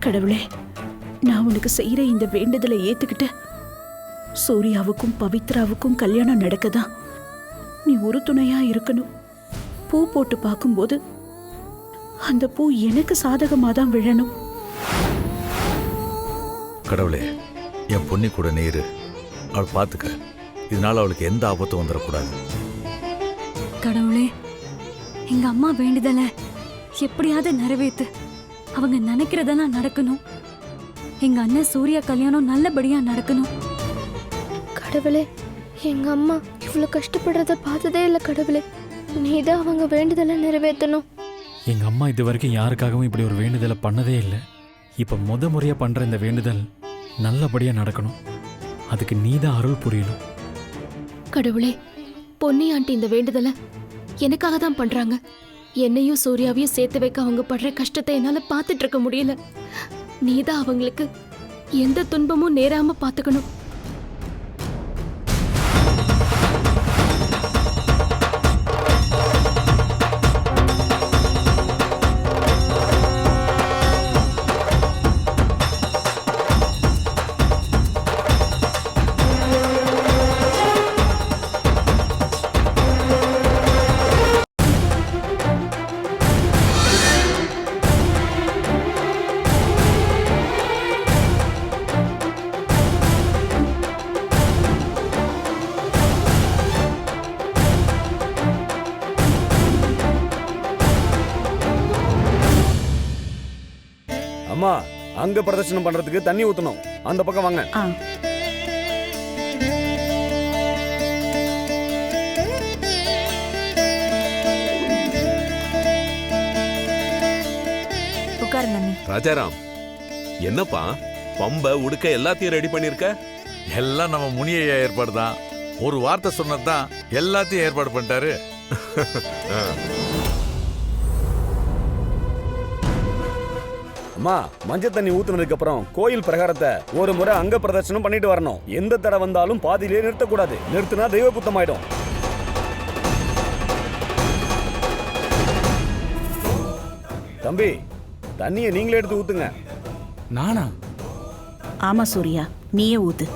S1: கடவுளே, நான் உனக்கு செய்யற இந்த வேண்டுதலை ஏத்துக்கிட்ட சூர்யாவுக்கும் பவித்ராவுக்கும் கல்யாணம் நடக்கதான் நீ ஒரு துணையா இருக்கணும். பூ போட்டு பார்க்கும்போது அந்த பூ எனக்கு சாதகமா தான் விழணும்.
S4: கடவுளே, என் பொண்ணி கூட நீரு அவள் பார்த்துக்க. இதனால அவளுக்கு எந்த ஆபத்தும் வந்துடக்கூடாது.
S7: கடவுளே, எங்க அம்மா வேண்டுதல எப்படியாவது நிறைவேத்து. அவங்க நினைக்கிறதெல்லாம் நடக்கணும். எங்க அண்ணன் சூர்யா கல்யாணம் நல்லபடியா நடக்கணும்.
S14: கடவுளே, எங்க அம்மா இவ்வளவு கஷ்டப்படுறத பார்த்ததே இல்லை. கடவுளே, நீதான் அவங்க வேண்டுதலை நிறைவேற்றணும்.
S9: எங்க அம்மா இது வரைக்கும் யாருக்காகவும் இப்படி ஒரு வேண்டுதலை பண்ணதே இல்லை. இப்ப முறையா பண்ற இந்த வேண்டுதல் நல்லபடியா நடக்கணும். அதுக்கு நீதான் அருள் புரியணும்.
S14: கடவுளே, பொன்னி ஆண்டி இந்த வேண்டுதலை எனக்காக தான் பண்றாங்க. என்னையும் சூர்யாவையும் சேர்த்து வைக்க அவங்க படுற கஷ்டத்தை என்னால பார்த்துட்டு இருக்க முடியல. நீதான் அவங்களுக்கு எந்த துன்பமும் நேராம பார்த்துக்கணும்.
S16: அம்மா, அங்க பிரதர்ஷனம் பண்றதுக்கு தண்ணி ஊத்தணும். அந்த பக்கம் வாங்க.
S19: உட்காருங்க.
S8: ராஜாராம், என்னப்பா பம்ப உடுக்க எல்லாத்தையும் ரெடி பண்ணிருக்க?
S4: எல்லாம் நம்ம முனிய ஏற்பாடு தான். ஒரு வார்த்தை சொன்னதான் எல்லாத்தையும் ஏற்பாடு பண்ணிட்டாரு.
S16: அம்மா, மஞ்சள் தண்ணி ஊத்துனதுக்கு அப்புறம் கோயில் பிரகாரத்தை ஒரு முறை அங்க பிரதர்ஷனம் பண்ணிட்டு வரணும். எந்த தடை வந்தாலும் பாதியிலே நிறுத்தக்கூடாது. நிறுத்தினா தெய்வ குத்தமாயிடும். தம்பி, தண்ணியை நீங்களே எடுத்து ஊத்துங்க.
S6: நானா?
S13: ஆமா சூர்யா, நீயே ஊத்து.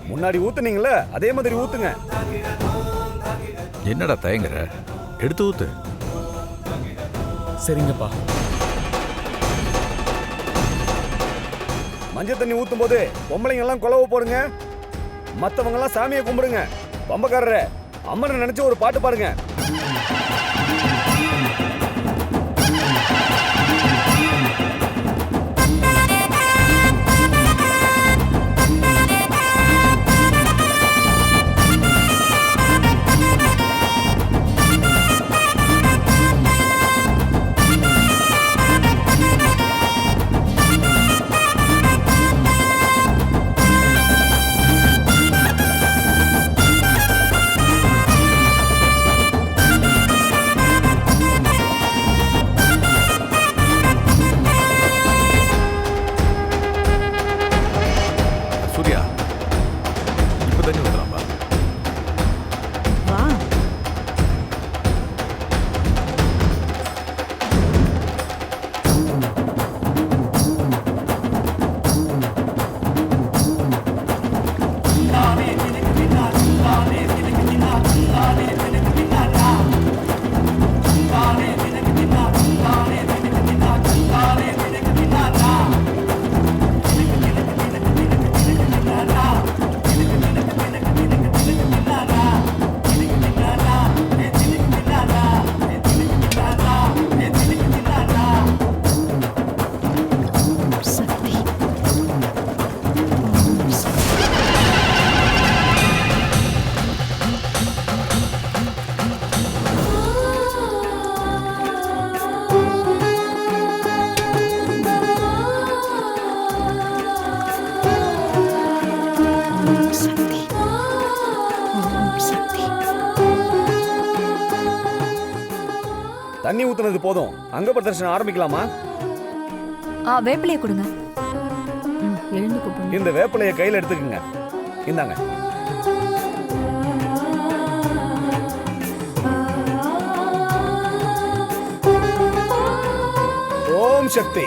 S16: முன்னாடி ஊத்துனீங்களே அதே மாதிரி ஊத்துங்க.
S4: என்னடா தயங்குற? எடுத்து ஊத்து.
S6: சரிங்கப்பா.
S16: மஞ்சள் தண்ணி ஊத்தும் போது பொம்பளைங்க எல்லாம் குலவ போடுங்க, மத்தவங்க எல்லாம் சாமியை கும்பிடுங்க. பம்பக்காரரே, அம்மனை நினைச்சு ஒரு பாட்டு பாடுங்க.
S4: சூர்யா இப்போ தண்ணி ஊற்றலாமா?
S13: வா. சக்தி. சக்தி. ஓம் சக்தி.
S16: தண்ணி ஊத்துனது போதும், அங்க பிரதர்ஷனம் ஆரம்பிக்கலாமா?
S12: வேப்பிலையை கொடுங்க.
S19: எழுந்து கூப்பிடுங்க.
S16: இந்த வேப்பிலைய கையில எடுத்துக்கங்க. இந்தாங்க. ஓம் சக்தி.